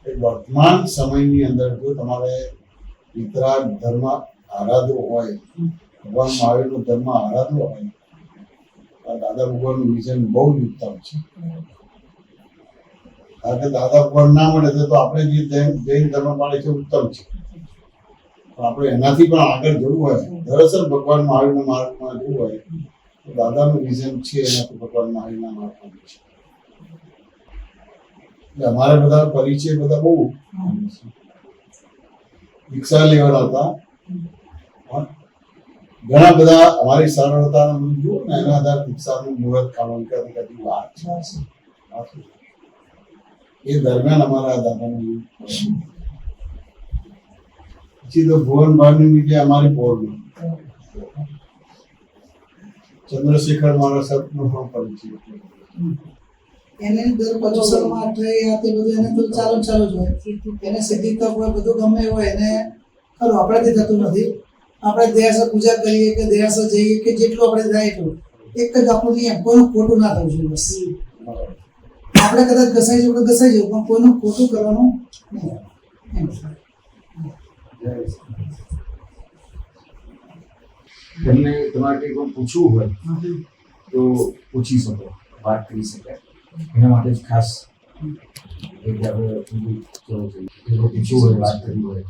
વર્તમાન સમયની અંદર જો તમારે વિતરાગ ધર્મ આરાધવો હોય, ભગવાન મહાવીરનો ધર્મ આરાધવો હોય, તો દાદા ભગવાનનું વિઝન બહુ ઉત્તમ છે. કારણ કે દાદા ભગવાન ના મળે તો આપણે જે જૈન ધર્મ પાળે છે ઉત્તમ છે, પણ આપણે એનાથી પણ આગળ જવું હોય, દરઅસલ ભગવાન મહાવીરના માર્ગમાં જવું હોય તો દાદાનું વિઝન છે એનાથી ભગવાન મહાવીરના માર્ગમાં છે. એટલે અમારે બધા પરિચય બધા બહુ દીક્ષા લેવાના હતા, ઘણા બધા અમારી સરળતા જુઓ ને એના આધારે દીક્ષાનું મુહૂર્ત કાઢવાનું કદી વાત છે. એ દરમિયાન અમારા દાદાનું પછી તો ભુવન ભાવની નીચે અમારી પોળની ચંદ્રશેખર મારા સપનું પણ પરિચય એને દર 25 માં આ તે બધું એને તો ચાલુ જ હોય. એને સિદ્ધિ તક હોય બધું ગમે હોય એને ખરું આપણાથી થતું નથી. આપણે દેહાસર પૂજા કરીએ કે દેહાસર જઈએ કે જેટલું આપણે જાય એટલું એક જ આપણું નિયમ, કોઈનું ખોટું ના થવું જોઈએ. બસ આપણે કદાચ ઘસાઈ જવું તો ઘસાઈ જવું, પણ કોઈનું ખોટું કરવાનું નહીં. તમને તમારે કંઈ પણ પૂછવું હોય તો પૂછી શકો, વાત કરી શકાય. એના માટે જ ખાસ એટલે આપણે પૂછવું હોય, વાત કરવી હોય,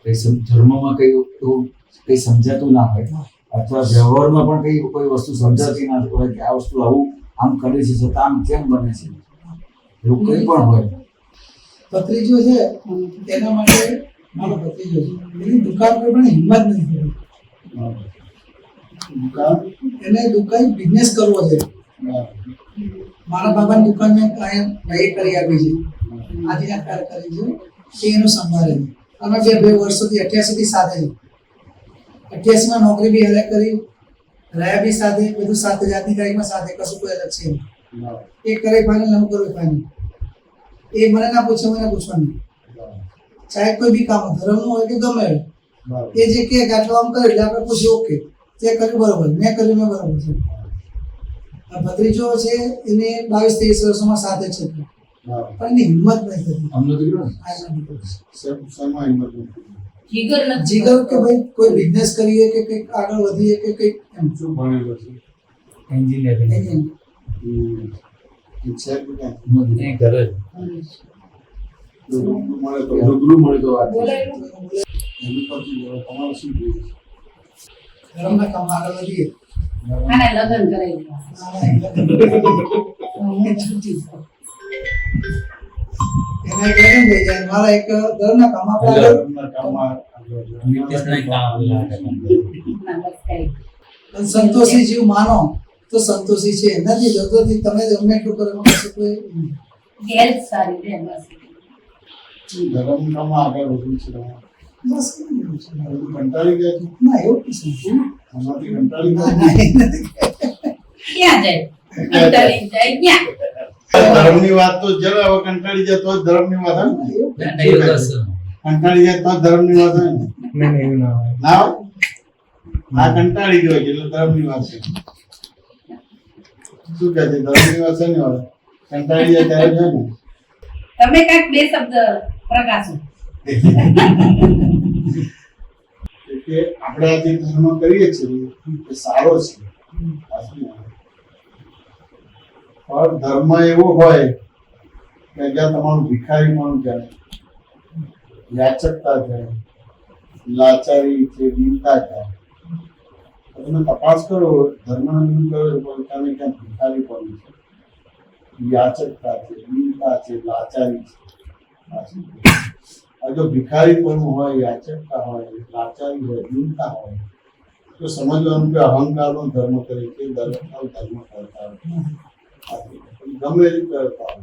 કંઈ ધર્મમાં કંઈ સમજાતું ના હોય અથવા વ્યવહારમાં પણ કોઈ વસ્તુ સમજાતી ના હોય કે આ વસ્તુ આવું આમ કરે છે છતાં આમ કેમ બને છે, એવું કંઈ પણ હોય. ભત્રીજો છે તેના માટે મારો ભત્રીજો છે, એની દુકાન પર પણ હિંમત નથી થતી. એને દુકાન બિઝનેસ કરવો છે. મારા બાબાની દુકાન મેં ભાઈ કરી આપી છે, આદિના કાર કરી છે, એનું સંભાળે છે. અમે 2 વર્ષોથી 88 થી સાથે છે. 88 માં નોકરી બી અલગ કરી, રહ્યા બી સાથે, બધું સાથે, જાતની ગાડીમાં સાથે, કશું કોઈ અલગ છે નહીં. એ કરે ફાઇનલ, હું કરું ફાઇનલ. એ મને ના પૂછે, મને પૂછવાનું. ચાહે કોઈ બી કામ ધર્મનું હોય કે ગમે એ જે કે આટલું આમ કરે એટલે આપણે પૂછીએ ઓકે, તે કર્યું બરોબર, મેં કર્યું મેં બરોબર છે. આ ભત્રીજો છે એને 22-23 વર્ષોમાં સાથે છે, પણ એની હિંમત નહીં થતી. જીગર કે ભાઈ કોઈ બિઝનેસ કરીએ કે કંઈક આગળ વધીએ કે કંઈક એમ. શું ભણેલો છે? એન્જિનિયરિંગ. રૂબરૂ મળે તો વાત. એની પછી તમારે શું જોઈએ? ધર્મના કામમાં આગળ વધીએ. અને લગ્ન કરાવી એના એક લગ્ન થઈ જાય, મારા એક ધર્મના કામ આપણે સંતોષી જીવ માનો તો સંતોષી છે, નથી જરૂરથી તમે ગમે એટલું કરો એમાં કશું કોઈ હેલ્થ સારી રહે બસ. ધર્મમાં આગળ વધવું છે. બસ કંટાળી ગયા છે? ના એવું કશું આમાંથી કંટાળી ના, ગયા? ના, એ નથી. ક્યાં જાય? કંટાળી જાય ક્યાં? ધર્મની વાત તો જરા હવે કંટાળી જાય તો જ ધર્મની વાત હોય ને. કંટાળી જાય તો જ ધર્મની વાત હોય ને. ના હોય? આ કંટાળી ગયો છે એટલે ધર્મની વાત છે. શું કહે છે? ધર્મની વાત છે ને હવે કંટાળી જાય ત્યારે જ હોય ને. તમે કાંઈક 2 શબ્દ પ્રકાશો. કે આપણે આ જે ધર્મ કરીએ છીએ એ સારો છે, પણ ધર્મ એવો હોય કે જ્યાં તમારું ભિખારીપણું જાય, યાચકતા જાય, લાચારી છે, દીનતા જાય. તમે તપાસ કરો, ધર્મના દૂર કરો પણ તમે ક્યાં ભિખારીપણું છે, યાચકતા છે, દીનતા છે, લાચારી છે. જો ભિખારીપણું હોય, યાચકતા હોય, લાચારી હોય, દીનતા હોય તો સમજવાનું કે અહંકારનો ધર્મ કરે છે, ધર્મ કરતા ગમે એ કરતા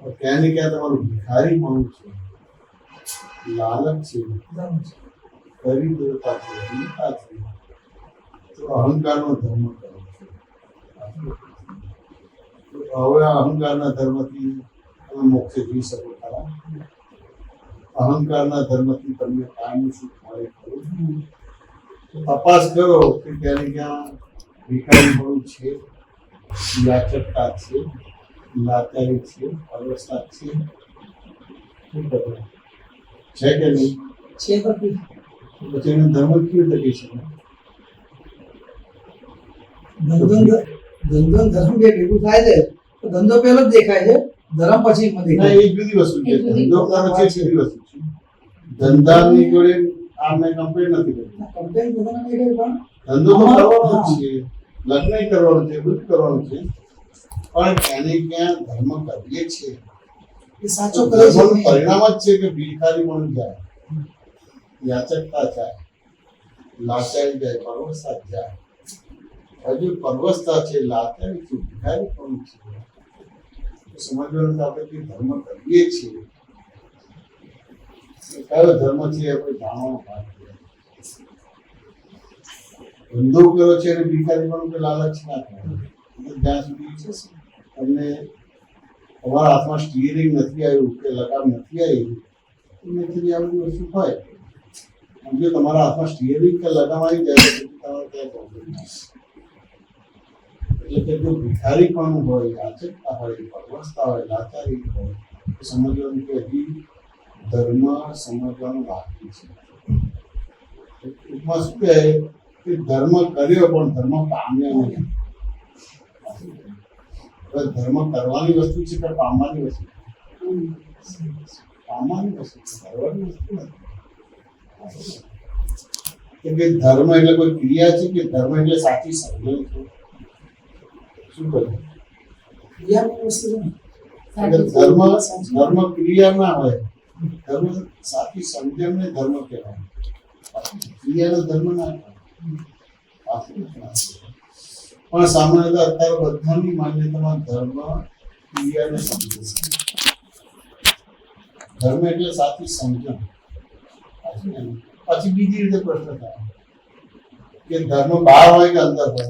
હોય ક્યાં ને ક્યાં તમારું ભિખારીપણું છે, લાલચ છે, દરિદ્રતા છે, દીનતા છે, તો અહંકારનો ધર્મ કરે છે. હવે અહંકારના ધર્મથી તમે મોક્ષે જઈ શકો ખરા? અહંકારના ધર્મથી તમને કાયમી સુખ મળે ખરું? તપાસ કરો કે ક્યારે ક્યાં ભિખારીપણું છે, યાચકતા છે, લાચારી છે, અવસ્થા છે, શું ખબર? છે કે નહીં? છે તો ઠીક. પછી એને ધર્મ કેવી રીતે કહી શકે? ધંધો ને ધર્મ બે ભેગું થાય છે તો ધંધો પહેલો જ દેખાય છે, ધર્મ પછી માં ના, દેખાય. એ જુદી વસ્તુ છે. ધંધો કરો છે એ જુદી વસ્તુ છે. ધંધાની જોડે આમને કમ્પેર નથી કરતી. કમ્પ્લેન બધાને નહીં કરી પણ ધંધો તો અમારો- કરવાનો જ હા. છે, લગ્ન કરવાનું છે, બધું કરવાનું છે, પણ ક્યાંને ક્યાં ધર્મ કરીએ છીએ એ સાચો કરે છે ધર્મનું પરિણામ જ છે કે ભિખારી પણ જાય, યાચકતા જાય, લાચારી જાય, પરવસતા જાય. હજુ પરવસતા છે, લાચારી છે, ભિખારી પણ છે. તો સમજવાનું કે આપણે જે ધર્મ કરીએ છીએ એ કયો ધર્મ છે એ આપણે જાણવાનો ભાગ છે. ધંધો કર્યો છે અને ભિખારી પણ કે લાલચ ના કરે. જ્યાં સુધી તમને તમારા હાથમાં સ્ટીયરિંગ નથી આવ્યું કે લગામ નથી આવી તો નથી આ બધી વસ્તુ હોય. અને જો તમારા હાથમાં સ્ટીયરિંગ કે લગામ આવી જાય તો પછી તમારે ક્યાંય પ્રોબ્લેમ નથી. એટલે કે જો ભિખારી પણ હોય, યાચકતા હોય, પરવસતા હોય, લાચારી હોય તો સમજવાનું કે હજી ધર્મ સમજવાનું બાકી છે. ટૂંકમાં શું કહે કે ધર્મ કર્યો પણ ધર્મ પામ્યો નહીં. હવે ધર્મ કરવાની વસ્તુ છે કે પામવાની વસ્તુ છે? પામવાની વસ્તુ છે, કરવાની વસ્તુ નથી. કેમ કે ધર્મ એટલે કોઈ ક્રિયા છે કે ધર્મ એટલે સાચી સમજણ છે? શું કહ્યું? ક્રિયાની વસ્તુ છે ને. એટલે ધર્મ ક્રિયા ના હોય. ધર્મ સાચી સમજણ ને ધર્મ કહેવાય. ક્રિયાનો ધર્મ ના કહેવાય. પણ સામાન્ય અત્યારે બધાની માન્યતામાં ધર્મ ક્રિયાને સમજે છે. ધર્મ એટલે સાચી સમજણ. પછી બીજી રીતે પ્રશ્ન થાય કે ધર્મ બહાર હોય કે અંદર હોય?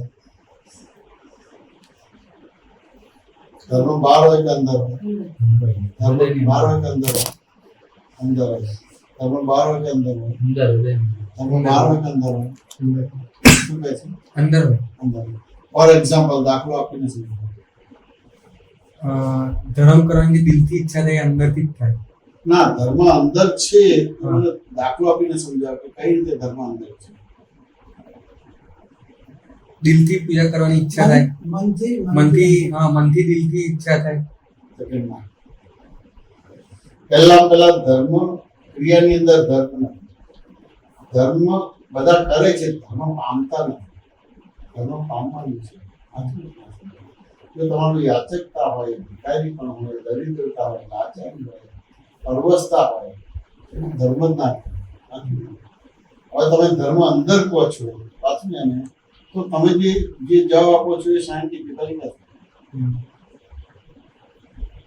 ધર્મ બહાર હોય કે અંદર હોય? ધર્મ બહાર હોય કે અંદર હોય? અંદર હોય. ધર્મ બહાર હોય કે અંદર હોય? ધર્મ બહાર હોય કે અંદર હોય? શું કહે છે? અંદર અંદર. ફોર એક્ઝામ્પલ, દાખલો આપીને સમજો. ધર્મ કરવાની દિલથી ઈચ્છા થાય અંદરથી જ થાય. ના, ધર્મ અંદર છે. તમે દાખલો આપીને સમજાવો કે કઈ રીતે ધર્મ અંદર છે. દિલથી પૂજા કરવાની ઈચ્છા થાય, મનથી મનથી દિલથી ઈચ્છા થાય. સેકન્ડમાં પહેલા ધર્મ ક્રિયાની અંદર ધર્મ નથી. ધર્મ બધા કરે છે, ધર્મ પામતા નથી. ધર્મ પામવાનું છે. જો તમારું યાચકતા હોય, ભિખારી પણ હોય, દરિદ્રતા હોય, લાચારી હોય, પરવસતા હોય, એનો ધર્મ જ ના કહેવાય. હવે તમે ધર્મ અંદર કહો છો પાછું એને, તો તમે જે જવાબ આપો છો એ સાયન્ટિફિકલી નથી.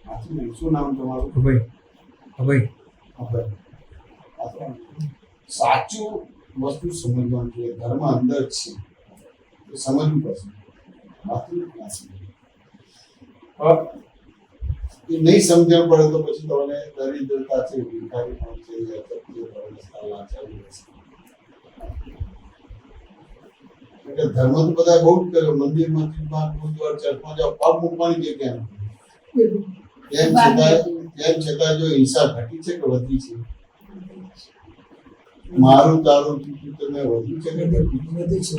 સાચું ને? શું નામ તમારું? અભય. આપણે સાચું વસ્તુ સમજવાનું છે. ધર્મ અંદર છે એ સમજવું પડશે. એ નહીં સમજણ પડે તો પછી તમને દરિદ્રતા છે, ભિખારી પણ છે, યાચક છે, પરવસતા, લાચારી હશે. એટલે ધર્મ તો બધા બહુ જ કર્યો. મંદિર, મસ્જિદમાં, ગુરુદ્વાર, ચર્ચમાં જાઓ, પગ મૂકવાની જગ્યા નથી. તેમ છતાં જો હિંસા ઘટી છે કે વધી છે? મારું તારું તું તમે વધ્યું છે કે ઘટ્યું? વધે છે.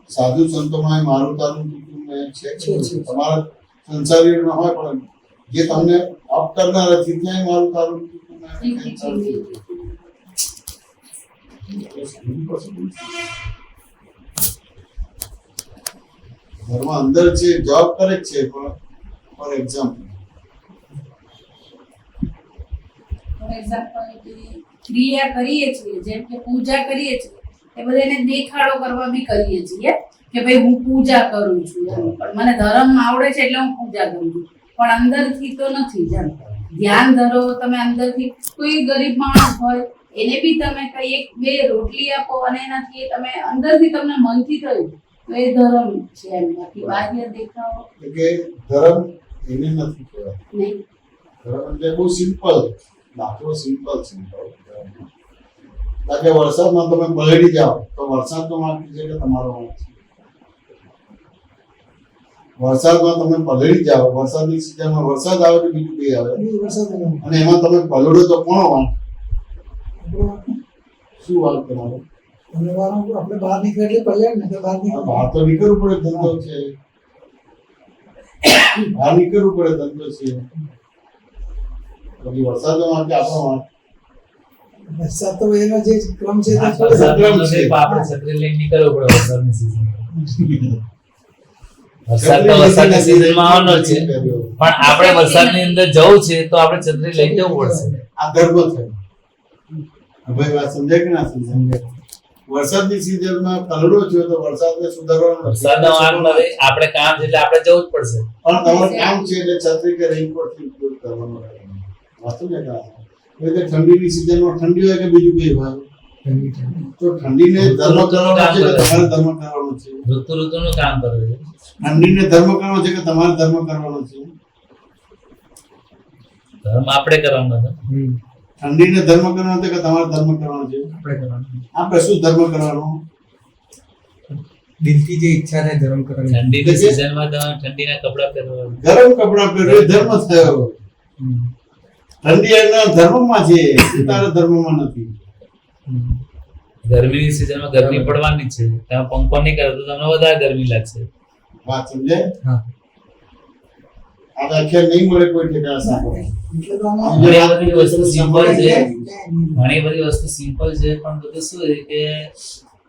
સાધુ સંતોમાં મારું તારું તું મેં છે છે. તમારા સંસારીઓમાં હોય પણ જે તમને અપ કરનાર નથી ત્યાં મારું તારું તું મેં ધર્મ અંદર છે, જોબ કરે જ છે. પણ ફોર એક્ઝામ્પલ ક્રિયા કરીએ છીએ, જેમ કે પૂજા કરીએ છીએ, એ બધાને દેખાડો કરવા બી કરીએ છીએ કે ભાઈ હું પૂજા કરું છું એમ. પણ મને ધર્મ આવડે છે એટલે હું પૂજા કરું છું, પણ અંદરથી તો નથી. જેમ ધ્યાન ધરો તમે અંદરથી. કોઈ ગરીબ માણસ હોય એને બી તમે કઈ એક બે રોટલી આપો અને એનાથી તમે અંદરથી તમને મનથી થયું તો એ ધર્મ છે એમ. બાકી બાહ્ય દેખાવો કે ધર્મ એને નથી કહેવાય. નહીં. ધર્મ એટલે બહુ સિમ્પલ દાખલો. સિમ્પલ બાકી વરસાદમાં તમે પલળી જાઓ તો વરસાદ તો માટી છે કે તમારો વાંક છે? વરસાદમાં તમે પલળી જાઓ, વરસાદની સિઝનમાં વરસાદ આવે કે બીજું કઈ આવે, એ વરસાદ આવ્યો. અને એમાં તમે પલળો તો કોણ વાંક? આપણો શું વાંક તમારો? ધન્યવાદ. આપણે બહાર નીકળે એટલે પલ્યા ને બહાર આ નીકળે. બહાર તો નીકળવું પડે, ધંધો છે. બહાર નીકળવું પડે, ધંધો છે. પછી વરસાદનો વાંક કે આપણો વાંક? વરસાદ તો એનો જે ક્રમ છે તે આ વરસાદનો નથી, પણ આપણે છત્રી લઈને નીકળવું પડે વરસાદની season. વરસાદ તો વરસાદની seasonમાં આવવાનો જ છે, પણ આપણે વરસાદની અંદર જવું છે તો આપણે છત્રી લઈને જવું પડશે. આ ધર્મ છે. ભાઈ વાત સમજાય કે ના સમજાય? વરસાદની સિઝનમાં પલળો છો તો વરસાદને સુધારવાનો વરસાદનો વાંક નથી, આપણે કામ છે એટલે આપણે જવું જ પડશે. પણ તમારું કામ છે એટલે છત્રી કે રેઇનકોટથી ઉપયોગ કરવાનો રહે. વાંચો ને કાં એટલે ઠંડીની સિઝનમાં ઠંડી હોય કે બીજું કઈ હોય, તો ઠંડીને ધર્મ કરવાનો છે કે તમારે ધર્મ કરવાનો છે? ઋતુનું કામ કરે છે. ઠંડીને ધર્મ કરવાનો છે કે તમારે ધર્મ કરવાનો છે? ધર્મ આપણે કરવાનો છે. ઠંડીને ધર્મ કરવાનો છે કે તમારે ધર્મ કરવાનો છે? આપણે કરવાનું. આપણે શું ધર્મ કરવાનો? દિલથી જે ઈચ્છા થાય ધર્મ કરવાની. ઠંડીની seasonમાં તમે ઠંડીના કપડાં પહેરવા, ગરમ કપડાં પહેરવો એ ધર્મ થયો. ઠંડી એના ધર્મમાં છે, તારા ધર્મમાં નથી. ગરમીની seasonમાં ગરમી પડવાની જ છે. તમે પંખો નહીં કરો તો તમને વધારે ગરમી લાગશે. વાત સમજાય? હા. આ વ્યાખ્યા નહીં મળે કોઈ ઠેકાણા સાંભળો. એટલે તો આમાં ઘણી બધી વસ્તુ સિમ્પલ છે, ઘણી બધી વસ્તુ સિમ્પલ છે, પણ બધું શું છે કે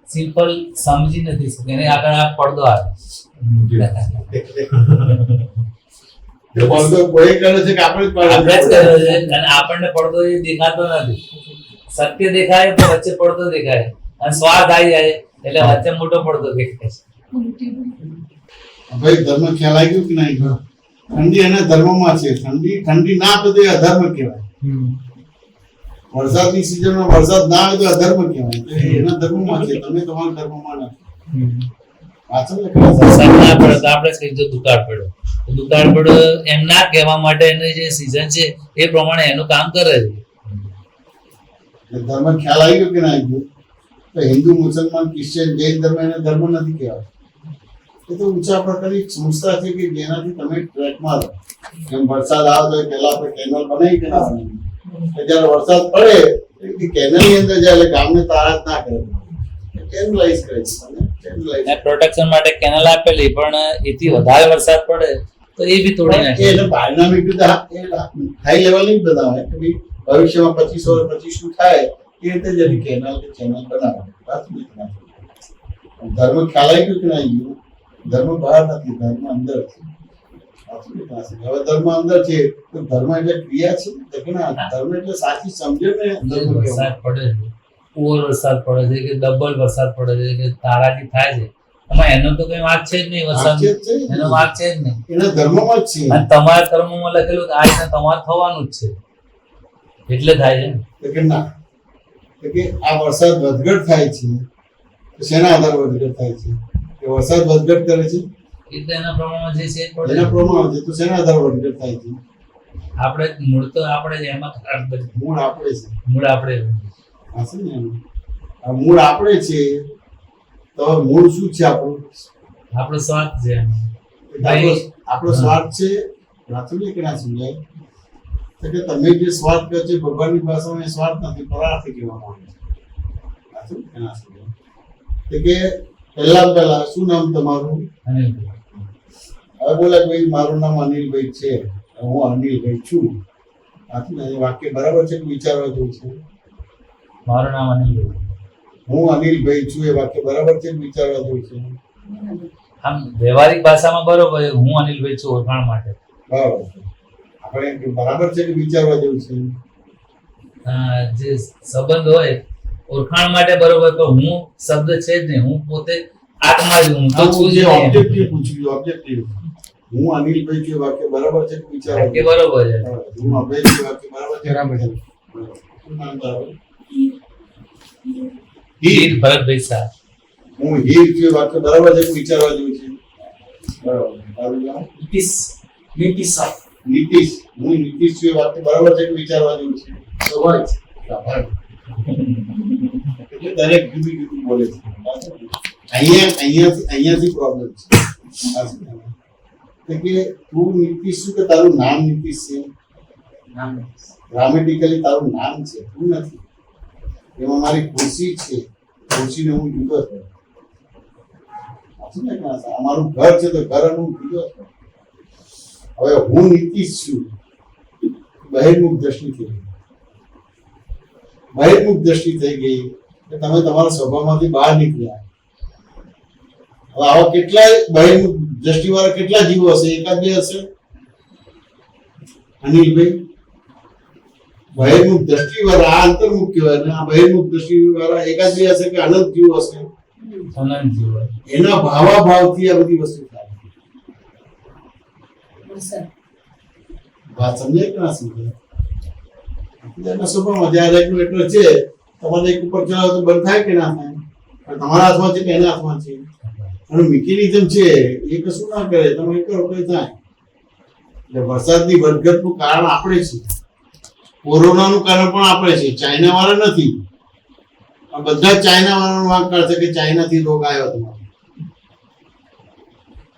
સિમ્પલ સમજી નથી શકતા. એને આગળ આ પડદો આવે. પડદો કોઈ કરે છે કે આપણે જ આપણે જ પાડીએ કર્યો છે, અને આપણને પડદો એ દેખાતો નથી. સત્ય દેખાય તો વચ્ચે પડદો દેખાય, અને સ્વાર્થ આવી જાય એટલે વચ્ચે મોટો પડદો દેખાય. ભાઈ ધર્મ ખ્યાલ આવી ગયો કે નહીં? ઠંડી એના ધર્મમાં છે. ઠંડી ના આપે તો એ અધર્મ કહેવાય. વરસાદની સિઝનમાં વરસાદ ના આવે તો અધર્મ કહેવાય. તો એ એના ધર્મમાં છે, તમે તમારા ધર્મમાં નથી. વાંચો ને ખરા. વરસાદ ના પડે તો આપણે જ કહીએ જો દુકાળ પડ્યો, તો દુકાળ પડ્યો એમ ના કહેવા માટે એની જે સિઝન છે એ પ્રમાણે એનું કામ કરે છે. એટલે ધર્મ ખ્યાલ આવી ગયો કે ના આવી ગયો? તો હિન્દુ, મુસલમાન, ક્રિશ્ચિયન, જૈન ધર્મ એને ધર્મ નથી કહેવાય. એ તો ઊંચા પ્રકારની સંસ્થા છે કે જેનાથી તમે ટ્રેકમાં રહો. જેમ વરસાદ આવે તો પહેલા આપણે કેનલ બનાવી કે ના બનાવી? જ્યારે વરસાદ પડે એ કેનલની અંદર જાય એટલે ગામને તારા જ ના કરે, કેનલાઇઝ કરે છે. તમે કેનલાઇઝ પ્રોટેક્શન માટે કેનલ આપેલી, પણ એથી વધારે વરસાદ પડે તો એ બી તોડી નાખે. એટલે ડાયનામિક રીતે હાઈ લેવલની જ બનાવે કે ભાઈ ભવિષ્યમાં 25 વર્ષ પછી શું થાય એ રીતે જ એની કેનલ કે ચેનલ બનાવે. ધર્મ ખ્યાલ આવી ગયો કે ના આવી ગયો? ધર્મ બહાર નથી, ધર્મ અંદર છે. હવે ધર્મ અંદર છે તો ધર્મ એટલે ક્રિયા છે તો કે ના? ધર્મ એટલે સાચી સમજણ ને ધર્મ વરસાદ કહેવાય. પડે છે, ઓવર વરસાદ પડે છે કે ડબલ વરસાદ પડે છે કે તારાજી થાય છે, એમાં એનો તો કઈ વાંક છે જ નહીં. વરસાદ વાંક છે જ નહીં. એનો વાંક છે જ નહીં. એના ધર્મમાં જ છે. અને તમારા કર્મોમાં લખેલું કે આ રીતના તમારે થવાનું જ છે એટલે થાય છે ને. તો કે ના, તો કે આ વરસાદ વધઘટ થાય છે તો શેના આધારે વધઘટ થાય છે? કે વરસાદ વધઘટ કરે છે એટલે એના પ્રમાણમાં જે છે એ પડે એના છે. પ્રમાણ છે તો શેના આધારે વધઘટ થાય છે? આપણે મૂળ તો આપણે જ એમાં ખરાબ બધું. મૂળ આપણે છે. મૂળ આપણે આ છે ને એનું. આ મૂળ આપણે છે તો હવે મૂળ શું છે આપણું? આપણો સ્વાર્થ છે એમાં. આપણો સ્વાર્થ છે. વાંચું કે ના સમજાય? તો કે તમે જે સ્વાર્થ કહો છો ભગવાનની ભાષામાં એ સ્વાર્થ નથી, પરાર્થ કહેવામાં આવે છે. વાંચું કે ના સમજાય? તો કે પહેલા શું નામ તમારું? અને હવે બોલે ભાઈ મારું નામ અનિલભાઈ છે, હું અનિલભાઈ છું. વાંચું ને? એ વાક્ય બરાબર છે કે વિચારવા જેવું છે? મારું નામ અનિલ. હું અનિલભાઈ છું એ વાક્ય બરાબર છે કે વિચારવા જેવું છે? આમ વ્યવહારિક ભાષામાં બરોબર છે, હું અનિલભાઈ છું ઓળખાણ માટે. બરાબર છે. આપણે બરાબર છે કે વિચારવા જેવું છે? જે સંબંધ હોય ઓળખાણ માટે બરોબર, પણ હું શબ્દ છે જ નહીં. હું પોતે આત્મા જ હું તો છું જ નહીં. ઓબ્જેક્ટિવ પૂછ્યું, ઓબ્જેક્ટિવ. હું અનિલભાઈ છું એ વાક્ય બરાબર છે કે વિચારવા કે જેવું? બરોબર છે. હું અભય છું એ વાક્ય બરાબર છે? બરાબર છે. શું નામ તારું? હીર ભરતભાઈ શાહ. હું હીર છું એ વાક્ય બરાબર છે કે વિચારવા જેવું છે? બરાબર. તારું નામ? નીતિશ. હું નીતિશ છું એ વાક્ય બરાબર છે કે વિચારવા જેવું છે? સ્વાભાવિક. એટલે દરેક જુદી જુદી બોલે છે. અહીંયાથી પ્રોબ્લેમ છે. તો કે તું નીતિશ છું કે તારું નામ નીતિશ છે? નામ ગ્રામેટિકલી તારું નામ છે, તું નથી. એમાં મારી ખુશી છે, ખુશીને હું જુદો છું. સમજે કે ના? અમારું ઘર છે તો ઘર હું જુદો છું. હવે હું નીતિશ છું, બહિર્મુખ દ્રષ્ટિ થઈ ગઈ. બહિર્મુખ દ્રષ્ટિ થઈ ગઈ કે તમે તમારા સ્વભાવમાંથી બહાર નીકળ્યા. હવે આવા કેટલાય બહિર્મુખ દ્રષ્ટિવાળા કેટલા જીવો હશે? એકાદ બે હશે? અનિલભાઈ, બહિર્મુખ દ્રષ્ટિવાળા આ અંતર્મુખ કહેવાય ને, આ બહિર્મુખ દ્રષ્ટિવાળા એકાદ બે હશે કે અનંત જીવો હશે? અનંત જીવો. એના ભાવાભાવથી આ બધી વસ્તુ થાય. વાત સમજે કે ના સમજે? એના સ્વભાવમાં જ્યારે એટલું એટલું છે, તમારે એક ઉપર ચલાવો તો બંધ થાય કે ના થાય? પણ તમારા હાથમાં છે કે એના હાથમાં છે? અને મિકેનિઝમ છે એ કશું ના કરે, તમે કરો તો થાય. એટલે વરસાદની વધઘટનું કારણ આપણે છે, કોરોનાનું કારણ પણ આપણે છે, ચાઇના વાળા નથી. આ બધા ચાઇના વાળાનો વાંક કરશે કે ચાઇનાથી રોગ આવ્યો તમારો.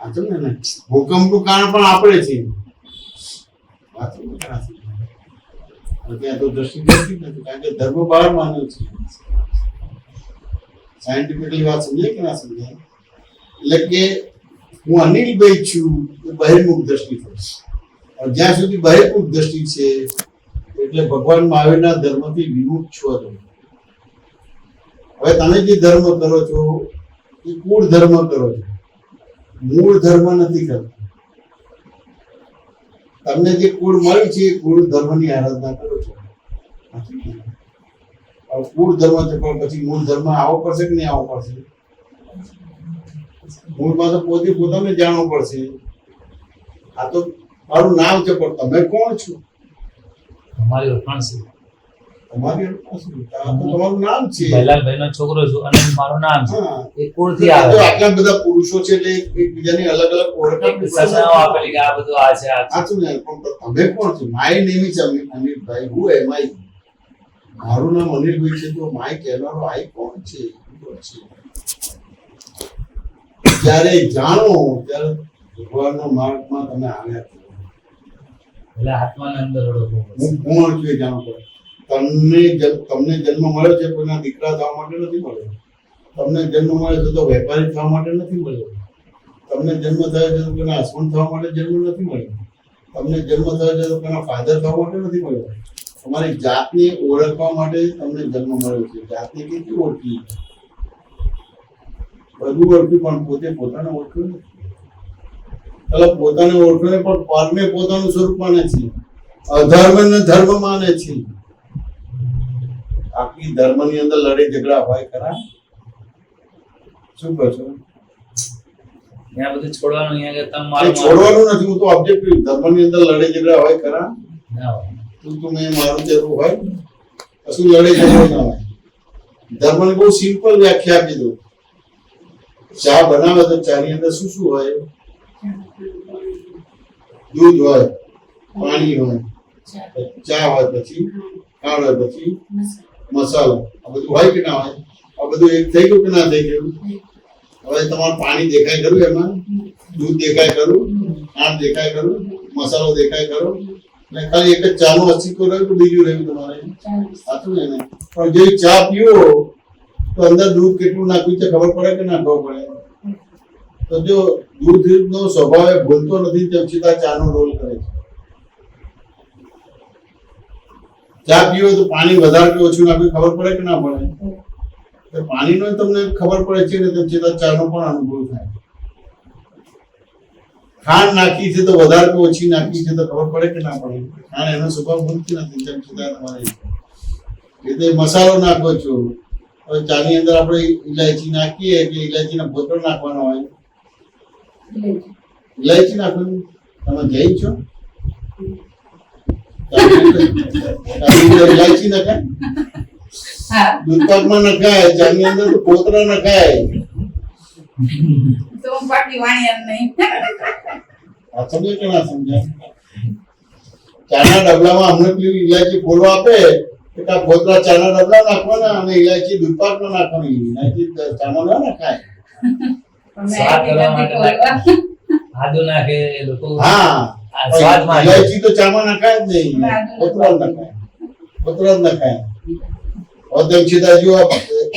આ સમજે ને? ભૂકંપનું કારણ પણ આપણે છે. વાત સમજે કે ના સમજે? ત્યાં તો દ્રષ્ટિ નથી, કારણ કે ધર્મ બહાર માન્યો છે. સાયન્ટિફિકલી વાત સમજે કે ના સમજે? એટલે કે હું અનિલભાઈ છું તો બહિર્મુખ દ્રષ્ટિ થશે. જ્યાં સુધી બહિર્મુખ દ્રષ્ટિ છે એટલે ભગવાન મહાવીરના ધર્મથી વિમુખ છો તમે. હવે તમે જે ધર્મ કરો છો એ કુળ ધર્મ કરો છો, મૂળ ધર્મ નથી કરતા. તમને જે કુળ મળ્યું છે એ કુળ ધર્મની આરાધના કરો છો. કુળ ધર્મ છે પણ પછી મૂળ ધર્મ આવવો પડશે કે નહીં આવવો પડશે? મૂળમાં તો પોતે પોતાને જાણવું પડશે. આ તો મારું નામ છે પણ તમે કોણ છો? તમારી ઓળખાણ છે. તમારી ઓળખાણ શું? આ તો તમારું નામ છે. બૈલાલભાઈનો છોકરો છું અને મારું નામ છે. હા. એ કુળથી જો આવે. આટલા બધા પુરુષો છે એટલે એકબીજાની અલગ અલગ ઓળખાણ સૂચનાઓ આપેલી કે આ બધું આ છે આ છે. સાચું ને? પણ તમે કોણ છો? માય નેમ ઇઝ અનિલભાઈ. હું એમ આઈ? મારું નામ અનિલભાઈ છે તો માય કહેનારો આઈ કોણ છે? જ્યારે જાણો ત્યારે ભગવાનના માર્ગમાં તમે આવ્યા છો. એટલે આત્માની અંદર ઓળખવું પડશે. હું કોણ છું એ જાણો પડે. તમને જન્મ મળ્યો છે કોઈના દીકરા થવા માટે નથી મળ્યો. તમને જન્મ મળ્યો છે તો વેપારી થવા માટે નથી મળ્યો. તમને જન્મ થયો છે તો કોઈના હસબન્ડ થવા માટે જન્મ નથી મળ્યો. તમને જન્મ થયો છે તો કોઈના ફાધર થવા માટે નથી મળ્યો. તમારી જાતને ઓળખવા માટે તમને જન્મ મળ્યો છે. જાતને કેટલી ઓળખી? બધું ઓળખ્યું પણ પોતે પોતાને ઓળખ્યું નથી. ચાલો પોતાને ઓળખ્યું ને પણ પરને પોતાનું સ્વરૂપ માને છે, અધર્મને ધર્મ માને છે. આખી ધર્મની અંદર લડાઈ ઝઘડા હોય ખરા? શું કહો છો? ત્યાં બધું છોડવાનું અહીંયા કે તમે એ મારું છોડવાનું નથી. હું તો ઓબ્જેક્ટિવ. ધર્મની અંદર લડાઈ ઝઘડા હોય ખરા? ના હોય. તું મેં મારું તેરું હોય, કશું લડાઈ ઝઘડો ના હોય. ધર્મને બહુ સિમ્પલ વ્યાખ્યા આપી દઉં. ચા બનાવે તો ચાની અંદર શું શું હોય? દૂધ હોય, પાણી હોય, ચા હોય, પછી ખાંડ હોય, પછી મસાલો. આ બધું હોય કે ના હોય? આ બધું એક થઈ ગયું કે ના થઈ ગયું? હવે તમારે પાણી દેખાય ખરું? એમાં દૂધ દેખાય ખરું? ખાંડ દેખાય ખરું? મસાલો દેખાય ખરો? એટલે ખાલી એક જ ચાનું અસ્તિત્વ રહ્યું કે બીજું રહ્યું તમારે? સાચું ને? પણ જે ચા પીવો તો અંદર દૂધ કેટલું નાખ્યું છે ખબર પડે કે ના ખબર પડે? તો જો દૂધનો સ્વભાવ એ ભૂલતો નથી તેમ છતાં ચાનો રોલ કરે છે. ચા પીવો તો પાણી વધારે કે ઓછું નાખ્યું ખબર પડે કે ના પડે? તો પાણીનો તમને ખબર પડે છે ને તેમ છતાં ચાનો પણ અનુભવ થાય. ખાંડ નાખી છે તો વધારે કે ઓછી નાખી છે તો ખબર પડે કે ના પડે? ખાંડ એનો સ્વભાવ ભૂલતી નથી તેમ છતાં તમારે એટલે મસાલો નાખો છો. હવે ચાની અંદર આપણે ઇલાયચી નાખીએ કે ઇલાયચીના ફોટો નાખવાનો હોય? ઇલાયચી નાખવાની. તમે જઈ છો? ઇલાયચી નખાય? હા. દૂધપાકમાં નખાય, ચાની અંદર તો કોતરા નખાય. તો બાકી વાણિયા નહીં. આ સમજે કે ના સમજાય? ચાના ડબલામાં અમને પેલી ઇલાયચી ફોડવા આપે એટલે આ ફોતરા ચાના ડબલા નાખવાના અને ઇલાયચી દૂધપાકમાં નાખવાની. ઇલાયચી ચામાં ના નખાય. સ્વાદ કરવા માટે આદુ નાખે એ લોકો હા આ સ્વાદમાં આવે. ઇલાયચી તો ચામાં નખાય જ નહીં, કોતરા જ નખાય, કોતરા જ નખાય. હવે તેમ છતાં જો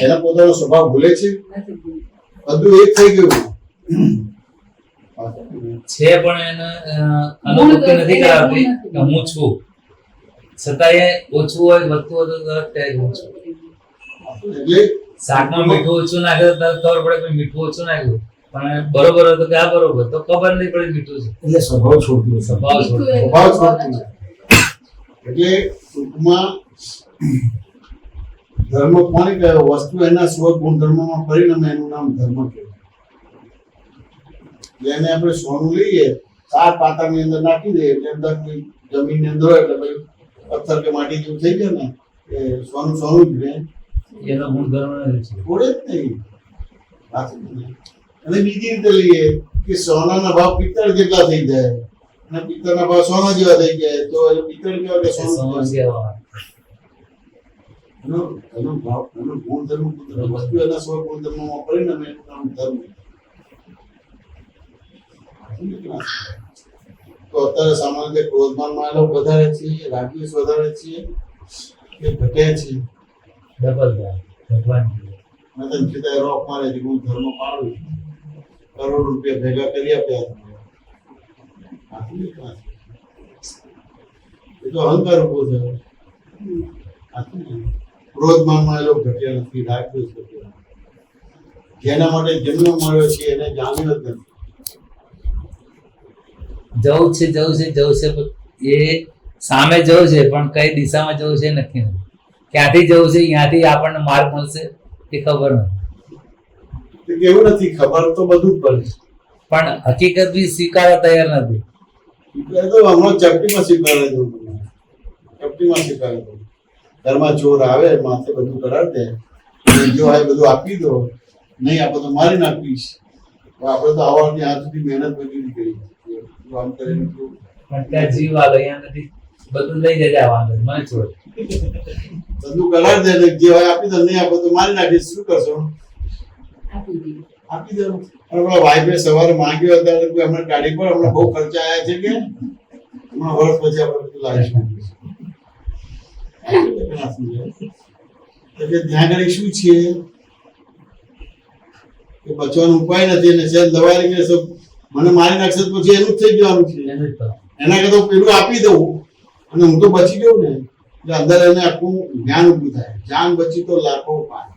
એના પોતાનો સ્વભાવ ભૂલે છે, બધું એક થઈ ગયું. છે પણ એને અનુભૂતિ નથી કરાવતી કે હું છું, છતાંય ઓછું હોય વધતું હોય તો તરત ત્યાં જ હું છું. એટલે શાકમાં મીઠું ઓછું નાખે તો તરત ખબર પડે કે મીઠું ઓછું નાખ્યું, પણ બરોબર હોય તો કે આ બરોબર, તો ખબર નહીં પડી મીઠું છે. એટલે સ્વભાવ છોડતું હશે. સ્વભાવ છોડે. સ્વભાવ છોડતું નથી. એટલે ટૂંકમાં ધર્મ કોને કહેવાય? વસ્તુ એના સ્વ ગુણધર્મમાં પરિણમે એનું નામ ધર્મ કહેવાય. એટલે એને આપણે સોનું લઈએ, ચાર પાતાની અંદર નાખી દઈએ એટલે અંદર જમીનની અંદર હોય એટલે પછી પથ્થર કે માટી જેવું થઈ જાય ને એ સોનું સોનું જ રહે, એનો ગુણધર્મ નથી. છોડે જ નહીં. અને બીજી રીતે લઈએ કે સોનાના ભાવ પિત્તળ જેટલા થઈ જાય અને પિત્તળના ભાવ સોના જેવા થઈ જાય તો એ પિત્તળ કેવા કે સોનું સમસ્યા એનો ભાવ એનો ગુણધર્મ વસ્તુ એના સ્વ ગુણધર્મમાં પરિણમે એનું નામ ધર્મ. તો અત્યારે સામાન્ય રીતે ક્રોધમાનમાં એ લોકો વધારે છે, રાગદ્વેષ વધારે છે કે ઘટે છે. ડબલ ભગવાન મેં તને કીધા રોક મારે છે હું ધર્મ પાડું છું, કરોડ રૂપિયા ભેગા કરી આપ્યા તમને. એ તો અહંકાર ઉભો થયો. ક્રોધમાનમાં એ લોકો ઘટ્યા નથી, રાગદ્વેષ ઘટ્યા. જેના માટે જન્મ મળ્યો છે એને જાણ્યો જ નથી. જવું છે પણ એ સામે જવું છે પણ કઈ દિશામાં જવું છે નક્કી નથી. ક્યાંથી જવું છે, ત્યાંથી આપણને માર્ગ મળશે એ ખબર નથી, તો કેવું નથી ખબર તો બધું જ પડે. પણ હકીકત બી સ્વીકારવા તૈયાર નથી. એ તો હમણાં ચપટીમાં સ્વીકારે છે, ચપટીમાં સ્વીકારે છે. ઘરમાં ચોર આવે માથે બધું કરાવી દે, અને જો આ બધું આપી દો, નહીં આપો તો મારી નાખીશ. તો આપણે તો આવવાની ત્યાં સુધી મહેનત બધી કરી આમ કરીને પણ ત્યાં જીવ આવે અહીંયા નથી, બધું લઈ જાય વાંધો નહીં, મને છોડ. બધું કરાવી દે ને જે હોય આપી દો, નહીં આપો તો મારી નાખીશ. શું કરશો? આપી દો. અને પેલા વાઈફે સવારે માંગ્યો હતા કોઈ હમણાં ગાડી પર હમણાં બહુ ખર્ચા આવ્યા છે કે હમણાં વર્ષ પછી આપણે બધું લાવીશું. એટલે ત્યાં આગળ શું છે કે બચવાનો ઉપાય નથી અને છે દવાઈ કે મને મારી નાખશે તો પછી એનું જ થઈ જવાનું છે. એનું જ કરવાનું. એના કરતા પેલું આપી દઉં અને હું તો બચી ગયો ને એટલે અંદર એને આખું જ્ઞાન ઊભું થાય. જાન બચી તો લાખો પાય,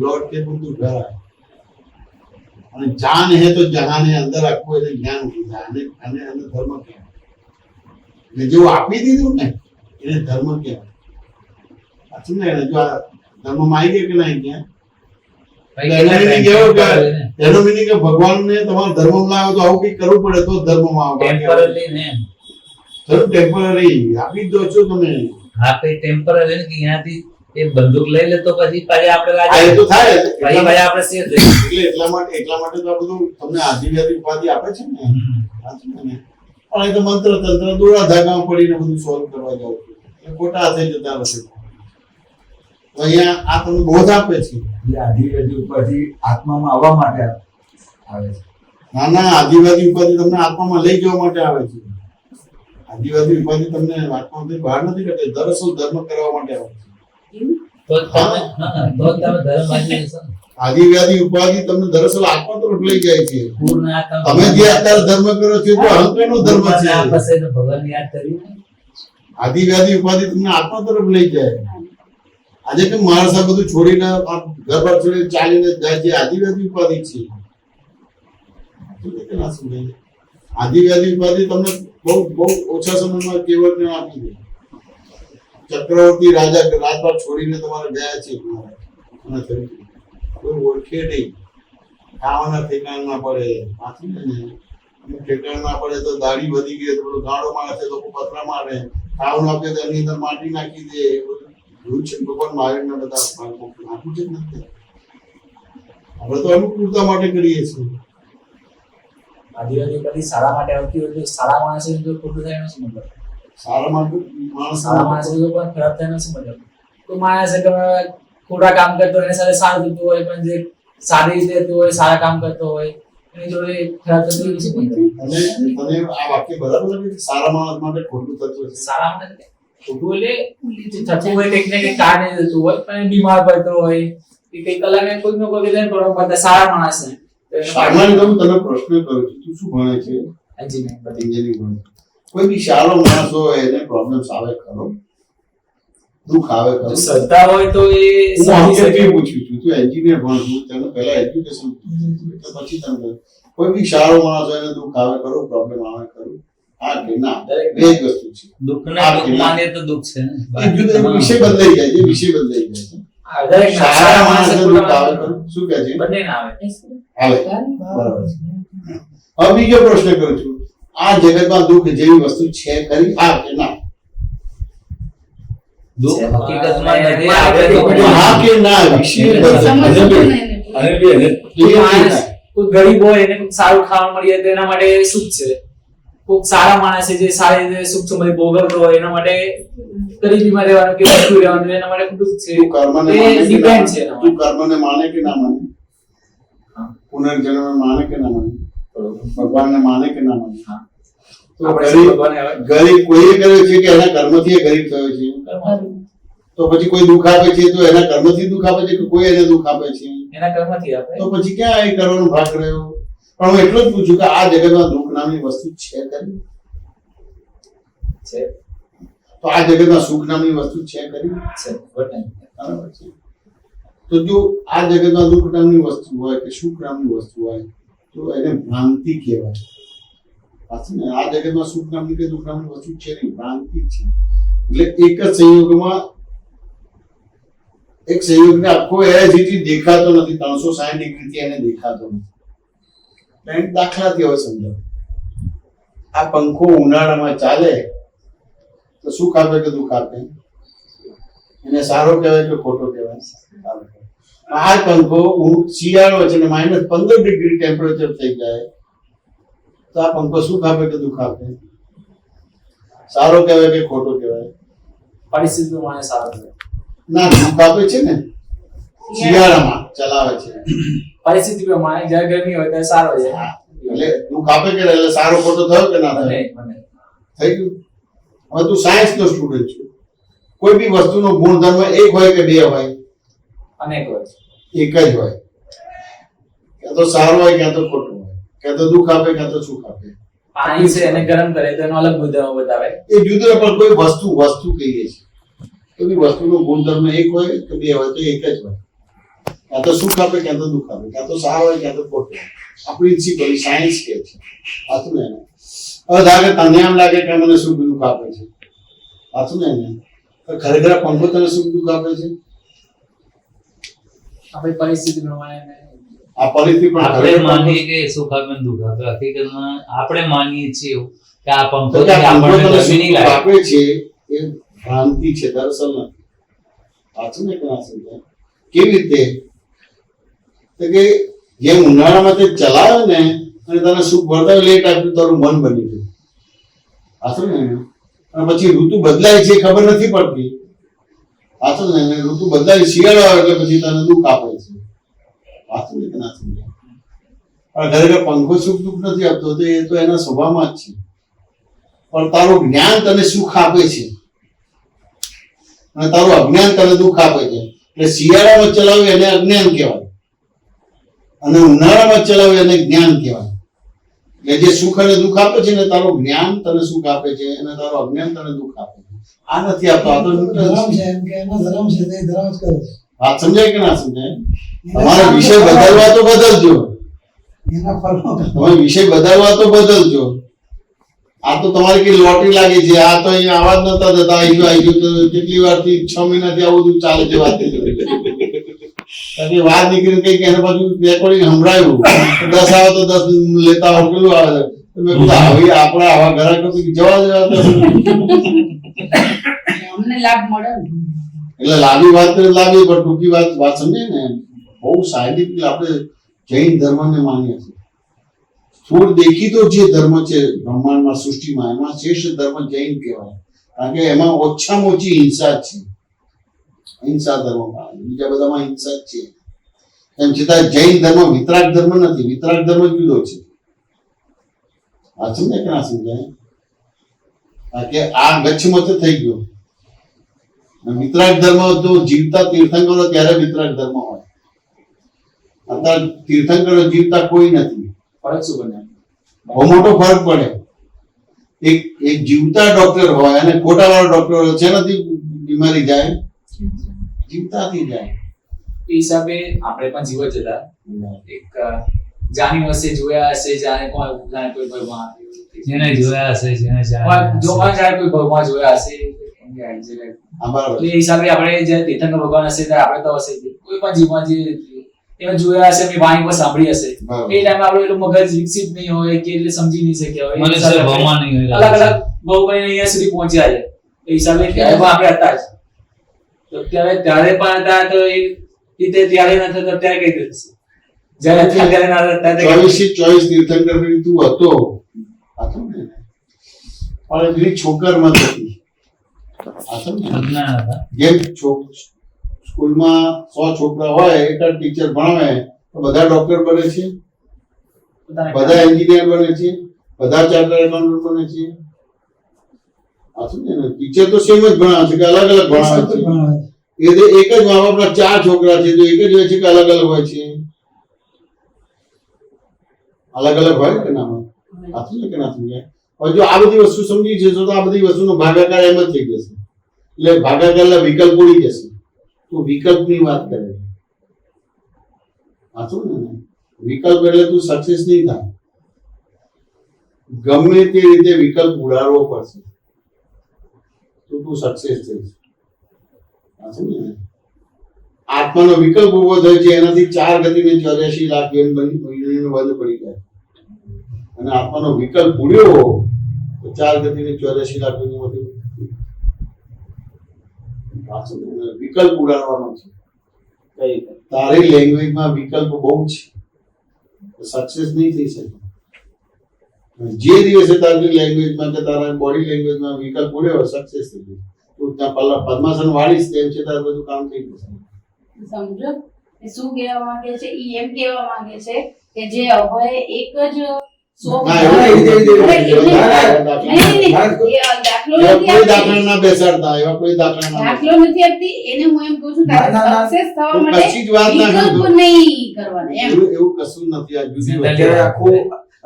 લોટ કે બધું ઘર આવે. અને જાન હે તો જહાન હે, અંદર આખું એને જ્ઞાન ઊભું થાય. અને એને ધર્મ કહેવાય. એટલે જેવું આપી દીધું ને એને ધર્મ કહેવાય. સાચું ને? એને જો આ ધર્મમાં આવી ગયા કે ના આવી ગયા? એનો meaning કે ભગવાનને તમારા ધર્મમાં લાવો તો આવું કંઈક કરવું પડે તો જ ધર્મમાં આવો. ટેમ્પરરી ને ચલો ટેમ્પરરી આપી જ દો છો તમે. હા કઈ ટેમ્પરરી ને કે અહીંયાથી એ બંદૂક લઈ લે તો પછી આપણે આ એ તો થાય ભાઈ આપણે સેફ થઈ. એટલે એટલા માટે તો આ બધું તમને આદિવ્યાદી ઉપાધિ આપે છે ને. સાચું ને? પણ એ તો મંત્ર તંત્ર દોડા ધાગામાં પડીને બધું સોલ્વ કરવા જાવ છો એટલે ખોટા હાથે જતા રહેશે. તો અહીંયા આ તમને બોધ આપે છે. એટલે આદિવ્યાદી ઉપરથી આત્મામાં આવવા માટે આવે છે. ના આદિવાદી ઉપાધિ તમને આત્મામાં લઈ જવા માટે આવે છે. આદિવાદી ઉપાધિ તમને આત્મામાંથી બહાર નથી કરતી, દરઅસલ ધર્મ કરવા માટે આવે છે. તો તમે તો તમે ધર્મ બાજી જશો ને. આદિવ્યાદી ઉપાધિ તમને દરઅસલ આત્મા તરફ લઈ જાય છે. પૂર્ણ તમે જે અત્યારે ધર્મ કરો છો તો અહંકારનો ધર્મ છે. ભગવાન યાદ કર્યું આદિવ્યાદી ઉપાધિ તમને આત્મા તરફ લઈ જાય. આજે કે માણસ આ બધું છોડીને ઘર બાર છોડીને ચાલીને જાય છે, આદિવ્યાદી ઉપાધિ છે. આદિવ્યાદી ઉપાધિ તમને બહુ ઓછા સમયમાં કેવળ આપી દે. ચક્રવર્તી રાજા રાજપાટ છોડીને તમારે ગયા છે, કોઈ ઓળખે નહીં, ખાવાના ઠેકાણ ના પડે. ઠેકાણ ના પડે તો દાઢી વધી ગઈ તો ગાળો મારે છે, લોકો પથરા મારે, ખાવાનું આપે તો એની અંદર માટી નાખી દે. એવું છે ભગવાન મહાવીરના બધા નાખું છે નથી. આપણે તો અનુકૂળતા માટે કરીએ છીએ. આદિવાદી બધી સારા માટે આવતી હોય તો સારા માણસ જો ખોટું થાય એનો શું મતલબ? સારા માટે માણસ સારા માણસ જો પણ ખરાબ થાય એનો શું મતલબ? તો માણસ ખોટા કામ કરતો હોય એની સાથે સારું થતું હોય, પણ જે સારી રીતે રહેતું હોય, સારા કામ કરતો હોય એની જોડે ખરાબ તત્વ નથી બનતા. અને તને આ વાક્ય બરાબર લાગે કે સારા માણસ માટે ખોટું તત્વ છે? સારા માટે ખોટું એટલે જે થતું હોય કંઈક ને કંઈક કારણે થતું હોય, પણ બીમાર પડતો હોય કે કંઈક કલાકે કોઈકનો કોઈ વિધાન કરવા પડતા સારા માણસ ને તો એને સામાન્ય હું તને પ્રશ્ન કરું છું, તું શું ભણે છે? engineering બધી. એન્જિનિયરિંગ ભણે છે. કોઈ બી સારો માણસ હોય એને પ્રોબ્લેમ્સ આવે ખરો? દુઃખ આવે ખરો? જો શ્રદ્ધા હોય તો એ હું સમજી આમ શકે. પૂછું છું, તું એન્જિનિયર ભણ છું, તને પહેલા એજ્યુકેશન એટલે પછી તને કહ્યું. કોઈ બી સારો માણસ હોય એને દુઃખ આવે ખરું? પ્રોબ્લેમ આવે ખરું? હા કે ના? બે જ વસ્તુ છે. દુઃખને આ દુઃખ કેટલા- માનીએ તો દુઃખ છે ને. એ જુદો વિષય બદલાઈ જાય છે, વિષય બદલાઈ જાય છે. આ દરેક સારા માણસને ખોટા દુઃખ આવે માણસને ખરું? શું કહે છે? બંને ના આવે. આવે. બરાબર છે. હવે બીજો પ્રશ્ન કરું છું, આ જગતમાં દુઃખ જેવી વસ્તુ છે ખરી? હા કે ના? દુઃખ હકીકતમાં નથી. હા, આપણે તો તો હા કે ના? વિષય બદલાય. સમજવું ને એને. કોઈ માણસ કોઈ ગરીબ હોય એને કોઈ સારું ખાવા મળી જાય તો એના માટે સુખ છે. કોઈ સારા માણસ છે જે સારી રીતે સુખ સમૃદ્ધિ ભોગવતો હોય એના માટે ગરીબીમાં રહેવાનું કે ભૂખ્યું રહેવાનું એના માટે દુઃખ છે. તું કર્મને એ માને કે depend ના છે માને? એના તું કર્મને માને કે ના માને? હા. પુનર્જન્મ માને કે ના માને? ભગવાનને માને કે ના માને? હા. તો આપણે ગરીબ ભગવાનને હવે ગરીબ કોઈએ કર્યો છે કે એના કર્મથી એ ગરીબ થયો છે? તો પછી કોઈ દુઃખ આપે છે તો એના કર્મથી દુઃખ આપે છે કે કોઈ એને દુઃખ આપે છે? એના કર્મથી આપણે તો પછી ક્યાં એ કરવાનો ભાગ રહ્યો? પણ હું એટલું જ પૂછું કે આ જગતમાં દુઃખ નામની વસ્તુ છે ખરી? છે તો આ જગતમાં સુખ નામની વસ્તુ છે ખરી? છે બરાબર. બરાબર છે. તો જો આ જગતમાં દુઃખ નામની વસ્તુ હોય કે સુખ નામની વસ્તુ હોય તો એને ભ્રાંતિ કહેવાય. પાછું ને આ જગતમાં સુખ નામની કે દુઃખ નામની વસ્તુ છે નહીં, ભ્રાંતિ છે. એટલે એક જ સંયોગમાં એક સંયોગને આખો એ જેથી દેખાતો નથી, 360 ડિગ્રીથી એને દેખાતો નથી. એટલે દાખલાથી હવે સમજાવો, આ પંખો ઉનાળામાં ચાલે તો સુખ આપે કે દુઃખ આપે? એને સારો કહેવાય કે ખોટો કહેવાય? સારો કહેવાય. આ પંખો શિયાળો છે ને -15 ડિગ્રી ટેમ્પરેચર થઈ જાય તો આ પંખો સુખ આપે કે દુઃખ આપે? સારો કહેવાય કે ખોટો કહેવાય? પરિસ્થિતિ પ્રમાણે સારું છે. ના, દુઃખ આપે છે ને, શિયાળામાં ચલાવે છે. પરિસ્થિતિ પ્રમાણે જ્યારે ગરમી હોય ત્યારે સારો છે. એટલે દુઃખ આપે કે એટલે સારો ખોટો થયો કે ના બંને થયો? બંને. થઈ ગયું. હવે તું સાયન્સ નો સ્ટુડન્ટ છું, કોઈ બી વસ્તુનો ગુણધર્મ એક હોય કે બે હોય? અનેક હોય. એક જ હોય. ક્યાં તો સારો હોય ક્યાં તો ખોટો હોય, ક્યાં તો દુઃખ આપે ક્યાં તો સુખ આપે. પાણી છે એને ગરમ કરે તો એનો અલગ ગુણધર્મ બતાવે. એ જુદો પણ કોઈ વસ્તુ કહીએ છીએ, કોઈ બી વસ્તુનો ગુણધર્મ એક હોય કે બે હોય તો એક જ હોય. ક્યાં તો સુખ આપે ક્યાં તો દુઃખ આપે, ક્યાં તો સારો હોય ક્યાં તો ખોટો હોય. આ પ્રિન્સિપલ સાયન્સ કહે છે. સાચું ને? હવે ધારો કે તને એમ લાગે કે મને સુખ દુઃખ આપે છે, સાચું ને? તો ખરેખર આ પંખો તને સુખ દુઃખ આપે છે? આપણી પરિસ્થિતિ પ્રમાણે આ પરિસ્થિતિ પણ આપણે ખરેખર માનીએ કે સુખ આપે ને દુઃખ આપે. હકીકતમાં આપણે માનીએ છીએ કે આ પંખો તો કે આ પંખો આપણને તને ગરમી સુખ નહીં દુઃખ લાગે. આપે છે એ ભ્રાંતિ છે, દરઅસલ નથી. સાચું ને કે ના સમજાય? કેવી રીતે? તો કે જેમ ઉનાળામાં તે ચલાવે ને અને તને સુખ વર્તાવે લેટ આપ્યું, તારું મન બની ગયું. સાચું ને? અને પછી ઋતુ બદલાય છે એ ખબર નથી પડતી. સાચું ને? અને ઋતુ બદલાય, શિયાળો આવે એટલે પછી તને દુઃખ આપે છે. સાચું ને કે ના સમજાય? પણ ખરેખર પંખો સુખ દુઃખ નથી આપતો, તો એ તો એના સ્વભાવમાં જ છે. પણ તારું જ્ઞાન તને સુખ આપે છે અને તારું અજ્ઞાન તને દુઃખ આપે છે. એટલે શિયાળામાં ચલાવ્યું એને અજ્ઞાન કહેવાય અને ઉનાળામાં ચલાવ્યું એને જ્ઞાન કહેવાય. એટલે જે સુખ અને દુઃખ આપે છે ને, તારું જ્ઞાન તને સુખ આપે છે અને તારું અજ્ઞાન તને દુઃખ આપે છે. આ નથી આપતો, આ તો neutral ધર્મ છે. છે એમ કે એનો ધર્મ છે તે ધર્મ જ કરે છે. વાત સમજાય કે ના સમજાય? એના તમારે સામે વિષય બદલવા તો બદલજો, એના ફળો તમારે વિષય બદલવા તો બદલજો. આ તો તમારી કઈ લોટરી લાગી છે, આ તો અહીંયા આવાજ નતા જતા, આવી ગયું તો કેટલી વારથી 6 મહિનાથી આવું બધું ચાલે છે. વાત વાત નીકળીને કઈક એને પાછું રેકોર્ડિંગ સંભળાયું, 10 આવે તો 10 લેતા હોય, કેટલું આવે છે? તો મેં કીધું આવી આપણા આવા ગ્રાહકો તો જવા દેવા તો. અમને લાભ મળે ને. એટલે લાંબી વાત કરે લાંબી, પણ ટૂંકી વાત સમજે ને. બહુ સાયન્ટિફિક આપણે જૈન ધર્મને માનીએ છીએ. સ્થૂળ દેખીતો જે ધર્મ છે બ્રહ્માંડમાં, સૃષ્ટિમાં, એમાં શ્રેષ્ઠ ધર્મ જૈન કહેવાય. કારણ કે એમાં ઓછામાં ઓછી હિંસા જ છે. હિંસા ધર્મ, બીજા બધામાં હિંસા જ છે. એમ છતાં જૈન ધર્મ વિતરાગ ધર્મ નથી, વિતરાગ ધર્મ જુદો છે. આ સમજાય કે ના સમજાય? કે આ ગચ્છમાં તો થઈ ગયો. વિતરાગ ધર્મ તો જીવતા તીર્થંકરો ત્યારે વિતરાગ ધર્મ હોય. અત્યારે તીર્થંકરો જીવતા કોઈ નથી. ફરક શું બને? બહુ મોટો ફરક પડે. એક જીવતા ડોક્ટર હોય અને ખોટા વાળો ડોક્ટર હોય, શેનાથી બીમારી જાય? જીવતાથી જાય. એ હિસાબે આપણે પણ જીવ જ હતા. એક જાણ્યું હશે, જોયા હશે, જાણે કોઈ ભગવાન, જેને જોયા હશે, જેને જોવા જાણે કોઈ ભગવાન જોયા હશે. આ બરાબર. એટલે એ હિસાબે આપણે જે તીર્થંકર ભગવાન હશે ત્યારે આપણે તો હશે જ. કોઈ પણ જીવમાં જે એને જોયા હશે, એમની વાણી પણ સાંભળી હશે. બરાબર. એ ટાઈમે આપણું એટલું મગજ વિકસિત નહીં હોય કે એટલે સમજી નહીં શકે. હવે એ મનુષ્ય હિસાબે ભવમાં નહીં હોય. અલગ અલગ બહુ કરીને અહીંયા સુધી પહોંચ્યા છે. એ હિસાબે ત્યારે પણ આપણે હતા જ. તો ત્યારે પણ હતા તો એ રીતે ત્યારે ન થતા ત્યારે કઈ રીતે થશે? જ્યારે હતા ત્યારે ના હતા ત્યારે 24 તીર્થંકર તું હતો. હતો ને? પણ એની છોકરમાં હતી. અજ્ઞાન હતા. જેમ સ્કૂલમાં 100 છોકરા હોય, એક જ ટીચર ભણાવે તો બધા ડોક્ટર બને છે, બધા એન્જિનિયર બને છે, બધા ચાર્ટર્ડ એકાઉન્ટન્ટ બને છે. આ શું છે ને, ટીચર તો સેમ જ ભણાવે છે કે અલગ અલગ ભણાવે છે. એટલે એક જ મા બાપના 4 છોકરા છે તો એક જ હોય છે કે અલગ અલગ હોય છે? અલગ અલગ હોય કે ના હોય? આ શું છે કે ના સમજાય? હવે જો આ બધી વસ્તુ સમજી છે તો આ બધી વસ્તુનો ભાગાકાર એમ જ થઈ જશે. એટલે ભાગાકારના વિકલ્પ ઉડી જશે. તો વિકલ્પની વાત કરે છે. આ શું ને, વિકલ્પ એટલે તું સક્સેસ નહીં થાય. ગમે તે રીતે વિકલ્પ ઉડાડવો પડશે તો તું સક્સેસ થઈશ. આ શું ને, આત્માનો વિકલ્પ ઉભો થયો છે એનાથી 4 ગતિને 84 લાખ યુનિટ બંધ પડી જાય. અને આત્માનો વિકલ્પ ઉડ્યો તો 4 ગતિને 84 લાખ યુનિટમાંથી વિકલ્પ ઉડાડવાનો છે. તારી લેંગ્વેજમાં વિકલ્પ બહુ છે, સક્સેસ નહીં થઈ શકે. જે દિવસે તારી લેંગ્વેજમાં કે તારા બોડી લેંગ્વેજમાં વિકલ્પ ઉડ્યો, સક્સેસ થઈ ગયું. તું ત્યાં પદ્માસન વાળીશ તેમ છે તારું બધું કામ થઈ જશે. સમજો એ શું કહેવા માંગે છે? ઈ એમ કહેવા માંગે છે કે જે અભય એક જ ના, એવું કોઈ દાખલા ના બેસાડતા, એવા કોઈ દાખલા ના દાખલો નથી આપતી એને. હું એમ કહું છું ના, ના, ના. સક્સેસ થવા માટે કશી જ વાત ના વિકલ્પ કરતો. નહીં કરવાના એમ. એવું કશું નથી. આ જુદી વાત અત્યારે છે. આખું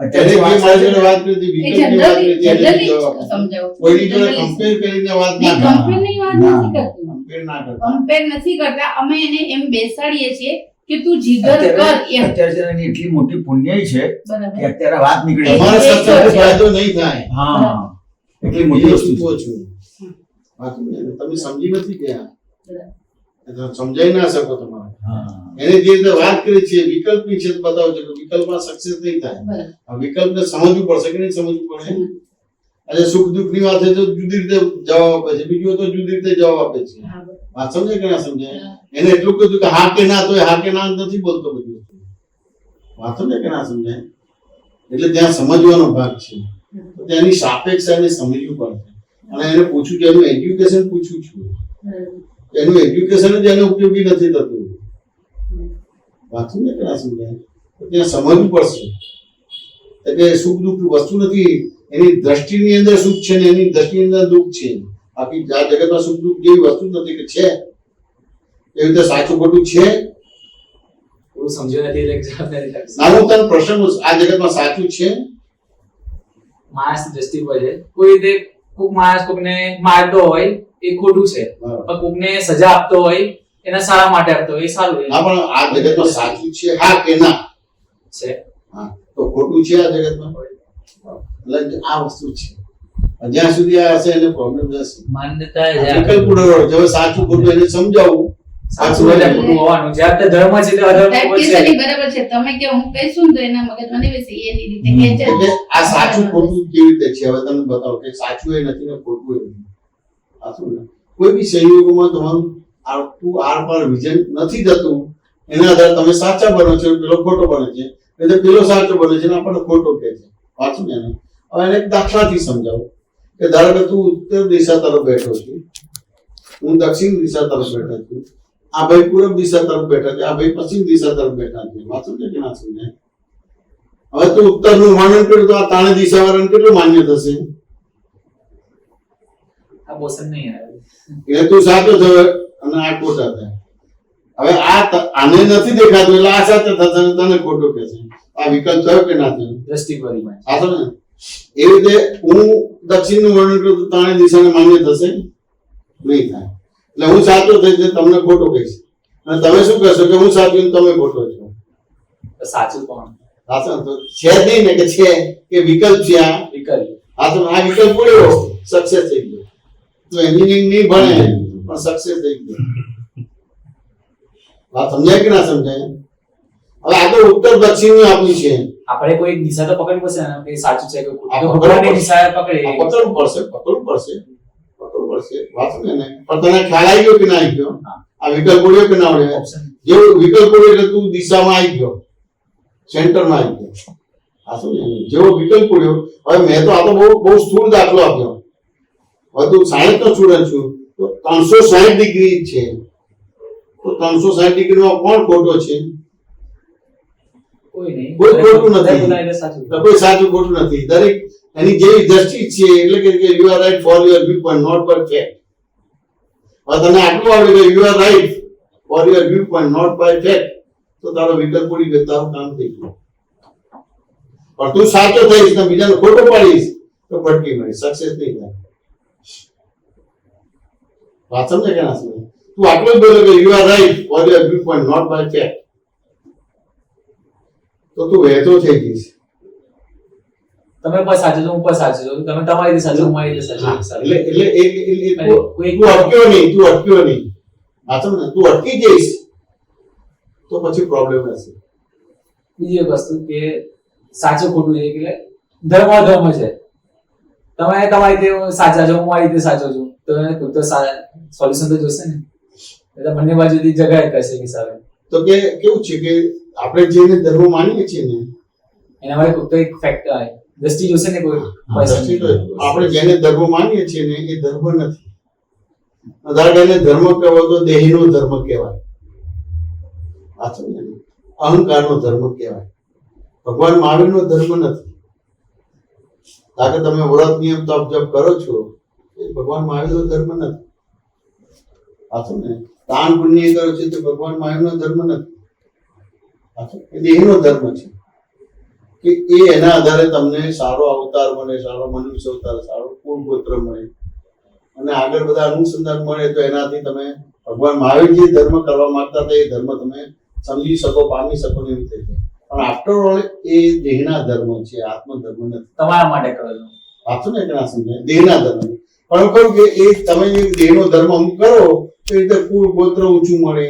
અત્યારે જે મારી જોડે વાત કરી હતી, એ વિકલ્પની વાત કરી હતી, એની જનરલી જવાબ આપો. સમજાવું કોઈની જોડે કમ્પેર કરીને વાત ના કરો. કમ્પેરની વાત ના. નથી કરતી. કમ્પેર ના કરો. કમ્પેર નથી કરતા. અમે એને એમ બેસાડીએ છીએ કે તું જીગર કર એમ. અત્યારે એની એટલી મોટી પુણ્ય છે બરાબર. કે અત્યારે વાત નીકળી તમારા સત્સંગનો ફાયદો નહીં થાય. હા એટલી મોટી એ વસ્તુ વસ્તુ છે. છું. બાકી તમે સમજી નથી ગયા. એટલે સમજાઈ ના શકો તમારે. હા એને જે રીતે વાત કરી છે વિકલ્પની છે તો બતાવો છો કે વિકલ્પમાં સક્સેસ નહીં થાય. બરાબર. આ વિકલ્પને સમજવું પડશે કે નહીં સમજવું પડે? આજે સુખ દુઃખની વાત છે તો જુદી રીતે જવાબ આપે છે, બીજું તો જુદી રીતે જવાબ આપે છે. હા, બરાબર. વાત સમજાય કે ના સમજાય? એને એટલું કીધું કે હા કે ના, તો એ હા કે ના નથી બોલતો બધું. વાત સમજાય કે ના સમજાય? એટલે ત્યાં સમજવાનો ભાગ છે. તો ત્યાંની સાપેક્ષ એને સમજવું પડશે. અને એને પૂછ્યું કે એનું એજ્યુકેશન પૂછ્યું છું. એનું એજ્યુકેશન જ એને ઉપયોગી નથી થતું. વાત સમજાય કે ના સમજાય? તો ત્યાં સમજવું પડશે. એટલે સુખ દુઃખ વસ્તુ નથી. એની દ્રષ્ટિની અંદર સુખ છે ને એની દ્રષ્ટિની અંદર દુઃખ છે. બાકી આ જગતમાં સુખ દુઃખ જેવી વસ્તુ જ નથી કે છે. એવી રીતે સાચું ખોટું છે. એવું સમજ્યું નથી એટલે જવાબદારી લાગશે. ના, હું તને પ્રશ્ન પૂછું, આ જગતમાં સાચું છે? માણસની દ્રષ્ટિ પર છે. કોઈ રીતે કોઈક માણસ કોકને મારતો હોય એ ખોટું છે, બરાબર. પણ કોકને સજા આપતો હોય એના સારા માટે આપતો હોય એ સારું હા, પણ આ જગતમાં સાચું છે હા કે ના? છે. હા, તો ખોટું છે આ જગતમાં? એટલે આ વસ્તુ છે. જ્યાં સુધી આ હશે એને પ્રોબ્લેમ રહેશે. માન્યતા જ વિકલ્પ ઉડાડો. જો સાચું ખોટું એને સમજાવવું. સાચું એટલે ખોટું હોવાનું. જ્યાં તે ધર્મ છે તે અધર્મ સાહેબ ઉપર કે છે. છે નહીં, બરાબર છે. તમે કે હું કહીશું ને તો એના મગજમાં નહીં બેસે. એની રીતે કે છે. એટલે આ સાચું ખોટું કેવી રીતે છે હવે તમને બતાવો કે સાચું એ નથી ને ખોટું એ નથી. આ શું ને, કોઈ બી સંયોગોમાં તમારું આટલું આર પાર વિઝન નથી થતું. એના આધારે તમે સાચા બનો છો, પેલો ખોટો બને છે, એટલે પેલો સાચો બને છે ને આપણને ખોટો કહે છે. વાંચું ને એને. હવે એને એક દાખલાથી સમજાવું કે ધારો કે તું ઉત્તર દિશા તરફ બેઠો છું, હું દક્ષિણ દિશા તરફ બેઠો છું. આ ભાઈ પૂર્વ દિશા તરફ બેઠા છે, આ ભાઈ પશ્ચિમ દિશા તરફ બેઠા છે. વાત સમજે કે ના સમજે? હવે તું ઉત્તરનું વર્ણન કર્યું તો આ ત્રણેય દિશાવાળાને કેટલું માન્ય થશે? આ બોસન નહીં આવે. એટલે તું સાચો થયો અને આ ખોટા થાય. હવે આને નથી દેખાતું એટલે આ સાચો થશે અને તને ખોટું કહેશે. આ વિકલ્પ થયો કે ના થયો? દ્રષ્ટિ પરિમાણ. આ તો ને એવી રીતે હું દક્ષિણનું વર્ણન કરું તો ત્રણેય દિશાને માન્ય થશે નહીં થાય. એટલે હું સાચો થઈશ ને તમને ખોટું કહીશ અને તમે શું કહેશો કે હું સાચું ને તમે ખોટો છો. તો સાચું કોણ? સાચો તો છે જ નહીં ને કે છે કે વિકલ્પ છે આ. વિકલ્પ. આ તો આ વિકલ્પ પૂર્યો સક્સેસ થઈ ગયો. તો એન્જિનિયરિંગ નહીં ભણે પણ સક્સેસ થઈ ગયો. વાત સમજાય કે ના સમજાય? હવે આ તો ઉત્તર દક્ષિણ આપણી છે. આપણે કોઈ દિશા તો પકડવી પડશે ને કે સાચું છે કે ખોટું. આ તો પકડવું ભગવાનની પડશે. દિશા પકડે. આ પકડવું પડશે પકડવું પડશે પકડવું પડશે. વાત સમજે ને? પણ તને ખ્યાલ આવી ગયો કે ના આવી ગયો? હા. આ વિકલ્પ પૂર્યો કે ના આવડ્યો? ઓપ્શન. જેવું વિકલ્પ પૂર્યો એટલે તું દિશામાં આવી ગયો, સેન્ટરમાં આવી ગયો. આ શું છે? જેવો વિકલ્પ પૂર્યો. હવે મેં તો આ તો બહુ સ્થૂળ દાખલો આપ્યો. હવે તું 60 નો સ્ટુડન્ટ છું તો 360 ડિગ્રી છે. તો 360 ડિગ્રીમાં કોણ ખોટો છે? કોઈ નહીં. કોઈ ખોટું નથી. બધા બોલાય એટલે સાચું. તો કોઈ સાચું ખોટું નથી. દરેક એની જેવી દ્રષ્ટિ છે એટલે કે you are right for your viewpoint not by fact. હવે તને આટલું આવડે કે you are right for your viewpoint not by fact, તો તારો વિકલ્પ પૂરી ગયો, તારું કામ થઈ ગયું. પણ તું સાચો થઈશ ને બીજાને ખોટો પાડીશ તો ભટકી મળી, સક્સેસ નહીં થાય. વાત સમજે કે ના સમજે? તું આટલું જ બોલે કે you are right for your viewpoint not by fact, તો તું વહેતો થઈ જઈશ. તમે પણ સાચું છો, હું પણ સાચું છું. તમે તમારી રીતે સાચું, હું મારી રીતે સાચું. તું અટક્યો નહીં. વાત સમજે? તું અટકી જઈશ તો પછી પ્રોબ્લેમ હશે. બીજી એક વસ્તુ કે સાચું ખોટું છે એટલે ધર્મ છે. તમે તમારી રીતે સાચા છો, હું મારી રીતે સાચો છું, તો એને કોઈ તો સોલ્યુશન તો જોશે ને. એટલે બંને બાજુથી જગાડ કરશે કે સાહેબ. તો કે કેવું છે કે આપણે જેને ધર્મ માનીએ છીએ ને એના માટે કોઈ તો એક ફેક્ટ દ્રષ્ટિ જોશે ને કોઈ દ્રષ્ટિ તો આપણે જેને ધર્મ માનીએ છીએ ને એ ધર્મ નથી. ધારો કે એને ધર્મ કહેવો તો દેહીનો ધર્મ કહેવાય, આ સમજે ને? અહંકારનો ધર્મ કહેવાય. ભગવાન મહાવીરનો ધર્મ નથી. કારણ કે તમે વ્રત નિયમ તપ જપ કરો છો એ ભગવાન મહાવીરનો ધર્મ નથી. આ સમજે ને? દાન પુણ્ય કરો છો તો ભગવાન મહાવીરનો ધર્મ નથી. એ દેહનો ધર્મ છે કે એ એના આધારે તમને સારો અવતાર મળે, સારો મનુષ્ય અવતાર, સારો કુળ ગોત્ર મળે અને આગળ બધા અનુસંધાન મળે તો એનાથી તમે ભગવાન મહાવીર જે ધર્મ કરવા માંગતા હતા એ ધર્મ તમે સમજી શકો, પામી શકો ને એવું થઈ જાય. પણ આફ્ટર ઓલ એ દેહના ધર્મ છે, આત્મ ધર્મ નથી. તમારા માટે કરો છો. વાંચો ને કે ના સમજાય? દેહના ધર્મ. પણ કહું કે એ તમે જે દેહનો ધર્મ અમુક કરો તો એ રીતે કુળ ગોત્ર ઊંચું મળે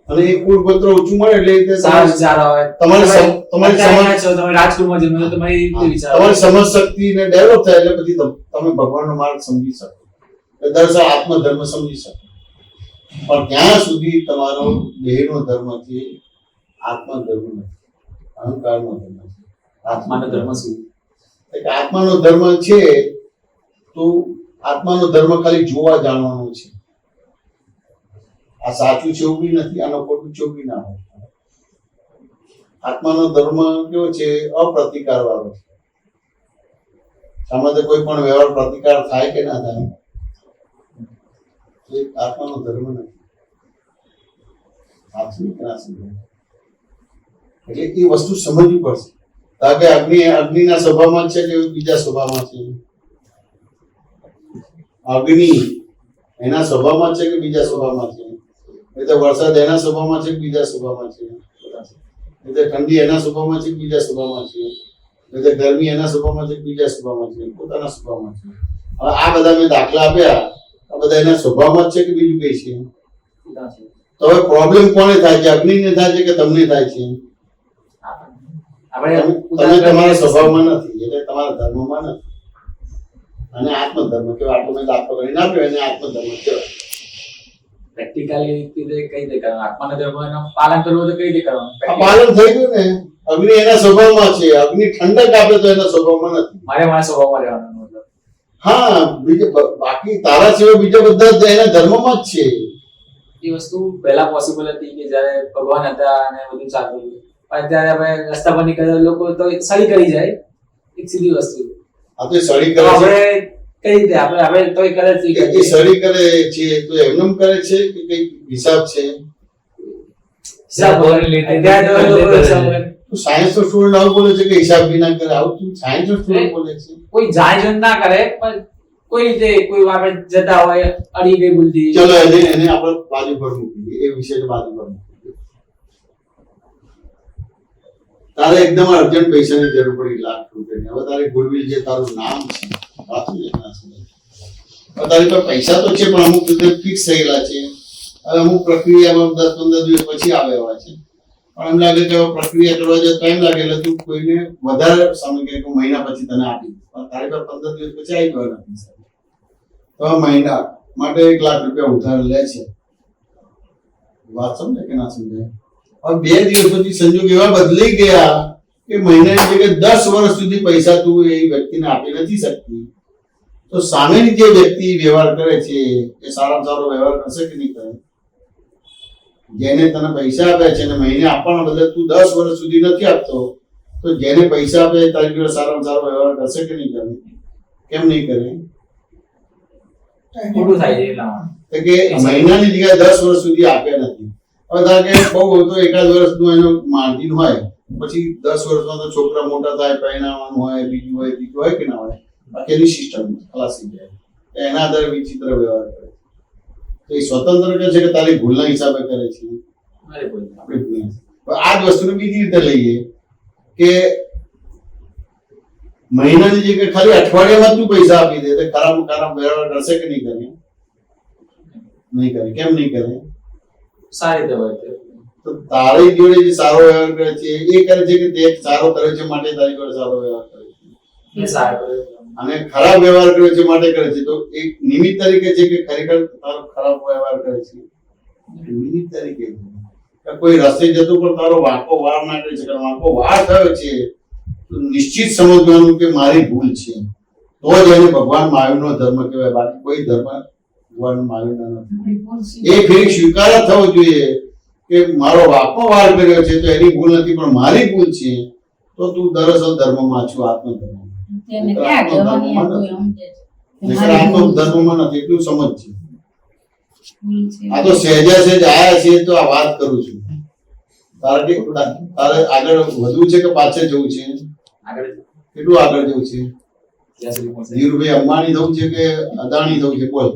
અને એ કુળ ગોત્ર ઊંચું મળે એટલે એ રીતે સારા વિચાર આવે. તમારી તમે રાજકુળમાં જન્મ તો તમારી રીતે વિચાર આવે. તમારી સમજ શક્તિ ને ડેવલપ થાય એટલે પછી તમે ભગવાનનો માર્ગ સમજી શકો, દર્શા આત્મધર્મ સમજી શકો. પણ ત્યાં સુધી તમારો દેહનો ધર્મ છે, આત્મધર્મ નથી, અહંકારનો ધર્મ છે. આત્માનો ધર્મ શું? એટલે આત્માનો ધર્મ છે તો આત્માનો ધર્મ ખાલી જોવા જાણવાનો છે. આ સાચું છે એવું બી નથી, આનો ખોટું છે એવું બી ના હોય. આત્માનો ધર્મ કેવો છે? અપ્રતિકાર વાળો છે. સામાન્ય કોઈ પણ વ્યવહાર પ્રતિકાર થાય કે ના થાય એ આત્માનો ધર્મ નથી. એટલે એ વસ્તુ સમજવી પડશે. કારણ કે અગ્નિના સ્વભાવમાં છે કે બીજા સ્વભાવમાં છે? અગ્નિ એના સ્વભાવમાં છે કે બીજા સ્વભાવમાં છે? એટલે વરસાદ એના સ્વભાવમાં છે કે બીજા સ્વભાવમાં છે? એટલે ઠંડી એના સ્વભાવમાં છે કે બીજા સ્વભાવમાં છે? એટલે ગરમી એના સ્વભાવમાં છે કે બીજા સ્વભાવમાં છે? પોતાના સ્વભાવમાં છે. હવે આ બધા મેં દાખલા આપ્યા, આ બધા એના સ્વભાવમાં જ છે કે બીજું કઈ છે? તો હવે પ્રોબ્લેમ કોને થાય છે? અગ્નિને થાય છે કે તમને થાય છે? તમે તમારા સ્વભાવમાં નથી એટલે તમારા ધર્મમાં નથી. અને આત્મધર્મ કહેવાય. આટલો મેં દાખલો કરીને આપ્યો એને આત્મધર્મ કહેવાય. પ્રેક્ટિકલી રીતે કઈ રીતે કરવાનું? આત્માના ધર્મનું પાલન કરવું તો કઈ રીતે કરવાનું? આ પાલન થઈ ગયું ને. અગ્નિ એના સ્વભાવમાં છે, અગ્નિ ઠંડક આપે તો એના સ્વભાવમાં નથી. મારા સ્વભાવમાં રહેવાનું મતલબ. હા, બીજે બાકી તારા સિવાય બીજા બધા એના ધર્મમાં જ છે. એ વસ્તુ પહેલા પોસિબલ હતી કે જ્યારે ભગવાન હતા અને બધું ચાલતું હતું. પણ અત્યારે આપણે રસ્તા પર નીકળતા લોકો તો સળી કરી જાય, એક સીધી વસ્તુ. આ તો સળી તો કરે છે, આપણે કઈ રીતે આપણે તો કરે જ નહીં એ કરીએ. સળી કરે છે તો એમનેમ કરે છે કે કઈ હિસાબ છે? હિસાબ બોલની લીધે અત્યારે તો લોકો હિસાબ કરે. તો સાયન્સ નો સ્ટુડન્ટ આવું બોલે છે કે હિસાબ બી ના કરે, આવું તું સાયન્સ નો સ્ટુડન્ટ બોલે છે? કોઈ જાણ ના કરે પણ કોઈ રીતે કોઈ આપણે જતા હોય અડી ગઈ ભૂલથી. ચલો એને આપણે બાજુ પર મૂકી દઈએ, એ વિષયને બાજુ પર મૂકી દઈએ. તારે એકદમ અર્જન્ટ પૈસાની જરૂર પડી લાખ રૂપિયાની, હવે તારે ગુડવિલ જે તારું નામ છે વાંચું એના સિવાય. હવે તારી પાસે પૈસા તો છે પણ અમુક રીતે ફિક્સ થયેલા છે. હવે અમુક પ્રક્રિયામાં 10-15 દિવસ પછી આવે એવા છે, પણ એમ લાગે કે હવે પ્રક્રિયા કરવા જો ટાઈમ લાગે એટલે તું કોઈને વધારે સમય કે મહિના પછી તને આપી દે. પણ તારી પાસે 15 દિવસ પછી આવી ગયો પૈસા, તો મહિના માટે 1 લાખ રૂપિયા ઉધાર લે છે. વાત સમજે કે ના સમજાય? હવે 2 દિવસ પછી સંજોગ એવા બદલાઈ ગયા કે મહિનાની જગ્યાએ 10 વર્ષ સુધી પૈસા તું એ વ્યક્તિને આપી નથી શકતી. તો સામેની જે વ્યક્તિ વ્યવહાર કરે છે એ સારામાં સારો વ્યવહાર કરશે કે નહીં કરે? જેને તને પૈસા આપ્યા છે અને મહિને આપવાના બદલે તું 10 વર્ષ સુધી નથી આપતો, તો જેને પૈસા આપે એ તારી જોડે સારામાં સારો વ્યવહાર કરશે કે નહીં કરે? કેમ નહીં કરે? ખોટું થાય છે એટલા માટે. તો કે મહિનાની જગ્યાએ 10 વર્ષ સુધી આપ્યા નથી. હવે ધારો કે બહુ હોય તો 1 વર્ષનું એનું માર્જિન હોય, પછી 10 વર્ષમાં તો છોકરા મોટા થાય, પરિણામવાનું હોય, બીજું હોય, ત્રીજું હોય કે ના હોય, બાકીની સિસ્ટમ ખલાસી જાય. એના આધારે વિચિત્ર વ્યવહાર કરે. તો એ સ્વતંત્ર કહે છે કે તારી ભૂલના હિસાબે કરે છે, અરે બોલ. આપણી ભૂલ. આ જ વસ્તુને બીજી રીતે લઈએ કે મહિનાની જગ્યાએ ખાલી અઠવાડિયામાં તું પૈસા આપી દે તો ખરાબ વ્યવહાર કરશે કે નહીં કરે? નહીં કરે. કેમ નહીં કરે? સારી રીતે હોય છે. તો તારી જોડે જે સારો વ્યવહાર કરે છે એ કરે છે કે તે સારો કરે છે માટે તારી જોડે સારો વ્યવહાર કરે છે, એ સારું. અને ખરાબ વ્યવહાર કરે છે માટે કરે છે. તો એક નિમિત્ત તરીકે છે કે ખરેખર તારો ખરાબ વ્યવહાર કરે છે? નિમિત્ત તરીકે છે. કે કોઈ રસ્તે જતો પણ તારો વાંકો વાર ના કરી શકે. વાંકો વાર થયો છે તો નિશ્ચિત સમજવાનું કે મારી ભૂલ છે, તો જ એને ભગવાન મહાવીરનો ધર્મ કહેવાય. બાકી કોઈ ધર્મ ભગવાન મહાવીરનો નથી. એ ફેર સ્વીકાર જ થવો જોઈએ કે મારો વાંકો વાર કર્યો છે તો એની ભૂલ નથી પણ મારી ભૂલ છે, તો તું દરઅસલ ધર્મમાં છું, આત્મધર્મ. તેને ક્યાં જવાની આ કોઈ સમજે છે? આત્મધર્મમાં નથી, એટલું સમજ છે. ભૂલ છે. આ તો સહેજા સહેજ આયા છે તો આ વાત કરું છું. તારે આગળ વધવું છે કે પાછળ જવું છે? આગળ કેટલું આગળ જવું છે? જ્યાં સુધી પહોંચે, ધીરુભાઈ અંબાણી થવું છે કે અદાણી થવું છે? બોલ.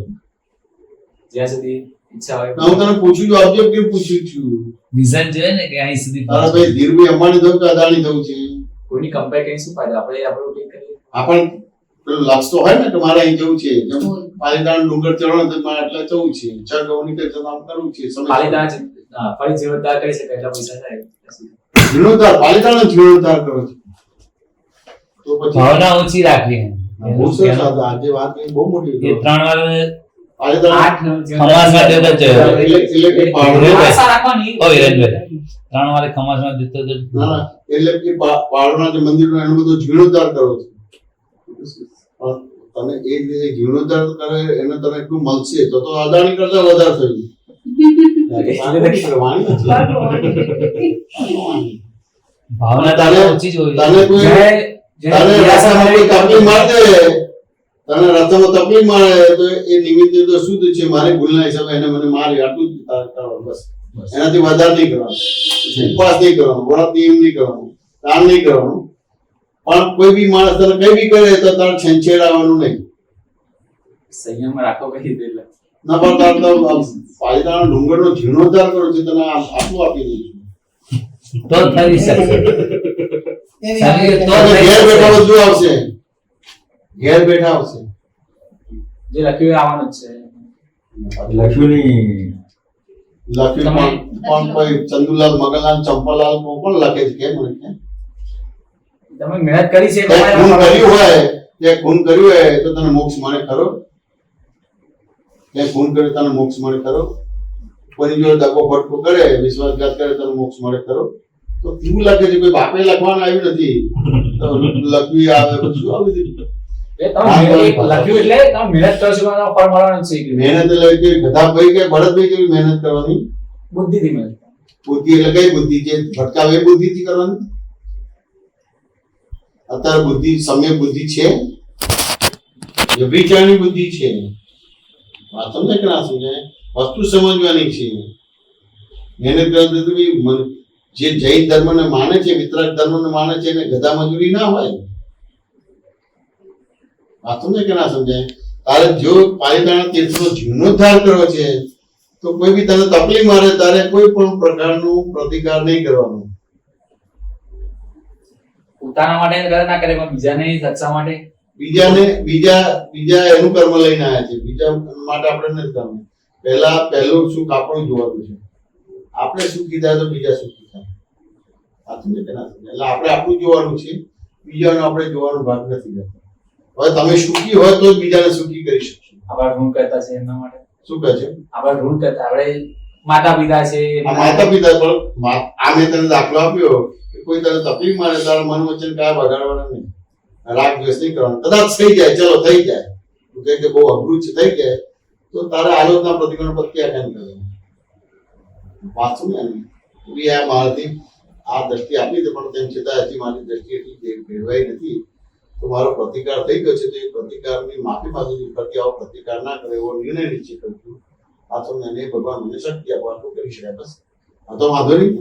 જ્યાં સુધી ઈચ્છા હોય. હું તને પૂછું છું, ઓબ્જેક્ટિવ પૂછું છું. વિઝન જોઈએ ને કે અહીં સુધી તારા ભાઈ ધીરુભાઈ અંબાણી થવું કે અદાણી થવું છે? કોઈની કમ્પેર કરીને શું ફાયદો? આપણે આપણું ઠીક કરીએ. આપણ પેલું લક્ષ તો હોય ને કે મારે અહીં જવું છે, જેમ પાલીતાણા ડુંગર ચડવાનો તો મારે એટલે જવું છે, 6 ગૌની કે આમ કરવું છે. પાલીતાણા ફરી જીવનદાર કરી શકાય એટલા પૈસા થાય. જીર્ણોદ્ધાર, પાલીતાણા જીર્ણોદ્ધાર કરો છો તો પછી ભાવના ઓછી રાખવી એમ. બહુ સરસ વાત. આજે વાત કરી બહુ મોટી એ 3 વાર પાલીતાણા ખમાસમાં દેતો જ જોયો. એટલે કે પાવડો આશા રાખવાની. ઓ વિરેનભાઈ 3 વાર ખમાસમાં દેતો જ ના ના, એટલે કે પાવડોના જે મંદિરનો એનો બધો જીર્ણોદ્ધાર કરો છો. પણ તમે એ રીતે જીર્ણોદ્ધાર કરે એને તને એટલું મળશે તો અદાણી કરતા વધારે થયું. કરવાની નથી. ભાવના તારે ઓછી જ હોવી તને જોઈએ. કોઈ તને રસ્તામાં કોઈ તકલીફ મારે, તને રસ્તામાં તકલીફ મારે તો એ નિમિત્તે તો શુદ્ધ છે, મારી ભૂલના હિસાબે એને મને મારી, આટલું જ કરવાનું બસ. એનાથી વધારે નહીં કરવાનું. ઉપવાસ નહીં કરવાનો, વ્રત નિયમ નહીં કરવાનું, દાન નહીં કરવાનું. પણ કોઈ બી માણસ તને કઈ બી કરે તો તારે છેંછેડાવાનું નહીં. સંયમ રાખો કઈ રીતે એટલે. ના પણ તારે તો પાલીતાણા ડુંગરનો જીર્ણોદ્ધાર કરો છે, તને આટલું આપી દઉં છું. તો થઈ શકશે. એની સારી આગળ તો અને ઘેર બેઠા બધું આવશે, ઘેર બેઠા આવશે. જે લખ્યું એ આવવાનું જ છે. લક્ષ્મીની લખ્યું પણ કોઈ ચંદુલાલ, મગનલાલ, ચંપાલાલ કોણ લખે છે કે મને કે તમે મહેનત કરી છે. તે ખૂન કર્યું હોય, તે ખૂન કર્યું હોય તો તને મોક્ષ મળે ખરો? તે ખૂન કર્યું તને મોક્ષ મળે ખરો? કોઈની જોડે દગો ફટકો કરે, વિશ્વાસઘાત કરે તને મોક્ષ મળે ખરો? તો એવું લાગે છે કોઈ બાપે લખવાનું આવ્યું નથી તો લખ્યું આવે બધું આવી દીધું. એ તમે એક લખ્યું એટલે તમે મહેનત કરશો તો તમારું ફળ મળવાનું જ છે. મહેનત એટલે કે ગધા ભાઈ કે બળદ ભાઈ જેવી મહેનત કરવાની. બુદ્ધિથી મહેનત. બુદ્ધિ એટલે કઈ બુદ્ધિ છે? ભટકાવે એ બુદ્ધિથી કરવાની. અત્યારે બુદ્ધિ સમ્યક બુદ્ધિ છે, વ્યભિચારની બુદ્ધિ છે. વાત સમજાય કે ના સમજાય? વસ્તુ સમજવાની છે. મહેનત કરવાથી તો બી જે જૈન ધર્મને માને છે, વિતરાગ ધર્મને માને છે, એને ગધા મજૂરી ના હોય. વાત સમજાય કે ના સમજાય? તારે જો પાલિતાણા તીર્થનો જીર્ણોદ્ધાર કરવો છે તો કોઈ બી તને તકલીફ મારે તારે કોઈ પણ પ્રકારનું પ્રતિકાર નહીં કરવાનો. પોતાના માટે કરે ના કરે પણ બીજાને રક્ષા માટે બીજા એનું કર્મ લઈને આવ્યા છે. બીજા માટે આપણે નથી કરવું. પહેલું સુખ આપણું જોવાનું છે. આપણે સુખી થાય તો બીજા સુખી થાય. વાત સમજે કે ના સમજે? એટલે આપણે આપણું જોવાનું છે, બીજાનો આપણે જોવાનો ભાગ નથી રહેતો. હવે તમે સુખી હોય તો જ બીજાને સુખી કરી શકશો. આપણા ઋણ કરતા છે એમના માટે. શું કહે છે? આપણા ઋણ કરતા આપણે માતા પિતા છે આ માતા પિતા પણ આ મેં તને દાખલો આપ્યો કે કોઈ તને તકલીફ મારે તારા મન વચન કયા બગાડવાના નહીં, રાગ દ્વેષ નહીં કરવાનો. કદાચ થઈ જાય, ચલો થઈ જાય, તું કહે કે બહુ અઘરું છે, થઈ જાય તો તારે આલોચના પ્રતિકોણ પ્રત્યાખ્યાન કરવાનું. વાંચું ને આ મારાથી આ દ્રષ્ટિ આપી છે પણ તેમ છતાં હજી મારી દ્રષ્ટિ એટલી ભેળવાઈ નથી, તો મારો પ્રતિકાર થઈ ગયો છે તો એ પ્રતિકારની માફી માંગુ ફરતી આવો પ્રતિકાર ના કરે એવો નિર્ણય નિશ્ચય કરજો. આ તો મને ભગવાન મને શક્તિ આપો, આટલું કરી શકાય બસ. આ તો વાંધો નહીં.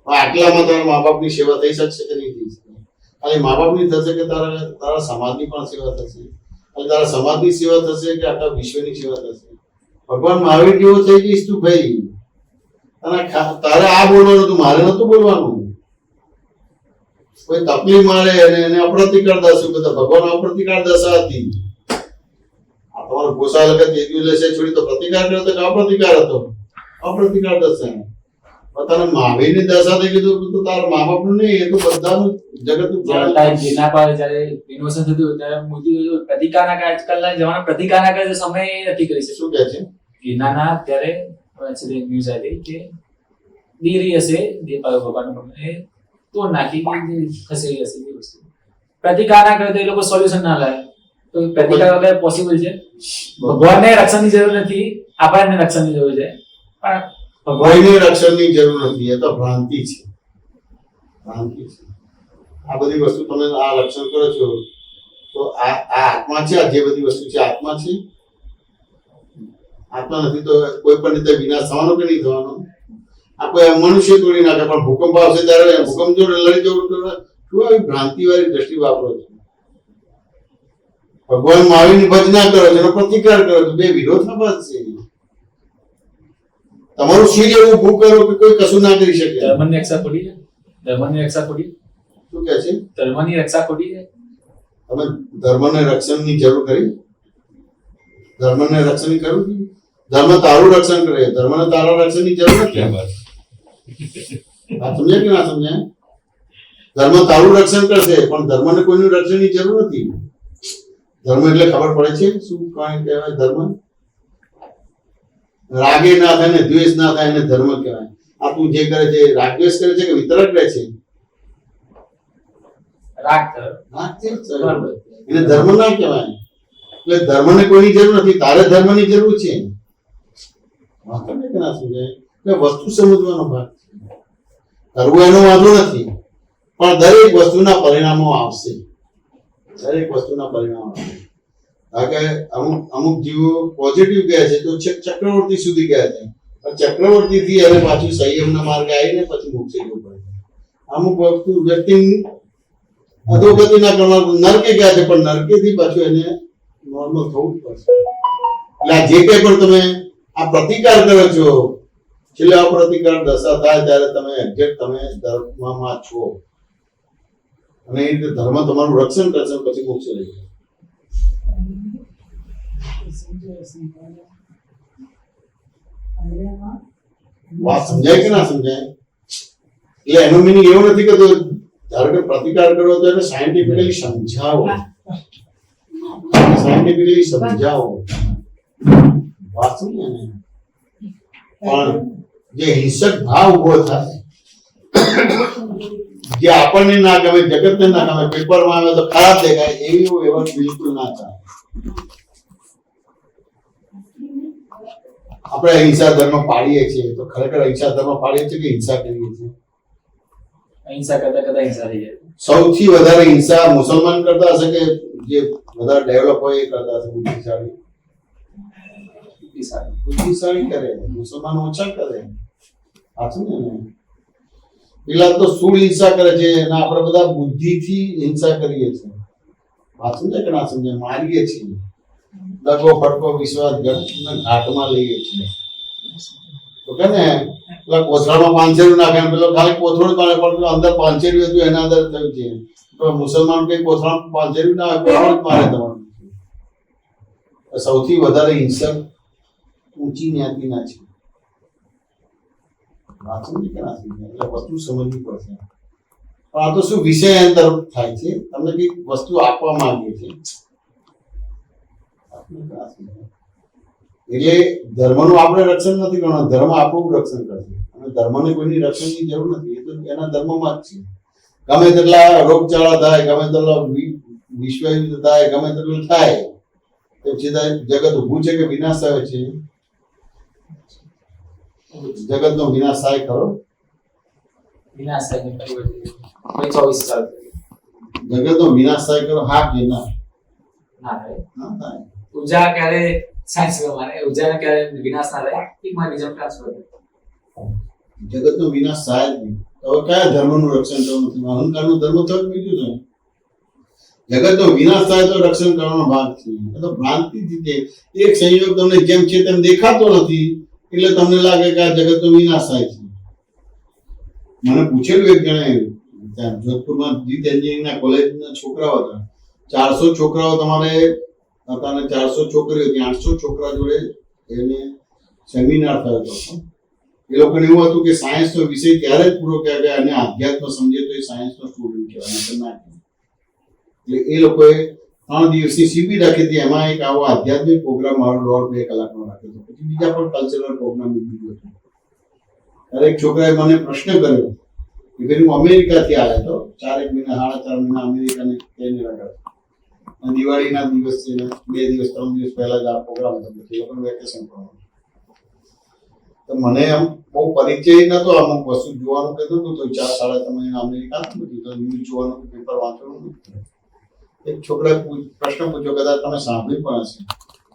આટલામાં તારા મા બાપની સેવા થઈ શકશે કે નહીં થઈ શકે? ખાલી મા બાપની થશે કે તારા સમાજની પણ સેવા થશે? અને તારા સમાજની સેવા થશે કે આખા વિશ્વની સેવા થશે? ભગવાન મહાવીર જેવો થઈ જઈશ તું ભાઈ. અને તારે આ બોલવાનું હતું, મારે નતું બોલવાનું. કોઈ તકલીફ મારે અને એને અપ્રતિકાર દર્શું બધા ભગવાન અપ્રતિકાર દશા હતી. આ તમારો ગોસાલ કે તેજુ લેશે છોડી તો પ્રતિકાર કર્યો તો કે અપ્રતિકાર હતો? અપ્રતિકાર દશા. પોતાના મહાવીરની દશા થઈ ગયું તો તારા મા બાપનું નહીં, એ તો બધાનું જગતનું જેના પર જયારે ઇનોવેશન થતું ત્યારે મોદી પ્રતિકારના આજકાલના જમાના પ્રતિકારના કરે સમય નથી કરી શકે. શું કહે છે? ગીનાના ત્યારે ન્યૂઝ આવી કે દીરી હશે દેપાયો ભગવાન એ તો નાખી ખસેડી હશે એ વસ્તુ. પ્રતિકાર ના કરે તો એ લોકો સોલ્યુશન ના લાવે. તો પ્રતિકાર વગર પોસિબલ છે? ભગવાનને રક્ષણની જરૂર નથી, આપણને રક્ષણની જરૂર છે. પણ ભગવાનને રક્ષણની જરૂર નથી, એ તો ભ્રાંતિ છે. ભ્રાંતિ છે. આ બધી વસ્તુ તમે આ રક્ષણ કરો છો તો આ આત્મા છે. આ જે બધી વસ્તુ છે આત્મા છે. આત્મા નથી તો કોઈ પણ રીતે વિનાશ થવાનો કે નહીં થવાનો? આ કોઈ મનુષ્ય તોડી નાખે પણ ભૂકંપ આવશે ત્યારે ભૂકંપ જોડે લડી જવું શું આવી ભ્રાંતિ વાળી દ્રષ્ટિ વાપરો છો? ભગવાન મહાવીરની ભજના કરો છો, એનો પ્રતિકાર કરો છો, બે વિરોધાભાસ છે. તમારું શિર એવું ઊભું કરો કે કોઈ કશું ના કરી શકે. ધર્મની રક્ષા ખોટી છે. ધર્મની રક્ષા ખોટી. શું કહે છે? ધર્મની રક્ષા ખોટી છે. તમે ધર્મને રક્ષણની જરૂર કરી? ધર્મને રક્ષણની જરૂર નથી. ધર્મ તારું રક્ષણ કરે, ધર્મને તારા રક્ષણની જરૂર નથી. આ સમજાય કે ના સમજાય? ધર્મ તારું રક્ષણ કરશે પણ ધર્મને કોઈનું રક્ષણની જરૂર નથી. ધર્મ એટલે ખબર પડે છે શું કાંઈ કહેવાય ધર્મ? રાગે ના થાય ને દ્વેષ ના થાય એને ધર્મ કહેવાય. આ તું જે કરે છે રાગ દ્વેષ કરે છે કે વિતરક રહે છે? રાગ એને ધર્મ ના કહેવાય. એટલે ધર્મને કોઈની જરૂર નથી, તારે ધર્મની જરૂર છે. કે ના સમજાય? એટલે વસ્તુ સમજવાનો ભાગ છે. કરવું એનો વાંધો નથી પણ દરેક વસ્તુના પરિણામો આવશે. દરેક વસ્તુના પરિણામો આવશે. કારણ કે અમુક જીવો પોઝિટિવ ગયા છે તો ચક્રવર્તી સુધી ગયા છે, પણ ચક્રવર્તી થી એને પાછું સંયમના માર્ગે આવીને પછી મોક્ષે જવું પડે. અમુક વસ્તુ વ્યક્તિ અધોગતિના ક્રમમાં નરકે ગયા છે પણ નરકેથી પાછું એને નોર્મલ થવું જ પડશે. એટલે આ જે કંઈ પણ તમે આ પ્રતિકાર કરો છો, છેલ્લે અપ્રતિકાર દશા થાય ત્યારે તમે એક્ઝેક્ટ તમે ધર્મમાં છો અને એ રીતે ધર્મ તમારું રક્ષણ કરશે પછી મોક્ષ લઈ જાય. વાત સમજાય કે ના સમજાય? એટલે એનો મિનિંગ એવો નથી કે ધારો કે પ્રતિકાર કરો તો એને સાયન્ટિફિકલી સમજાવો. સાયન્ટિફિકલી સમજાવો. વાત સમજે ને? પણ જે હિંસક ભાવ ઉભો થાય જે આપણને ના ગમે, જગતને ના ગમે, પેપરમાં આવે તો ખરાબ દેખાય એવી વ્યવહાર બિલકુલ ના ચાલે. આપણે અહિંસા ધર્મ પાડીએ છીએ તો ખરેખર અહિંસા ધર્મ પાડીએ છીએ કે હિંસા કરીએ છીએ? અહિંસા કરતા હિંસા થઈ જાય. સૌથી વધારે હિંસા મુસલમાન કરતા હશે કે જે વધારે ડેવલપ હોય એ કરતા હશે? બુદ્ધિશાળી બુદ્ધિશાળી કરે, મુસલમાન ઓછા કરે. સાચું ને? પેલા તો સુડ હિંસા કરે છે અને આપણે બધા બુદ્ધિથી હિંસા કરીએ છીએ. સાચું છે કે ના સમજે? મારીએ છીએ, દગો ફટકો વિશ્વાસઘાતને ઘાટમાં લઈએ છીએ. તો કે ને પેલા કોથળામાં પાંચેરું નાખે, પેલો ખાલી કોથળું જ મારે પણ પેલો અંદર પાંચેરું હતું એના અંદર થયું છે. તો મુસલમાન કઈ કોથળામાં પાંચેરું ના હોય, કોથળું જ મારે તમારું. સૌથી વધારે હિંસક ઊંચી જ્ઞાતિના છે. વાંચવું કે ના સમજે? એટલે વસ્તુ સમજવી પડશે. પણ આ તો શું વિષય અંતર થાય છે, તમને કઈક વસ્તુ આપવા માંગીએ છીએ. એટલે ધર્મનું આપણે રક્ષણ નથી કરવાનું, ધર્મ આપણું રક્ષણ કરશે. અને ધર્મને કોઈની રક્ષણની જરૂર નથી, એ તો એના ધર્મમાં જ છે. ગમે તેટલા રોગચાળા થાય, ગમે તેટલા વિશ્વયુદ્ધ થાય, ગમે તેટલું થાય, તો સીધા જગત ઊભું છે કે વિનાશ આવે છે? જગતનો વિનાશ થાય ખરો? વિનાશ થાય નહીં, પરિવર્તન 24 સાલ જગતનો વિનાશ થાય ખરો? હા કે ના? ના થાય. ના થાય. ઉર્જા ક્યારે સાયન્સ પ્રમાણે ઉર્જાને ક્યારે વિનાશ ના થાય, એકમાં બીજા ટ્રાન્સફર થાય. જગતનો વિનાશ થાય જ નહીં. તો હવે કયા ધર્મનું રક્ષણ કરવાનું નથી? અહંકારનો ધર્મ થયો કે બીજું છે? જગતનો વિનાશ થાય તો રક્ષણ કરવાનો ભાગ છે. એ તો ભ્રાંતિથી છે. એક સંયોગ તમને જેમ છે તેમ દેખાતો નથી એટલે તમને લાગે કે આ જગતનો વિનાશ થાય છે. મને પૂછેલું એક જણે, ત્યાં જોધપુરમાં જીત એન્જિનિયરિંગના કોલેજના છોકરાઓ હતા. 400 છોકરાઓ તમારે હતા અને 400 છોકરીઓ હતી. 800 છોકરા જોડે એને સેમિનાર થયો હતો. એ લોકોને એવું હતું કે સાયન્સનો વિષય ત્યારે જ પૂરો કહેવાય અને આધ્યાત્મ સમજે તો એ સાયન્સનો સ્ટુડન્ટ કહેવાય. એટલે એ લોકોએ 3 દિવસની શિબિર રાખી હતી. એમાં એક આવો આધ્યાત્મિક પ્રોગ્રામ મારો 1.5-2 કલાકનો રાખ્યો હતો. પછી બીજા પણ કલ્ચરલ પ્રોગ્રામ બીજું હતું. ત્યારે એક છોકરાએ મને પ્રશ્ન કર્યો કે ભાઈ હું અમેરિકાથી આવ્યો હતો, 4 મહિના 4.5 મહિના અમેરિકાને કેનેડા. અને દિવાળીના દિવસે 2 દિવસ 3 દિવસ પહેલા જ આ પ્રોગ્રામ હતો. પછી લોકોને વેકેશન પડવાનું. તો મને આમ બહુ પરિચય નતો, અમુક વસ્તુ જોવાનું કહેતું હતું. તો 4-3 મહિના અમેરિકા નથી તો ન્યૂઝ જોવાનું, પેપર વાંચવાનું નથી. એક છોકરાએ પ્રશ્ન પૂછ્યો, કદાચ તમે સાંભળ્યું પણ હશે,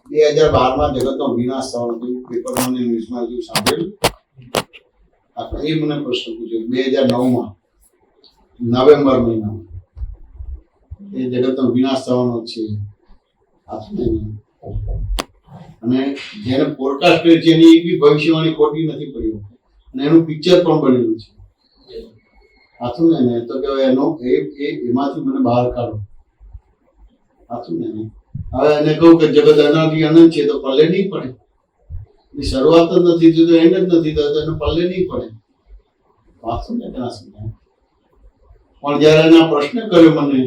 2012માં જગતનો વિનાશ થવાનો પેપરમાં અને ન્યૂઝમાં જેવું સાંભળ્યું? એ મને પ્રશ્ન પૂછ્યો. 2009માં નવેમ્બર મહિનામાં એ જગતનો વિનાશ થવાનો છે. અને જેને પોડકાસ્ટ કરી છે એની એક બી ભવિષ્યવાણી ખોટી નથી પડી અને એનું પિક્ચર પણ બનેલું છે. સાચું ને? તો કે એનો એમાંથી મને બહાર કાઢો. સાચું ને? હવે એને કહું કે જગત અનાદિ અનંત છે તો પલ્લે નહીં પડે. એની શરૂઆત જ નથી થતી તો એન્ડ જ નથી થતો, એને પલ્લે નહીં પડે. સાચું ને? ના સમજાય. પણ જયારે એના પ્રશ્ન કર્યો મને,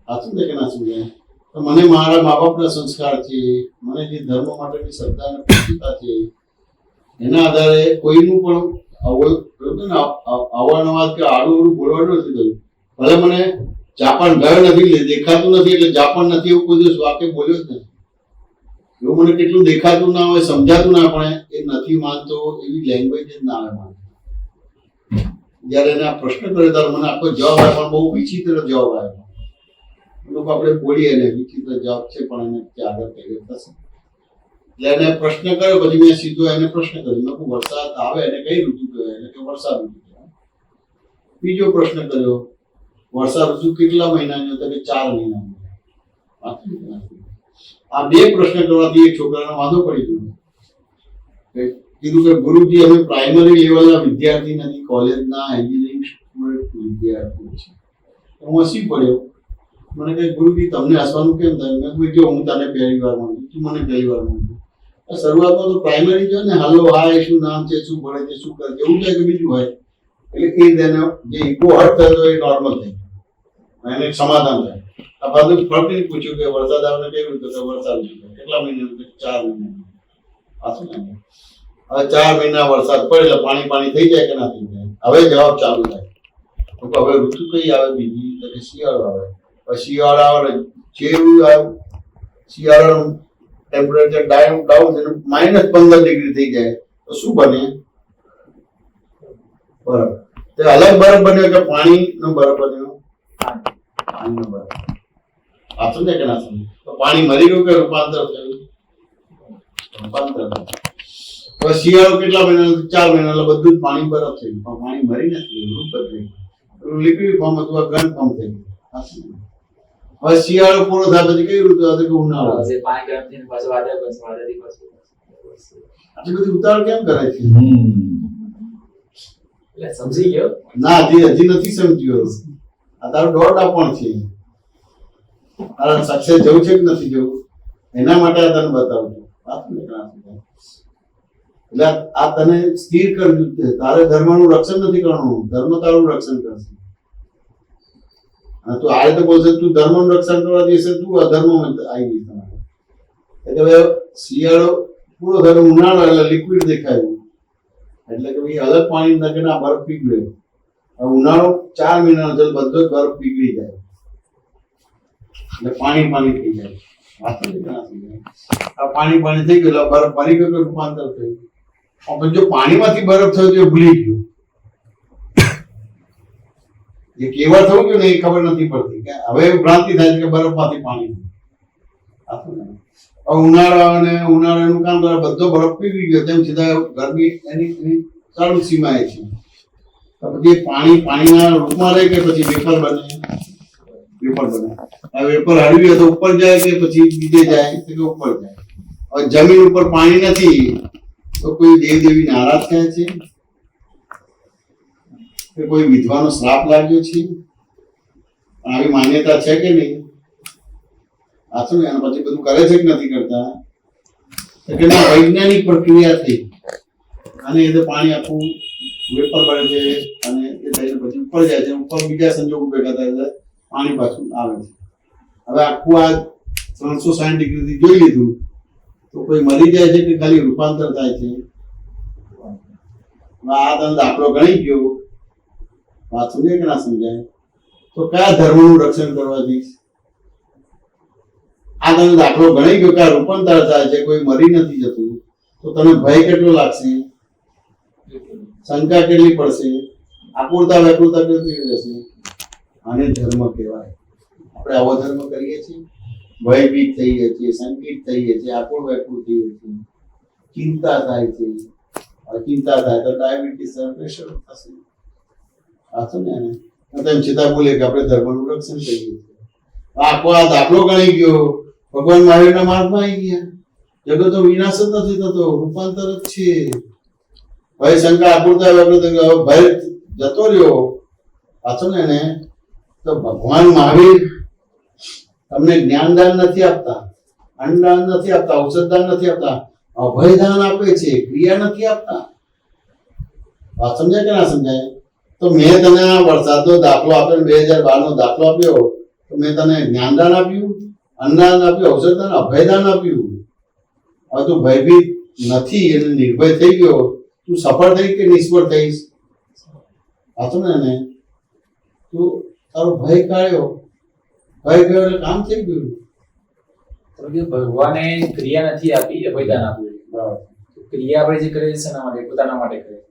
સાચું ને કે ના સમજાય? તો મને મારા મા બાપના સંસ્કાર છે, મને જે ધર્મ માટેની શ્રદ્ધા અને પ્રતિષ્ઠા છે, એના આધારે કોઈનું પણ અવારનવાર કે આડું બોલવાનું નથી થયું. ભલે મને જાપાન ગયો નથી, દેખાતું નથી એટલે જાપાન નથી એવું કોઈ દિવસ વાક્ય બોલ્યો જ નથી. એવું મને કેટલું દેખાતું ના હોય, સમજાતું ના પણ એ નથી માનતો એવી લેંગ્વેજ જ ના આવે માનતો. જયારે એને આ પ્રશ્ન કર્યો ત્યારે મને આખો જવાબ આવ્યો, પણ બહુ વિચિત્ર જવાબ આવ્યો. લોકો આપણે બોલીએ ને વિચિત્ર જવાબ છે પણ એને આગળ કઈ થશે. એટલે એને પ્રશ્ન કર્યો, પછી મેં સીધો એને પ્રશ્ન કર્યો, મેં કહ્યું વરસાદ આવે એને કઈ ઋતુ કહેવાય? એટલે કે વરસાદ ઋતુ કહેવાય. બીજો પ્રશ્ન કર્યો, વર્ષા ઋતુ કેટલા મહિનાની? તો કે 4 મહિનાની. આ 2 પ્રશ્ન કરવાથી એક છોકરાનો વાંધો પડી ગયો. કીધું કે ગુરુજી અમે પ્રાઇમરી લેવલના વિદ્યાર્થી નથી, કોલેજના એન્જિનિયરિંગ સ્ટુડન્ટ વિદ્યાર્થીઓ છે. હું હસી પડ્યો. મને કહે ગુરુજી તમને હસવાનું કેમ થાય? મેં કહ્યું જો હું તને પહેલી વાર મળ્યું, તું મને પહેલી વાર મળ્યું. શરૂઆતમાં તો પ્રાઇમરી જો ને હાલો હાય, શું નામ છે, શું ભણે છે, શું કરે છે, એવું છે કે બીજું હોય. એટલે એ તેને જે ઇકો હર્ટ થયો એ નોર્મલ થઈ ગયો, એને સમાધાન થાય. આ બધું ફરીથી પૂછ્યું કે વરસાદ આવે કેવી રીતે? તો વરસાદ કેટલા મહિના? 4 મહિના. પાછું હવે 4 મહિના વરસાદ પડે એટલે પાણી થઈ જાય કે ના થઈ જાય? હવે જવાબ ચાલુ થાય. તો કે હવે ઋતુ કઈ આવે બીજી? તો કે શિયાળો આવે. પછી શિયાળો આવે જેવું આવે શિયાળાનું ટેમ્પરેચર ડાઉન થઈને -15 ડિગ્રી થઈ જાય તો શું બને? બરફ. તે અલગ બરફ બન્યો કે પાણીનો બરફ બન્યો? પાણીનો બરફ. આ સમજે કે ના સમજે? તો પાણી મરી ગયું કે રૂપાંતર થયું? રૂપાંતર થયું. હવે શિયાળો કેટલા મહિના? 4 મહિના. એટલે બધું જ પાણી બરફ થઈ ગયું, પણ પાણી મરી નથી ગયું, રૂપ બદલી ગયું. લિક્વિડ ફોર્મ અથવા ઘન ફોર્મ થઈ ગયું. આ સમજે? હવે શિયાળો પૂરો થાય પછી કઈ ઋતુ આવે? કે ઉનાળો. પાણી ગરમ થઈને પાછું વાદળ બનશે, વાદળથી પાછું આટલી બધી ઉતાવળ કેમ કરે છે? એટલે સમજી ગયો. ના, હજી નથી સમજ્યો. આ તારો દોડ આપણ છે. તારા સક્સેસ જવું છે કે નથી જવું એના માટે આ તને બતાવું છું. એટલે આ તને સ્થિર કરવું છે. તારે ધર્મનું રક્ષણ નથી કરવાનું, ધર્મ તારું રક્ષણ કરશે. તું આ રીતે બોલશે તું ધર્મનું રક્ષણ કરવા જશે, તું અધર્મમાં આવી ગઈ તમારે. એટલે હવે શિયાળો પૂરો થયો, ઉનાળો એટલે લિક્વિડ દેખાયું, એટલે કે ભાઈ અલગ પાણી નાખે આ બરફ પીગળ્યો. હવે ઉનાળો 4 મહિનાનો છે, બધો જ બરફ પીગળી જાય એટલે પાણી થઈ જાય. આ પાણી થઈ ગયું એટલે બરફ બની ગયો કે રૂપાંતર થયું? પણ જો પાણીમાંથી બરફ થયો તો એ ભૂલી ગયો. જે કેવા થવું જોઈએ ને એ ખબર નથી પડતી કે હવે ભ્રાંતિ થાય છે કે બરફમાંથી પાણી. ઉનાળો અને ઉનાળાનું કામ કરે બધો બરફ પીગળી ગયો, તેમ છતાં ગરમી એની ચાલુ સીમાએ છે. તો પછી પાણીના રૂપમાં રહે કે પછી વેપર બને? વેપર બને. આ વેપર હળવી તો ઉપર જાય કે પછી બીજે જાય કે ઉપર જાય? હવે જમીન ઉપર પાણી નથી તો કોઈ દેવી નારાજ થયા છે કે કોઈ વિધવાનો શ્રાપ લાગ્યો છે? આવી માન્યતા છે કે નહીં? આ શું એના પછી બધું કરે છે કે નથી કરતા? કે ના, વૈજ્ઞાનિક પ્રક્રિયા થઈ અને એ તો પાણી આખું વેપર બને છે અને એ થઈને પછી ઉપર જાય છે. ઉપર બીજા સંજોગો ભેગા થાય છે, પાણી પાછું આવે છે. હવે આખું આ 360 ડિગ્રીથી જોઈ લીધું તો કોઈ મરી જાય છે કે ખાલી રૂપાંતર થાય છે? આ તને દાખલો ગણી ગયો, વાત સમજાય કે ના સમજાય? તો કયા ધર્મનું રક્ષણ કરવા જઈશ? આ તને દાખલો ગણી ગયો કે આ રૂપાંતર થાય છે, કોઈ મરી નથી જતું, તો તને ભય કેટલો લાગશે? શંકા કેટલી પડશે? આકુરતા વ્યાકુરતા કેટલી રહેશે? આને ધર્મ કહેવાય. આપણે આવો ધર્મ કરીએ છીએ, ભયભીત થઈએ છીએ, સંકિત થઈએ છીએ, આકુર વ્યાકુર થઈએ છીએ, ચિંતા થાય છે. ચિંતા થાય તો ડાયાબિટીસ પ્રેશર થશે. આ તો ને તેમ છતાં બોલે કે આપણે ધર્મનું રક્ષણ કરીએ છીએ. આખો આ દાખલો ગણી ગયો, ભગવાન મહાવીરના માર્ગમાં આવી ગયા. જગતનો વિનાશ જ નથી થતો, રૂપાંતર જ છે. ભય શંકા આકુરતા ભય જતો રહ્યો. પાછો ને તો ભગવાન મહાવીર તમને જ્ઞાનદાન નથી આપતા, અન્નદાન નથી આપતા, ઔષધદાન નથી આપતા, અભયદાન આપે છે, ક્રિયા નથી આપતા. વાત સમજાય કે ના સમજાય? તો મેં તને આ વરસાદનો દાખલો આપ્યો, 2012 નો દાખલો આપ્યો, તો મેં તને જ્ઞાનદાન આપ્યું, અન્નદાન આપ્યું, ઔષધદાન, અભયદાન આપ્યું. હવે તું ભયભીત નથી અને નિર્ભય થઈ ગયો, તું સફળ થઈ કે નિષ્ફળ થઈશ? વાંચો ને તું તારો ભય કાઢ્યો, ભય ગયો એટલે કામ થઈ ગયું. ભગવાને ક્રિયા નથી આપી, અભયદાન આપ્યું. બરાબર. ક્રિયા આપણે જે કરીએ છીએ શેના માટે? પોતાના માટે કરીએ.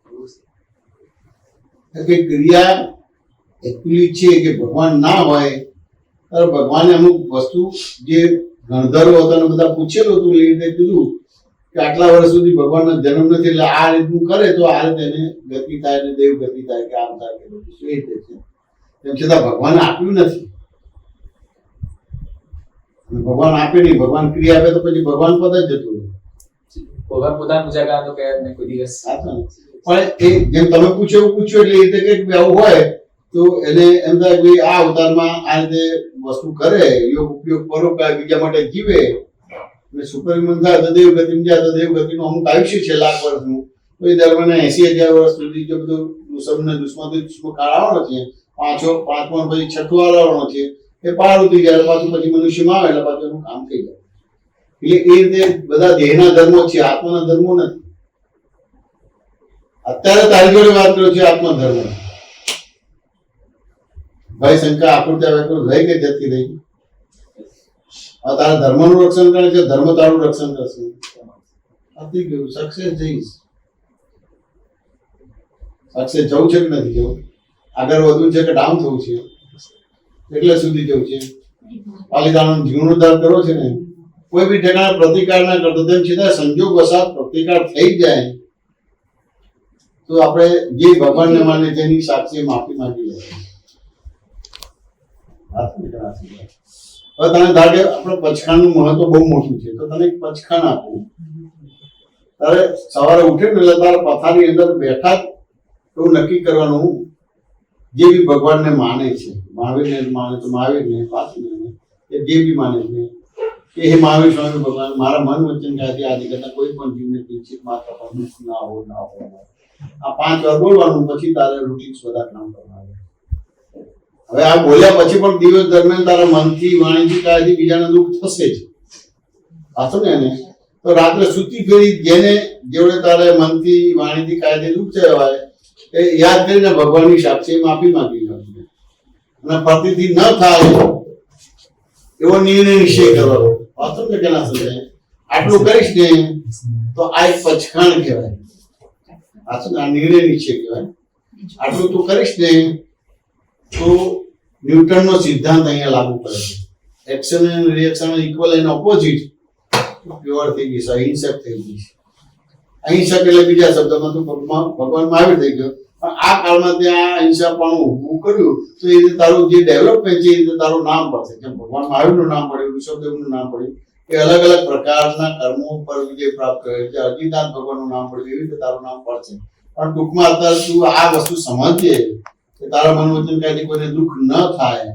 કે ક્રિયા એટલી છે કે ભગવાન ના હોય ત્યારે ભગવાને અમુક વસ્તુ જે ગણધરો હતા ને બધા પૂછેલું હતું, એ રીતે કીધું કે આટલા વર્ષ સુધી ભગવાનનો જન્મ નથી એટલે આ રીતનું કરે તો આ રીતે એને ગતિ થાય ને દેવ ગતિ થાય કે આમ થાય કે બધું એ રીતે છે. તેમ છતાં ભગવાને આપ્યું નથી. ભગવાન આપે નહીં, ભગવાન ક્રિયા આપે તો પછી ભગવાન પદ જ જતું રહે. ભગવાન પોતાની પૂજા કરે તો કે કોઈ દિવસ પણ એ જેમ તમે પૂછ્યું એટલે એ રીતે કંઈક આવું હોય તો એને એમ થાય કે આ અવતારમાં આ રીતે વસ્તુ કરે, યોગ ઉપયોગ પરોપકાર બીજા માટે જીવે અને સુપરહ્યુમન થાય તો દેવગતિમાં જાય તો દેવગતિનું અમુક આયુષ્ય છે લાખ વર્ષનું. તો એ દરમિયાન 80,000 વર્ષ સુધી જો બધું દુશ્મન કાળ આવવાનો છે, પાંચમો પછી છઠ્ઠું આવવાનો છે, એ પાર ઉતરી જાય પાછું પછી મનુષ્યમાં આવે એટલે પાછું એનું કામ થઈ જાય. એટલે એ રીતે બધા દેહના ધર્મો છે, આત્માના ધર્મો નથી. અત્યારે તારી જોડે વાત કરું છું આત્મધર્મ. ભાઈ શંકા આકૃત્યા વ્યાકૃત રહી કે જતી રહી? હવે તારા ધર્મનું રક્ષણ કરે છે, ધર્મ તારું રક્ષણ કરશે. હતી ગયું, સક્સેસ જઈશ. સક્સેસ જવું છે કે નથી જવું? આગળ વધવું છે કે ડાઉન થવું છે? એટલે સુધી જવું છે. પાલિતાણાનો જીર્ણોદ્ધાર કરવો છે ને, કોઈ બી ઠેકાણે પ્રતિકાર ના કરતો, તેમ છતાં સંજોગ વસાત પ્રતિકાર થઈ જાય તો આપણે જે ભગવાનને માને તેની સાક્ષી માફી માંગી લે. હવે તને ધાર કે આપણે પચખાણનું મહત્વ બહુ મોટું છે, તો તને એક પચખાણ આપું. તારે સવારે ઉઠે ને એટલે તારા પથારી અંદર બેઠા જ એવું નક્કી કરવાનું, જે બી ભગવાનને માને છે, મહાવીરને માને તો મહાવીરને, પાછું એ જે બી માને છે કે હે મહાવીર સ્વામી ભગવાન, મારા મન વચન કાયથી આદિ કરતા કોઈ પણ જીવને ઈચ્છિત માત્ર પરમેશ ના હો. આ 5 વાર બોલવાનું, પછી તારે રૂટીન બધા કામ કરવાનું. હવે આ બોલ્યા પછી પણ દિવસ દરમિયાન તારા મનથી, વાણીથી, કાયથી બીજાને દુઃખ થશે જ. પાછું ને એને તો રાત્રે સૂતી ફેરી જેને જેવડે તારે મનથી, વાણીથી, કાયથી દુઃખ થયા હોય એ યાદ કરીને ભગવાનની સાક્ષી માફી માંગી લેવાની. અને પ્રતિથી ન થાય એવો નિર્ણય નિશ્ચય કરવાનો. પાછું ને કેના સમજાય? આટલું કરીશ ને તો આ એક પચખાણ કહેવાય. પાછું આ નિર્ણય નિશ્ચય કહેવાય. આટલું તું કરીશ ને તો ન્યૂટનનો સિદ્ધાંત અહીંયા લાગુ કરે છે. Action and reaction equal and opposite pure થઈ ગઈ છે, અહિંસક થઈ ગઈ છે. અહિંસક એટલે બીજા શબ્દમાં તો ભગવાન મહાવીર થઈ ગયો. પણ આ કાળમાં ત્યાં અહિંસાપણું ઊભું કર્યું તો એ રીતે તારું જે ડેવલપમેન્ટ છે એ રીતે તારું નામ પડશે. જેમ ભગવાન મહાવીરનું નામ પડ્યું, ઋષભદેવનું નામ પડ્યું, એ અલગ અલગ પ્રકારના કર્મો પર વિજય પ્રાપ્ત કરે છે. અજીતાન ભગવાનનું નામ પડ્યું, એવી રીતે તારું નામ પડશે. પણ ટૂંકમાં અત્યારે તું આ વસ્તુ સમજે કે તારા મન વચન કાયથી કોઈને દુઃખ ન થાય,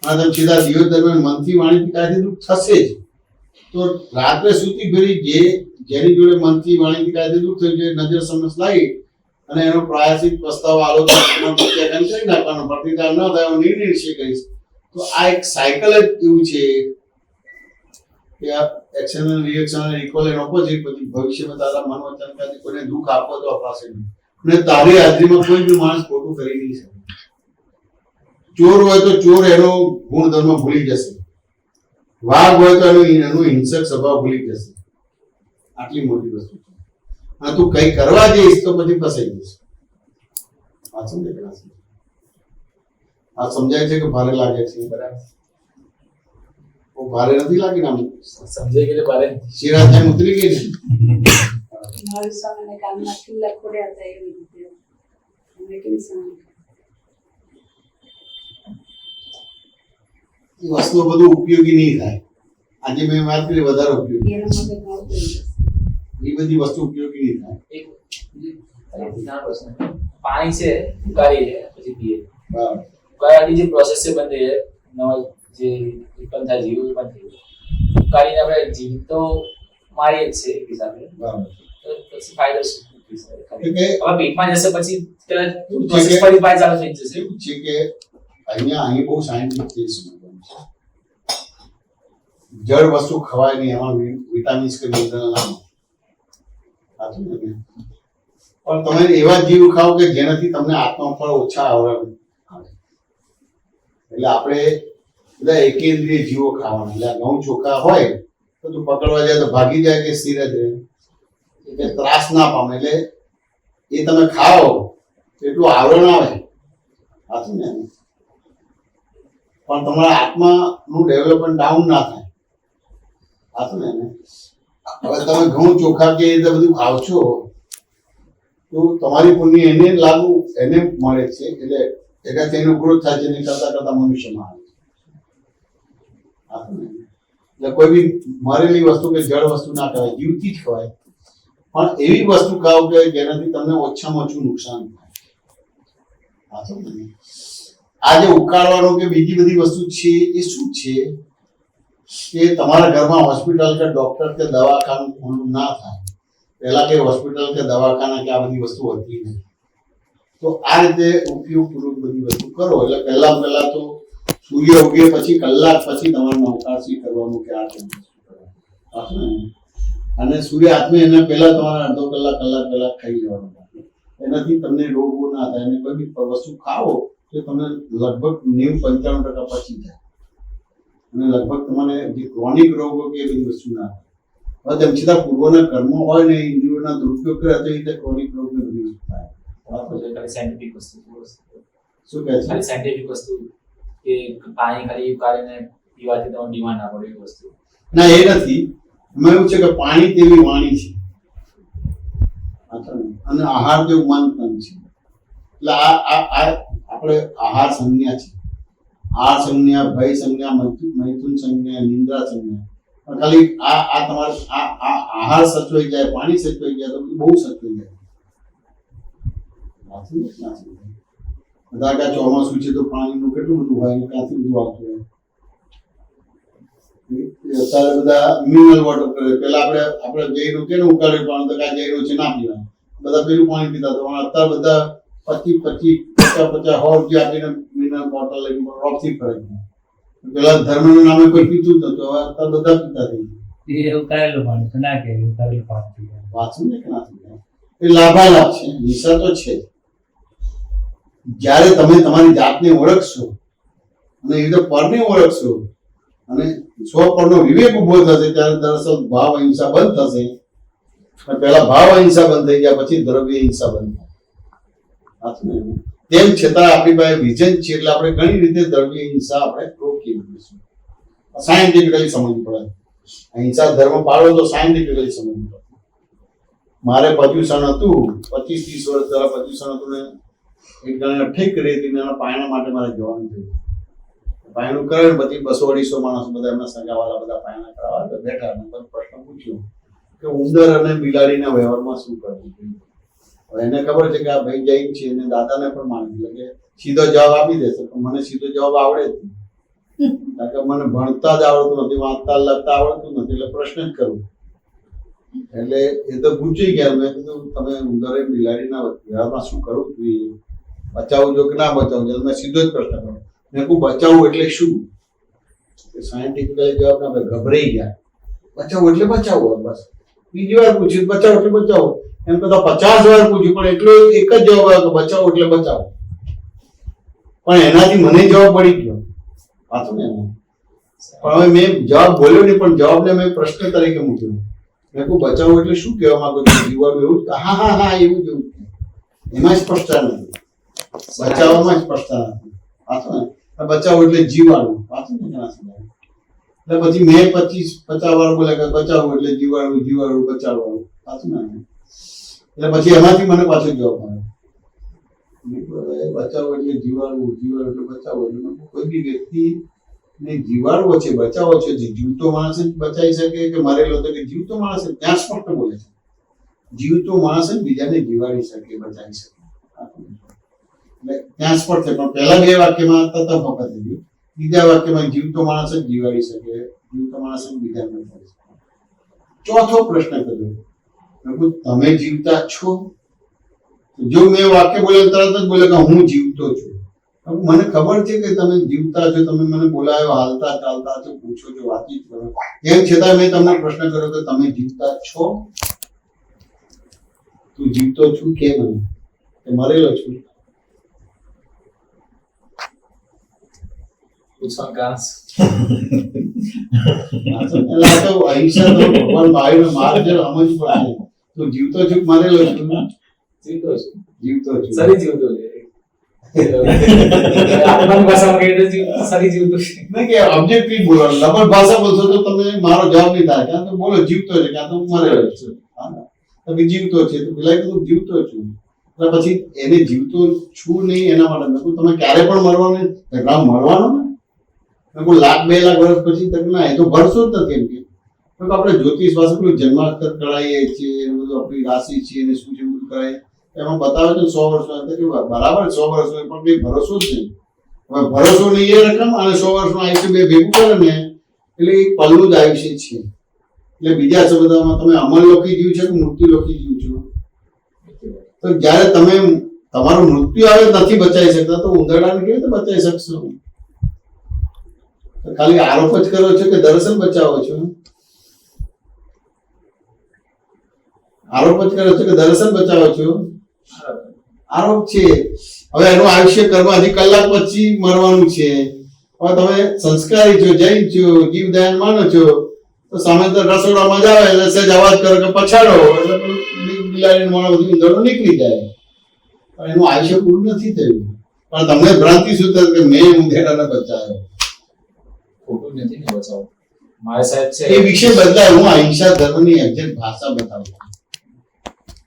અને તમે સીધા દિવસ દરમિયાન મનથી, વાણીથી, કાયથી દુઃખ થશે જ. તો રાત્રે સૂતી ફેરી જેની જોડે મનથી, વાણીથી, કાયથી દુઃખ થયું છે, નજર સમજ લાવી અને એનો પ્રાયશ્ચિત પસ્તાવો આલોચના પ્રત્યાખ્યાન કરી નાખવાનો, પ્રતિકાર ન થાય એવો નિર્ણય નિશ્ચય કરીશ. તો આ એક સાયકલ જ એવું છે કે આ action and reaction and equal and opposite. પછી ભવિષ્યમાં તારા મન વચન કાયથી કોઈને દુઃખ આપો તો અપાશે નહીં. અને તારી હાજરીમાં કોઈ બી માણસ ખોટું કરી નહીં શકે. ચોર હોય તો ચોર એનો ગુણધર્મ ભૂલી જશે, વાઘ હોય તો એનો હિંસક સ્વભાવ ભૂલી જશે. આટલી મોટી વસ્તુ છે. અને તું કઈ કરવા જઈશ તો પછી ફસાઈ જઈશ. આ સમજાય છે કે ભારે લાગે છે? બરાબર, ભારે નથી લાગી ને? સમજાઈ ગયું બારે. શિરાજ ઉતરી ગઈ છે. મારી સામે કાનમાં ખીલા ખોડ્યા હતા એવી રીતે એમને કેવી સામે એ વસ્તુઓ બધું ઉપયોગી નહીં થાય. આજે મેં વાત કરી વધારે ઉપયોગી, એના માટે ઘણું થઈ જશે. એ બધી વસ્તુ ઉપયોગી નહીં થાય. એક નાનો પ્રશ્ન. પાણી છે, ઉકાળી છે, પછી પીએ. બરાબર. ઉકાળવાની જે પ્રોસેસ છે બંધ થઈ જાય, નવા જે ઉત્પન્ન થાય જીવ બંધ થઈ જાય. ઉકાળીને આપણે જીવ તો મારીએ જ છે એક હિસાબે. બરાબર. તો પછી ફાયદો શું? એટલે હવે પેટમાં જશે પછી પ્રોસેસ ફરી પાછી ચાલુ થઈ જશે. એવું છે કે અહીં બહુ સાયન્ટિફિક ચીજ સમજવાનું છે. જળ વસ્તુ ખવાય નહીં, એમાં વિટામિન્સ કે મિનરલ ના મળે. સાચું ને? પણ તમે એવા જીવ ખાઓ કે જેનાથી તમને આત્મફળ ઓછા આવરણ આવે. એટલે આપણે બધા એકેન્દ્રિય જીવો ખાવાના. એટલે ઘઉં ચોખા હોય તો તું પકડવા જાય તો ભાગી જાય કે સ્થિર જ રહે, એટલે ત્રાસ ના પામે. એટલે એ તમે ખાઓ એટલું આવરણ આવે. સાચું ને? પણ તમારા આત્માનું ડેવલપમેન્ટ ડાઉન ના થાય. સાચું ને? હવે તમે ઘઉં ચોખા કે એ રીતે બધું ખાવ છો તો તમારી પુણ્ય એને લાગુ એને મળે છે, એટલે એનાથી એનો ગ્રોથ થાય છે. એને કરતા કરતા મનુષ્યમાં આવે છે. સાચું ને? એટલે કોઈ બી મરેલી વસ્તુ કે જળ વસ્તુ ના ખવાય, જીવતી જ ખવાય. પણ એવી વસ્તુ ખાઓ કે જેનાથી તમને ઓછામાં ઓછું નુકસાન થાય. સાચું ને? આ જે ઉકાળવાનું કે બીજી બધી વસ્તુ છે એ શું છે કે તમારા ઘરમાં હોસ્પિટલ કે ડોક્ટર કે દવાખાનું ખુલ્લું ના થાય પહેલા કે હોસ્પિટલ કે દવાખાના કે આ બધી વસ્તુ હતી નહીં. તો આ રીતે ઉપયોગપૂર્વક બધી વસ્તુ કરો. એટલે પહેલા તો સૂર્ય ઉગે પછી કલાક પછી તમારે નવકાશી કરવાનું કે આ કરવાનું. અને સૂર્ય આત્મે એના પહેલા તમારે અડધો કલાક પહેલા ખાઈ લેવાનું. એનાથી તમને રોગો ના થાય. અને કોઈ બી વસ્તુ ખાઓ તો તમને લગભગ 90-95% પચી જાય અને લગભગ તમને જે ક્રોનિક રોગો કે એ બધી વસ્તુ ના આવે. હવે તેમ છતાં પૂર્વના કર્મો હોય ને ઇન્દ્રિયોના દુરુપયોગ કરે તો એ ક્રોનિક રોગ ને બધી વસ્તુ થાય. ખાલી સાયન્ટિફિક વસ્તુ શું કહે છે? ખાલી સાયન્ટિફિક વસ્તુ કે પાણી ખાલી ઉકાળીને પીવાથી તમને બીમાર ના પડે એ વસ્તુ. ના એ નથી. એમાં એવું છે કે પાણી તેવી વાણી છે અને આહાર તેવું મન તન છે. એટલે આ આપણે આહાર સંજ્ઞા છે. આહાર સંજ્ઞા, ભય સંજ્ઞા, મૈથુન સંજ્ઞા, નિંદ્રા સંજ્ઞા. પણ ખાલી આ તમારે આ આહાર સચવાઈ જાય, પાણી સચવાઈ જાય તો બધું બહુ સચવાઈ જાય. બધા કે ચોમાસું છે તો પાણીનું કેટલું બધું હોય ને ક્યાંથી બધું આવતું હોય. અત્યારે બધા મિનરલ વોટર કરે. પેલા આપણે જઈનું કે ઉકાળે પાણી તો કાંઈ જઈનું છે ના પીવાનું, બધા પેલું પાણી પીતા હતા. પણ અત્યારે બધા 25-50 રૂપિયા આપીને મિનરલ બોટલ લઈને રોપથી ફરે છે. પેલા ધર્મના નામે કોઈ પીતું જ નતું, હવે અત્યારે બધા પીતા થઈ ગયા. એ ઉકાળેલું પાણી તો ના કે ઉકાળેલું પાણી પીવાનું. વાંચું ને કે ના પીવાનું એ લાભાલાભ છે, હિંસા તો છે. જ્યારે તમે તમારી જાતને ઓળખશો અને એ રીતે પરને ઓળખશો અને સ્વપરનો વિવેક ઉભો થશે ત્યારે દરઅસલ ભાવ અહિંસા બંધ થશે. પહેલા ભાવ અહિંસા બંધ થઈ ગયા પછી દ્રવ્ય હિંસા બંધ થાય. તેમ છતાં આપણી પાસે વિઝન છે એટલે આપણે ઘણી રીતે દ્રવ્ય હિંસા આપણે રોકી દઈશું. સાયન્ટિફિકલી સમજવું પડે. અહિંસા ધર્મ પાળો તો સાયન્ટિફિકલી સમજવું પડે. મારે પર્યુષણ હતું 25-30 વર્ષ પહેલા પર્યુષણ હતું ને એક જણે ઠીક કરી હતી ને એના પાયણા માટે મારે જવાનું થયું. પાયણું કરે ને પછી 200-250 માણસ બધા એમના સગાવાલા બધા પાયણા કરાવવા બેઠા અને પ્રશ્ન પૂછ્યો કે ઉંદર અને બિલાડીના વ્યવહારમાં શું કરવું જોઈએ. હવે એને ખબર છે કે આ ભાઈ જૈન છે અને દાદાને પણ માની એટલે કે સીધો જવાબ આપી દેશે, પણ મને સીધો જવાબ આવડે જ નહીં. કારણ કે મને ભણતા જ આવડતું નથી, વાંચતા લખતા આવડતું નથી, એટલે પ્રશ્ન જ કરું. એટલે એ તો પૂછી ગયા. મેં કીધું તમે ઉંદર અને બિલાડીના વ્યવહારમાં શું કરવું જોઈએ, બચાવવું જો કે ના બચાવવું જોઈએ? મેં સીધો જ પ્રશ્ન કર્યો. મેં કહું બચાવવું એટલે શું? સાયન્ટિફિકલી જવાબ ના ભાઈ ગભરાઈ ગયા. બચાવવું એટલે બચાવવું બસ. બીજી વાર પૂછ્યું બચાવ એટલે બચાવો, એમ કરતા 50 વાર પૂછ્યું પણ એટલો એક જ જવાબ આવ્યો કે બચાવો એટલે બચાવો. પણ એનાથી મને જવાબ પડી ગયો પાછો ને એમાં. પણ હવે મેં જવાબ બોલ્યો નહીં, પણ જવાબને મેં પ્રશ્ન તરીકે મૂક્યો. મેં કહું બચાવો એટલે શું કહેવા માંગો છો? જીવવાનું એવું હા એવું જ એવું. એમાં સ્પષ્ટતા નથી, બચાવવામાં સ્પષ્ટતા નથી. પાછો ને બચાવો એટલે જીવાડવું. પાછું ને ક્યાં સમજાય. એટલે પછી મેં 25-50 વાર બોલ્યા કે બચાવવું એટલે જીવાડવું, જીવાડવું, બચાવવાનું. પાછું ને એટલે પછી એમાંથી મને પાછો જવાબ મળે બચાવો એટલે જીવાડવું, જીવાડવું એટલે બચાવવું. એટલે કોઈ બી વ્યક્તિને જીવાડવો છે, બચાવો છે, જે જીવતો માણસ જ બચાવી શકે કે મરેલો? તો કે જીવતો માણસ ત્યાં સ્પષ્ટ બોલે છે. જીવતો માણસ જ બીજાને જીવાડી શકે, બચાવી શકે. એટલે ત્યાં સ્પષ્ટ છે. પણ પહેલા 2 વાક્યમાં તથા ફકત થઈ ગયું. બીજા વાક્યમાં જીવતો માણસ જ જીવાડી શકે, જીવતો માણસ જ બીજાને બચાવી શકે. ચોથો પ્રશ્ન કર્યો, તમે જીવતા છો? જો મેં વાક્ય બોલ્યો તરત જ બોલે કે હું જીવતો છું. મને ખબર છે કે તમે જીવતા છો, તમે મને બોલાયો, હાલતા ચાલતા છો, પૂછો છો, વાતચીત કરો. તેમ છતાં મેં તમને પ્રશ્ન કર્યો કે તમે જીવતા છો? તું જીવતો છું કે મને કે મરેલો છું? પૂછવાનું કારણ એટલે આ તો અહિંસા તો ભગવાન મહાવીરનો માર્ગ છે, સમજ પડે. તું જીવતો છું કે મરેલો છું? જીવતો છું. જીવતો છું. સરી જીવતો છે. આત્માની ભાષામાં કહીએ તો સરી જીવતો છે. નહીં કે ઓબ્જેક્ટિવ બોલો, લબડ ભાષા બોલશો તો તમે મારો જવાબ નહીં થાય. ક્યાં તો બોલો જીવતો છે, ક્યાં તો મરેલો છું. તમે જીવતો છે તો પેલા કીધું જીવતો છું. એટલે પછી એને જીવતો છું નહીં એના માટે મેં કહું તમે ક્યારે પણ મરવાનું મળવાનું ને. મેં કહું 1,00,000-2 લાખ વર્ષ પછી તક ના, એ તો ભરશો જ નથી. એમ કે આપણે જ્યોતિષ પાસે પેલું જન્માક્ષર કરાવીએ છીએ, એનું બધું આપણી રાશિ છે એને શું છે બધું કરાય, એમાં બતાવે છે 100 વર્ષમાં. કે બરાબર 100 વર્ષ હોય પણ કંઈ ભરોસો જ નહીં. હવે ભરોસો નહીં એ રકમ અને 100 વર્ષનું આયુષ્ય બે ભેગું કરે ને એટલે એક પલ્લું જ આયુષ્ય છે. એટલે બીજા શબ્દોમાં તમે અમરલોકી જીવ છો કે મૃત્યુલોકી જીવ છો? તો જ્યારે તમે તમારું મૃત્યુ આવે નથી બચાવી શકતા તો ઉંદરડાને કેવી રીતે બચાવી શકશો? ખાલી આરોપ જ કરો છો કે દર્શન બચાવો છો? આરોપ જ કરો છો કે દર્શન બચાવો છો? આરોપ છે. હવે એનું આયુષ્ય કર્મ હજી કલાક પછી મરવાનું છે. હવે તમે સંસ્કારી છો, જૈન છો, જીવદયાન માનો છો, તો સામે તો રસોડામાં જાવ એટલે સહેજ અવાજ કરો કે પછાડો એટલે બિલાડીને મોણા બધું ઈંધણો નીકળી જાય. પણ એનું આયુષ્ય પૂરું નથી થયું. પણ તમને ભ્રાંતિ શું થાય કે મેં ઉંધેડાને બચાવ્યો. ખોટું નથી ને બચાવ મારા સાહેબ છે એ વિષય બદલાય. હું અહિંસા ધર્મની એક્ઝેક્ટ ભાષા બતાવું.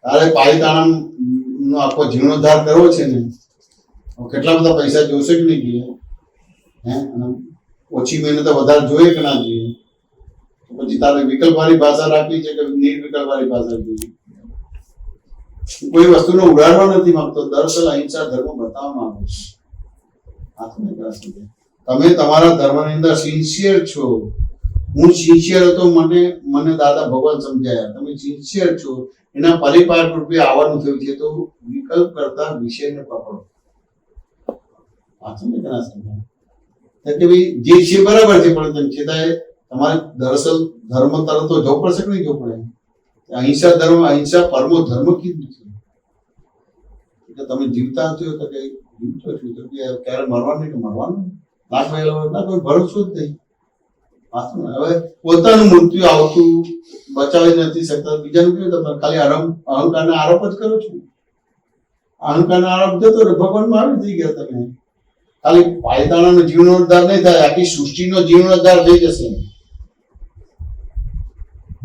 તારે પાલિતાણા નો આખો જીર્ણોદ્ધાર કરવો છે ને, કેટલા બધા પૈસા જોશે કે નહીં જોઈએ? હે, અને ઓછી મહેનત વધારે જોઈએ કે ના જોઈએ? પછી તારે વિકલ્પવાળી ભાષા રાખવી છે કે નિર્વિકલ્પવાળી ભાષા જોઈએ? કોઈ વસ્તુનો ઉડાડવા નથી માંગતો, દરઅસલ અહિંસા ધર્મ બતાવવા માંગુ છું. તમે તમારા ધર્મની અંદર સિન્સિયર છો. હું સિન્સિયર હતો, મને દાદા ભગવાન સમજાયા. તમે સિન્સિયર છો, એના પરિપાક રૂપે આવવાનું થયું છે, તો વિકલ્પ કરતા વિષયને પકડો. કે ભાઈ જે છે બરાબર છે, પણ તેમ છતાંય તમારે દરઅસલ ધર્મ તરફ તો જવું પડશે કે નહીં જવું પડે? અહિંસા ધર્મ, અહિંસા પરમો ધર્મ કીધું છે. કે તમે જીવતા છો તો કે જીવતો છો તો ક્યારે મરવાનું નહીં કે મરવાનું ના, કોઈ ભરોસો જ નહીં. હવે પોતાનું મૃત્યુ આવતું બચાવી નથી શકતા, બીજાનું કેવું? તમે ખાલી અહંકારનો આરોપ જ કરો છો. અહંકારનો આરોપ જતો રહે, ભગવાનમાં આવી થઈ ગયા. તમે ખાલી પાલિતાણાનો જીવનોદ્ધાર નહીં થાય, આખી સૃષ્ટિનો જીવનોદ્ધાર થઈ જશે.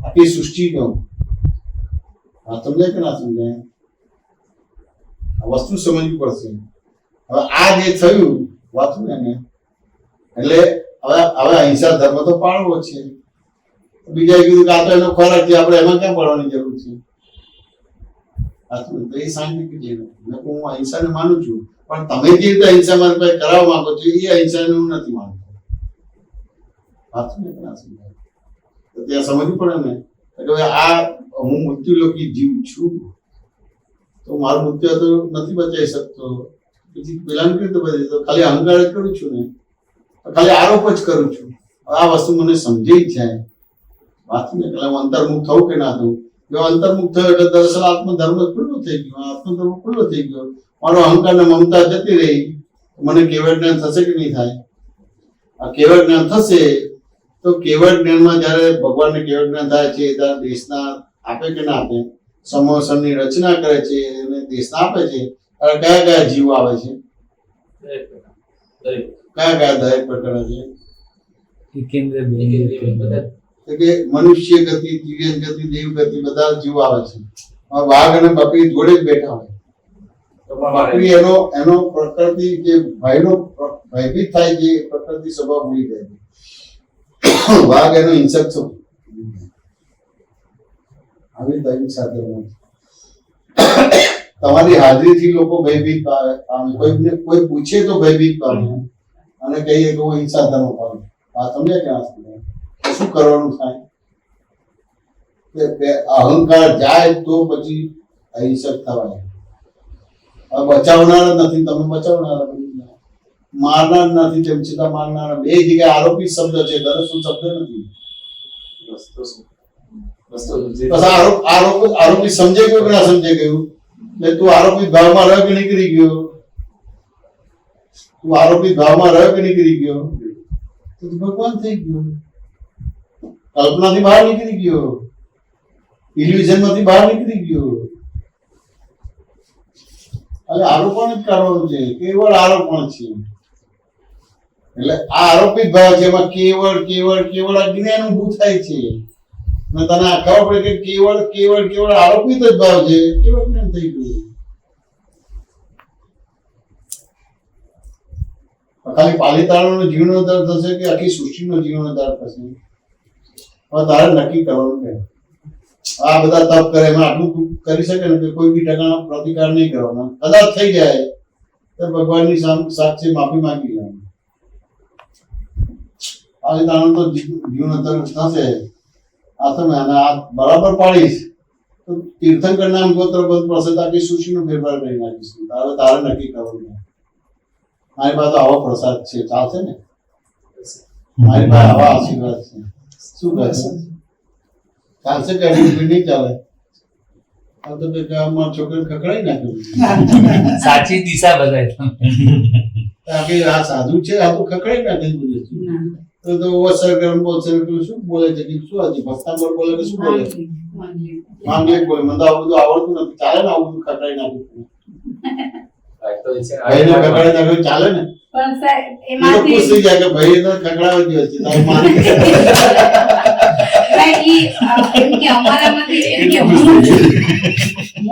આખી સૃષ્ટિનો. સમજાય કે ના સમજાય? આ વસ્તુ સમજવી પડશે. હવે આ જે થયું વાતું ને, એટલે હવે અહિંસા ધર્મ તો પાળવો છે. બીજા કીધું કે આ તો એનો ખોરાક છે, આપણે એમાં ક્યાં પડવાની જરૂર છે? તો એ સાયન્ટિફિક હું અહિંસાને માનું છું, પણ તમે જે રીતે અહિંસા મારી પાસે કરાવવા માંગો છો એ અહિંસાને હું નથી માનતો. તો ત્યાં સમજવું પડે ને કે આ હું મૃત્યુલોકી જીવ છું, તો મારું મૃત્યુ તો નથી બચાવી શકતો. પછી પેલા ને તો ખાલી અહંકાર જ કરું છું ને, ખાલી આરોપ જ કરું છું. આ વસ્તુ મને સમજાઈ જાય વાત ને, એટલે હું અંતર્મુખ થવું કે ના થવું. જો અંતર્મુખ થયો એટલે દરઅસલ આત્મધર્મ ખુલ્લો થઈ ગયો, આત્મધર્મ ખુલ્લો થઈ ગયો. મારો અહંકાર ને મમતા જતી રહી. મને કેવળ જ્ઞાન થશે કે નહીં થાય? આ કેવળ જ્ઞાન થશે તો કેવળ જ્ઞાનમાં જયારે ભગવાનને કેવળ જ્ઞાન થાય છે ત્યારે દેશના આપે કે ના આપે? સમોસનની રચના કરે છે અને દેશના આપે છે. ત્યારે કયા કયા જીવો આવે છે? કયા કયા દરેક પ્રકાર છે? કે મનુષ્ય ગતિ, દિવ્ય ગતિ, દેવ ગતિ બધા જીવો આવે છે. વાઘ અને બકરી જોડે જ બેઠા હોય. બકરી એનો પ્રકૃતિ જે ભયભીત થાય છે, પ્રકૃતિ સ્વભાવ ભૂલી જાય છે. વાઘ એનો હિંસક છો. આવી અહિંસા ધર્મ. તમારી હાજરીથી લોકો ભયભીત પામે, કોઈ પૂછે તો ભયભીત પામે, અને કહીએ કે હું હિંસા ધર્મ પામે. આ તમને ક્યાં શું કરવાનું થાય? અહંકાર જાય તો પછી અહિંસક થવાય. બચાવનાર નથી, તમે બચાવનારા બની જાય. મારનાર નથી, તેમ છતાં મારનારા. બે જગ્યાએ આરોપી શબ્દ છે, દરસલ શબ્દ નથી. આરોપી સમજાઈ ગયું કે ના સમજાઈ ગયું? તું આરોપી ભાવમાં રહ કે નીકળી ગયો? તું આરોપી ભાવમાં રહ કે નીકળી ગયો? તો તું ભગવાન થઈ ગયો. કલ્પનાથી બહાર નીકળી ગયો, ઇલ્યુઝન માંથી બહાર નીકળી ગયો. હવે આરોપણ જ કરવાનું છે, કેવળ આરોપણ છે. એટલે આ આરોપિત ભાવ છે, એમાં કેવળ કેવળ કેવળ અજ્ઞાન ઊભું થાય છે. અને તને ખબર પડે કે કેવળ કેવળ કેવળ આરોપિત જ ભાવ છે, કેવળ જ્ઞાન થઈ ગયું. ખાલી પાલિતાણાનો જીવનોદ્ધાર થશે કે આખી સૃષ્ટિનો જીવનોદ્ધાર થશે? હવે તારે નક્કી કરવાનું છે. આ બધા તપ કરે એમાં આટલું કરી શકે ને કે કોઈ બી ટકાનો પ્રતિકાર નહીં કરવાનો. કદાચ થઈ જાય તો ભગવાનની સાક્ષી માફી માંગી લેવાની. પાલિતાણા તો જીવનોદ્ધાર થશે. આ તમે અને આ બરાબર પાડીશ તો તીર્થંકર નામ ગોત્ર બંધ પ્રસાદ આખી સૃષ્ટિનો ફેરફાર કરી નાખીશું. હવે તારે નક્કી કરવાનું. મારી પાસે આવો પ્રસાદ છે, ચાલશે ને? મારી પાસે આવા આશીર્વાદ છે, શું કહે? ચાલશે કે નહીં ચાલે? આ તો કે અમારા છોકરાને ખખડાઈ નાખ્યું. સાચી દિશા બતાવી તમે. આ કે આ સાધુ છે, આ તો ખખડાઈ નાખે છે બધું. તો સરગરમ બોલશે ને પેલું શું બોલે છે કે શું આજે ભક્તાંબર બોલે કે શું બોલે છે? માંગલિક બોલે. મને તો આવું બધું આવડતું નથી. ચાલે ને આવું બધું ખખડાઈ નાખ્યું? ભાઈને ખખડાઈ નાખ્યું ચાલે ને? પણ સાહેબ એ તો એમાંથી ખુશ થઈ જાય કે ભાઈ તો ખખડાવી દ્યો છે. તારે માની એમ કે અમારામાંથી એમ કે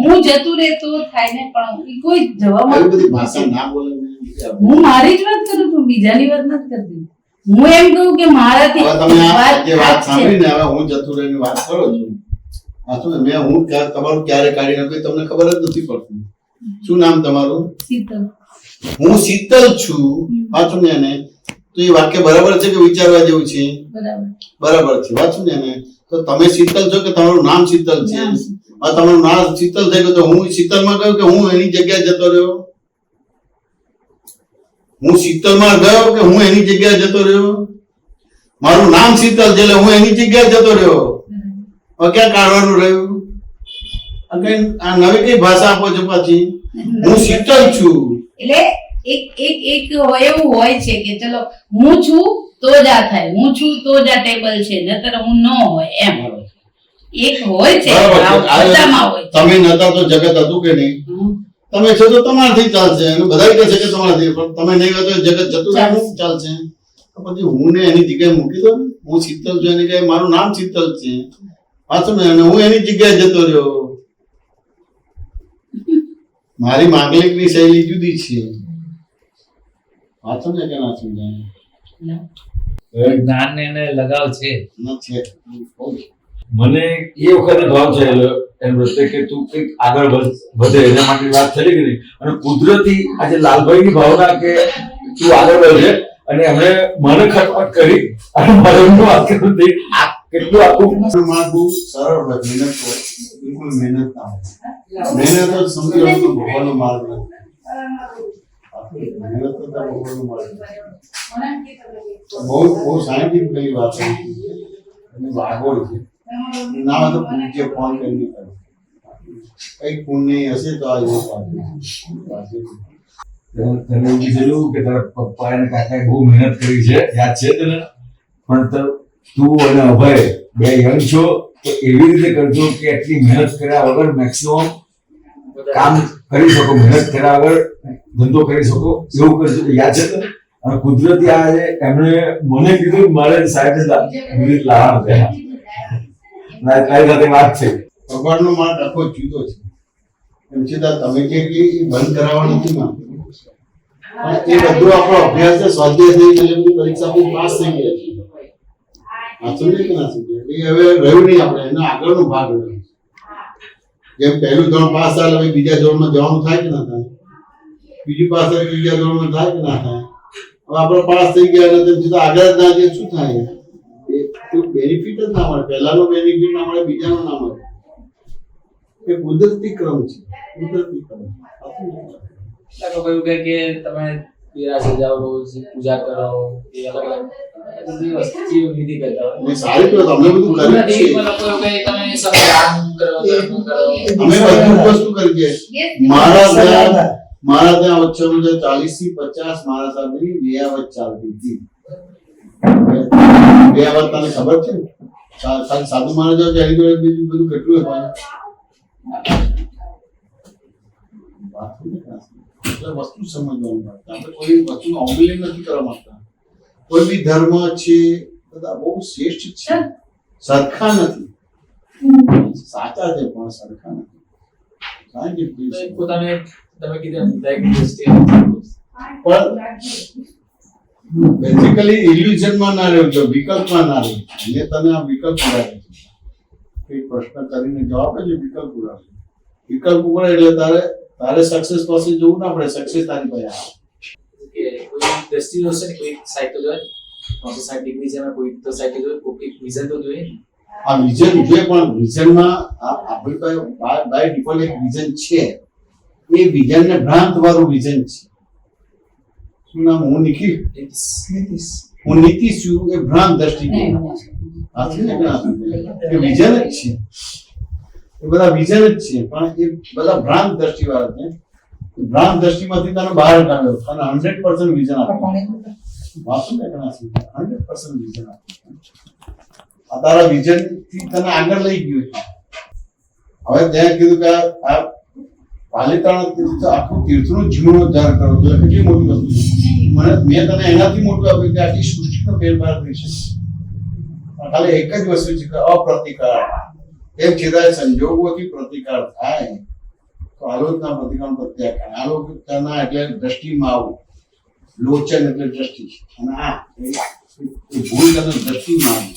હું જતું રહે તો થાય ને, પણ ઈ કોઈ જવાબ આવી બધી ભાષા ના બોલે ને. હું મારી જ વાત કરું છું, બીજાની વાત નથી કરતી. હું એમ કહું કે મારાથી હવે તમે આ જે વાત છે. સાંભળીને હવે હું જતું રહીને વાત કરો છો. આ શું મેં હું તમારું ક્યારે કાઢી નાખ્યું તમને ખબર જ નથી પડતી. શું નામ તમારું? શીતલ. હું શીતલ છું. વાંચું ને એને તો એ વાક્ય બરાબર છે કે વિચારવા જેવું છે? બરાબર. બરાબર છે. વાંચું ને એને તો તમે શીતલ છો કે તમારું નામ શીતલ છે? નામ. હવે તમારું નામ શીતલ થઈ ગયું તો હું શીતલમાં ગયો કે હું એની જગ્યાએ જતો રહ્યો? હું શીતલમાં ગયો કે હું એની જગ્યાએ જતો રહ્યો? મારું નામ શીતલ છે એટલે હું એની જગ્યાએ જતો રહ્યો. હવે ક્યાં કાઢવાનું રહ્યું? આ નવી કઈ ભાષા આપો છો પાછી? હું શીતલ છું. એટલે એક હોય એવું હોય છે કે ચલો હું છું તો જ આ થાય, હું છું તો જ આ ટેબલ છે, નતર હું ન હોય એમ. એક હોય છે, બરાબર આ છે. બધામાં હોય છે. તમે નતા તો જગત હતું કે નહીં? હમ. તમે છો તો તમારાથી ચાલશે અને બધા કહે છે કે તમારાથી, પણ તમે નહીં હોય તો જગત જતું રહેવાનું ચાલશે. તો પછી હું ને એની જગ્યાએ મૂકી દો ને. હું શીતલ છું એને કહે મારું નામ શીતલ છે. પાછું ને અને હું એની જગ્યાએ જતો રહ્યો. મારી માંગલિકની શૈલી જુદી છે. વાંચો ને કે ના સમજાય? જ્ઞાન ને એને લગાવ છે. ના છે. મને એ વખતે ભાવ થયેલો એમ પ્રત્યે કે તું કંઈક આગળ વધે એના માટે વાત થઈ ગઈ અને કુદરતી આજે લાલભાઈની ભાવના કે તું આગળ વધે અને એમણે મને ખટપટ કરી અને મારે એમનું વાત કરું તે આ કેટલું આખું માણસ બહુ સરળ હોય. મહેનત હોય બિલકુલ મહેનત ના હોય. મહેનત જ સમજી લો તો ભગવાનનો માર્ગ નથી. મહેનત તો ભગવાનનો માર્ગ નથી. બહુ બહુ સાયન્ટિફિકલી વાત છે અને વાગોળ છે. ના હોય તો પૂજ્ય ફોન કરીને કરો. કઈક પુણ્ય હશે તો આ એવું તને એવું કીધેલું કે તારા પપ્પા અને કાકાએ બહુ મહેનત કરી છે યાદ છે તને? પણ તું અને અભય બે યંગ છો તો એવી રીતે કરજો કે એટલી મહેનત કર્યા વગર મેક્સિમમ કામ કરી શકો, મહેનત કર્યા વગર ધંધો કરી શકો એવું કરજો. યાદ છે તને? અને કુદરતી આજે એમણે મને કીધું કે મારે સાહેબ વિવિધ લાવવાનું છે. તારી સાથે વાત છે. ભગવાનનો માર્ગ આખો જુદો છે. એમ છતાં તમે જે કે એ બંધ કરાવવા નથી માંગતો. પણ એ બધું આપણો અભ્યાસ છે, સ્વાધ્યાય થઈ ગયેલી બધી પરીક્ષા બહુ પાસ થઈ ગયા છે. આ સમજે કે ના સમજે? એ હવે રહ્યું નહીં આપણે, એનો આગળનો ભાગ રહ્યો. જેમ પહેલું ધોરણ પાસ થાય હવે બીજા ધોરણમાં જવાનું થાય કે ના થાય? બીજું પાસ થાય બીજા ધોરણમાં થાય કે ના થાય? હવે આપણે પાસ થઈ ગયા એટલે તેમ છતાં આગળ જ ના જઈએ શું થાય? બેનિફિટ જ ના મળે. પહેલાનો બેનિફિટ ના મળે, બીજાનો ના મળે. એ કુદરતી ક્રમ છે. કુદરતી ક્રમ. કહ્યું કે તમે બિરાજે જાઓ, રોજ પૂજા કરો, એ અલગ અલગ બધી વસ્તુ વિધિ કરતા હોય. અને સારી તો તમને બધું કર્યું જ છે. નથી, લોકો એવું કહે તમે દાન કરો, ધર્મ કરો. અમે બધું વસ્તુ કરીએ. મારા ત્યાં ઓછામાં ઓછા 40 થી 50 મારા સાહેબની વેયાવત ચાલતી હતી. વેયાવત તને ખબર છે? ખાલી સાધુ મારા જાવ એની જોડે બીજું બધું કેટલું હોય. એટલે વસ્તુ સમજવાનું આપણે કોઈ વસ્તુનું અવમૂલ્યન નથી કરવા માંગતા. કોઈ બી ધર્મ છે બધા બહુ શ્રેષ્ઠ છે, સરખા નથી. સાચા છે પણ સરખા નથી. સાયન્ટિફિક પોતાને તમે કીધું દરેક દ્રષ્ટિએ પણ બેઝિકલી ઇલ્યુઝનમાં ના રહેવું જોઈએ, વિકલ્પમાં ના રહેવું. મેં તને આ વિકલ્પ ઉડાડે છે. એક પ્રશ્ન કરીને જવાબ આપે છે, વિકલ્પ ઉડાડે. વિકલ્પ ઉડાડે એટલે તારે સક્સેસ પાસે જવું ના પડે, સક્સેસ તારી પાસે આવે. કે કોઈ દ્રષ્ટિ હશે ને, કોઈ સાઈડ તો જોઈએ 360 ડિગ્રી છે, કોઈ તો સાઈડ જોઈએ, કોઈ વિઝન તો જોઈએ. આ વિઝન જોઈએ પણ વિઝનમાં આપણી પાસે બાય ડિફોલ્ટ એક વિઝન છે. એ વિઝનને ભ્રાંત વાળું વિઝન છે. શું નામ? હું નિખિલ, હું નીતિશ છું. એ ભ્રાંત દ્રષ્ટિકોણ. આ છે ને કે વિઝન જ છે. એ બધા વિઝન જ છે, પણ એ બધા ભ્રાંત દ્રષ્ટિવાળા છે. ભ્રાંત દ્રષ્ટિમાંથી તને બહાર કાઢ્યો અને 100% વિઝન આપ્યું. વાંચો ને ઘણા સુધી 100% વિઝન આપ્યું. આ તારા વિઝન થી તને આગળ લઈ ગયું છે. હવે ત્યાં કીધું કે આ પાલિતાણા આખું તીર્થનું જીર્ણોદ્ધાર કરો, એટલે કેટલી મોટી વસ્તુ છે. મેં તને એનાથી મોટું આપ્યું કે આખી સૃષ્ટિનો ફેરફાર થઈ શકે. ખાલી એક જ વસ્તુ છે કે અપ્રતિકાર. એમ છેલ્લા સંજોગોથી પ્રતિકાર થાય તો આલોચના પ્રતિકાર પ્રત્યાખ્યાન. આલોચના એટલે દ્રષ્ટિમાં આવું, લોચન એટલે દ્રષ્ટિ, અને આ એ ભૂલ તને દ્રષ્ટિમાં આવી.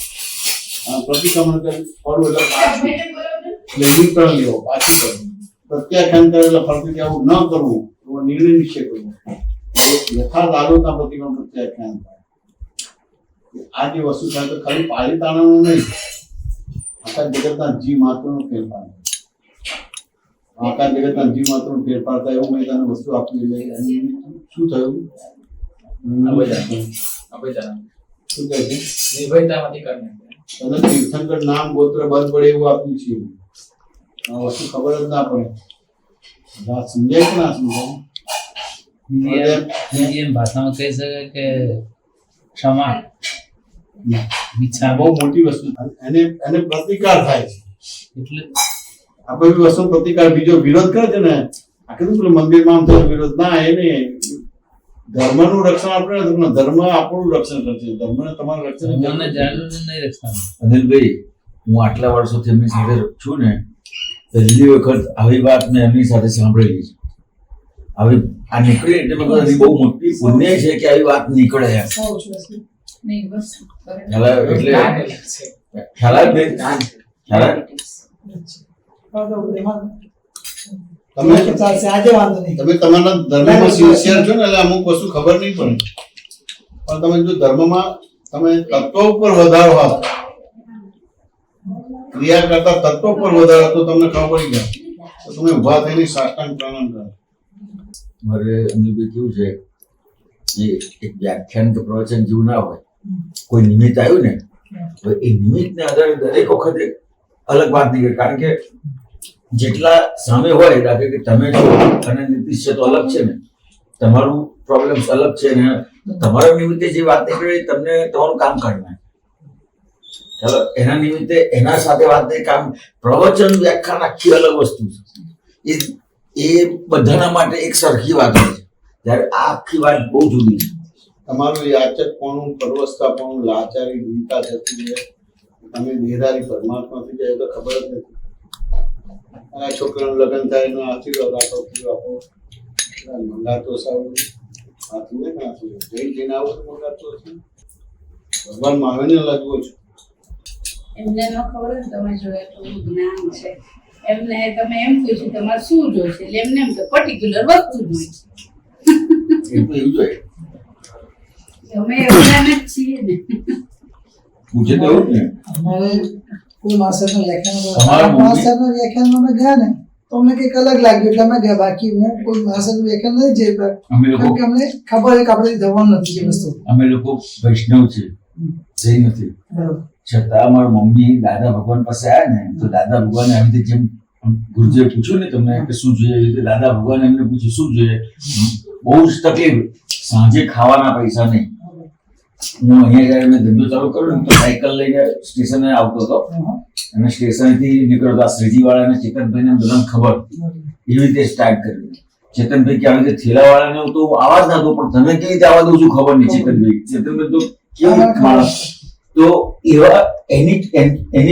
પ્રતિક્રમણ કરી ફળવું એટલે પાછું, એટલે નિયંત્રણ લેવો, પાછું કરવું. પ્રત્યાખ્યાન કરે એટલે ફરીથી આવું ન કરવું, એવો નિર્ણય નિશ્ચય કરવો. યથાર્થ આલોચના પ્રતિક્રમણ પ્રત્યાખ્યાન થાય. આ જે વસ્તુ થાય તો ખાલી પાલિતાણાનું નહીં, આખા જગતના જીવ માત્રનો ફેરફાર. આખા જગતના જીવ માત્રનો ફેરફાર થાય એવું મેં તને વસ્તુ આપી. એટલે શું થયું? શું કહે છે? નિર્ભયતામાંથી કાઢી તને તીર્થંકર નામ ગોત્ર બંધ પડે એવું આપ્યું છે. આ વસ્તુ ખબર જ ના પડે. વાત સમજાય કે ના સમજાય? બીજી એમ ભાષામાં કહી શકાય કે ક્ષમા બહુ મોટી વસ્તુ. એને એને પ્રતિકાર થાય છે. એટલે આ બધી વસ્તુ પ્રતિકાર. બીજો વિરોધ કરે છે ને, આ કીધું પેલું મંદિરમાં આમ થયો વિરોધ ના, એ નહીં. ધર્મનું રક્ષણ આપણે નથી, પણ ધર્મ આપણું રક્ષણ કરશે. ધર્મને તમારું રક્ષણ ભગવાનને જાણવું જ નહીં રક્ષણ. અનિલભાઈ, હું આટલા વર્ષોથી એમની સાથે છું ને, પહેલી વખત આવી વાત મેં એમની સાથે સાંભળેલી છે. આવી આ નીકળી એટલે મેં કીધું બહુ મોટી પુણ્ય છે કે આવી વાત નીકળે એમ. એટલે ખ્યાલ આવે બેન? ખ્યાલ આવે? તમે ચાલશે, આજે વાંધો નહીં. તમે તમારા ધર્મમાં સિન્સિયર છો ને, એટલે અમુક વસ્તુ ખબર નહીં પડે. પણ તમે જો ધર્મમાં તમે તત્વ ઉપર વધારો હાથ, ક્રિયા કરતા તત્વ ઉપર વધારો તો તમને ખબર પડી જાય, તો તમે ઉભા થઈને સાષ્ટાંગ પ્રણામ કરો. મારે અનિલભાઈ કેવું છે, એ એક વ્યાખ્યાન કે પ્રવચન જેવું ના હોય. કોઈ નિમિત્ત આવ્યું ને, તો એ નિમિત્તને આધારે દરેક વખતે અલગ વાત નીકળે. કારણ કે જેટલા સામે હોય, દાખલા કે તમે છો અને નીતિશ છે તો અલગ છે ને, તમારું પ્રોબ્લેમ્સ અલગ છે ને, તમારા નિમિત્તે જે વાત નીકળે તમને તમારું કામ કાઢવાનું. ચાલો, એના નિમિત્તે એના સાથે વાત નહીં, કામ પ્રવચન વ્યાખ્યાન આખી અલગ વસ્તુ છે. એ બધાના માટે એક સરખી વાત હોય છે, જ્યારે આ આખી વાત બહુ જુદી છે. તમારું યાચકપણું, પરવસ્તાપણું, લાચારી, ચિંતા થતી રહે. તમે દેહધારી પરમાત્મા થઈ જાય તો ખબર જ નથી. આ છોકરાનું લગ્ન થાય એનો આશીર્વાદ આપો, આપો મંગાતો સારું હાથું ને નાથું જઈ જઈને આવો તો મંગાતો હશે. ભગવાન મહાવીરને લાગવો છો. એમને ન ખબર હોય તમે જોડે થોડું જ્ઞાન છે. એમને તમે એમ પૂછ્યું તમારે શું જોઈશે, એટલે એમને એમ કે પર્ટિક્યુલર વસ્તુ જોઈશે. એ તો એવું જોઈએ. અમે એવડા જ છીએ ને. પૂછે તો એવું જ ને. અમારે કોઈ માસ્ટરના તમારા મમ્મી- માસ્ટરના વ્યાખ્યાનમાં અમે ગયા ને, તો અમને કંઈક અલગ લાગ્યું એટલે અમે ગયા. બાકી હું કોઈ માસ્ટરનું વ્યાખ્યાન નથી જઈ, અમે લોકો કેમ કે અમને ખબર છે કે આપણે જવાનું નથી એ વસ્તુ. અમે લોકો વૈષ્ણવ છે, જઈ નથી. બરોબર. છતાં અમારા મમ્મી દાદા ભગવાન પાસે આવ્યા ને, તો દાદા ભગવાને આવી રીતે જેમ ગુરુજીએ પૂછ્યું ને તમને કે શું જોઈએ, એવી રીતે દાદા ભગવાને એમને પૂછ્યું શું જોઈએ. બહુ જ તકલીફ. સાંજે ખાવાના પૈસા નહીં. હું અહીંયા જયારે મેં ધંધો ચાલુ કર્યો ને, તો સાયકલ લઈને સ્ટેશને આવતો હતો, અને સ્ટેશનથી નીકળતો આ શ્રીજીવાળા અને ચેતનભાઈને બધાને ખબર, એવી રીતે સ્ટાર્ટ કર્યું. ચેતનભાઈ કે આવી રીતે થેલાવાળાને હું તો આવા જ નતો, પણ તમે કેવી રીતે આવા દઉં છું ખબર નહીં. ચેતનભાઈ તો કેવું માણસ. તો એવા એની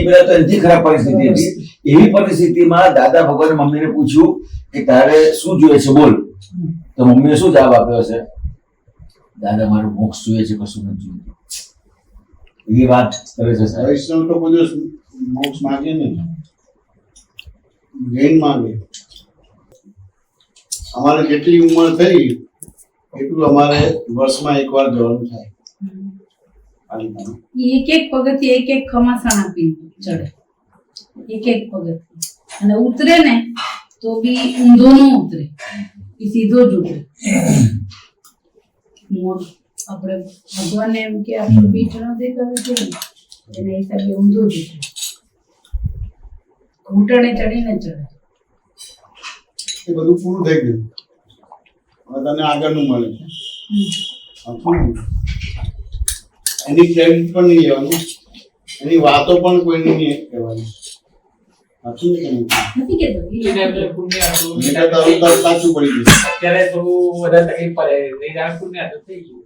પહેલા તો એનાથી ખરાબ પરિસ્થિતિ હતી. એવી પરિસ્થિતિમાં દાદા ભગવાને મમ્મીને પૂછ્યું કે તારે શું જોઈએ છે બોલ. તો મમ્મીએ શું જવાબ આપ્યો હશે? દાદા મારું મોક્ષ જોઈએ છે, કશું નથી જોઈતું. એ વાત કરે છે સાહેબ. વૈષ્ણવ તો કોઈ દિવસ મોક્ષ માંગે નહીં, ગેઇન માંગે. અમારે જેટલી ઉંમર થઈ એટલું અમારે વર્ષમાં એકવાર જવાનું થાય. એક એક પગથિયે એક એક ખમાસણ આપી ચડે, એક એક પગથિયે. અને ઉતરે ને તો બી ઊંધો ન ઉતરે, એ સીધો જ ઉતરે. આપણે ભગવાનને એમ કે આપણું પીઠ ન દેખાવે છે ને, એના હિસાબે ઊંધો જ ઉતરે. ઘૂંટણે ચડીને ચડે. એ બધું પૂરું થઈ ગયું. હવે તને આગળનું મળે છે. સાચું ને? એની ક્રેડિટ પણ નહીં લેવાનું, એની વાતો પણ કોઈને નહીં કહેવાની. સાચું ને કે નહીં? નથી કહેતો. એને એમને પુણ્ય હતું. એટલે તારું તારું સાચું પડી ગયું. અત્યારે થોડું વધારે તકલીફ પડે નહીં જાણે પુણ્ય હતું થઈ ગયું.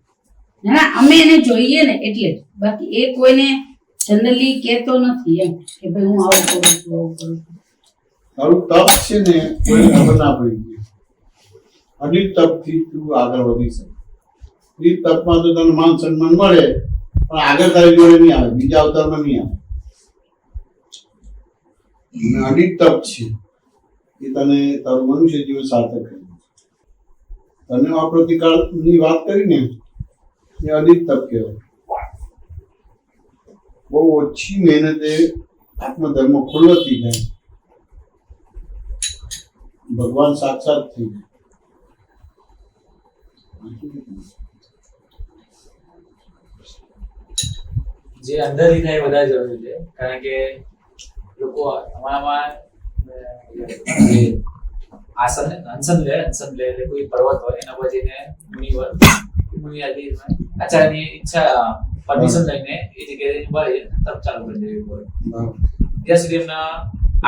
ના અમે એને જોઈએ ને એટલે જ. બાકી એ કોઈને જનરલી કહેતો નથી એમ કે ભાઈ હું આવું કરું છું આવું કરું છું. તારું તપ છે ને કોઈને ખબર ના પડી ગઈ. અડિત તપથી તું આગળ વધી શકે. એ તપમાં તો તને માન સન્માન મળે, પણ આગળ તારી જોડે નહીં આવે, બીજા અવતારમાં નહીં આવે. અને અડિત તપ છે એ તને તારું મનુષ્ય જીવન સાર્થક કરે. તને આ પ્રતિકાળની વાત કરી ને એ અડિત તપ કહેવાય. બહુ ઓછી મહેનતે આત્મધર્મ ખુલ્લો થઈ જાય, ભગવાન સાક્ષાત થઈ જાય. જે અંદરથી થાય એ વધારે જરૂરી છે, કારણ કે લોકો અમારામાં જે આસન અનશન લે એટલે કોઈ પર્વત હોય એના પર જઈને મુનિ આચાર્યની ઈચ્છા પરમિશન લઈને એ જગ્યાએ ઉભા રહીને તપ ચાલુ કરી દેવી પડે. ત્યાં સુધી એમના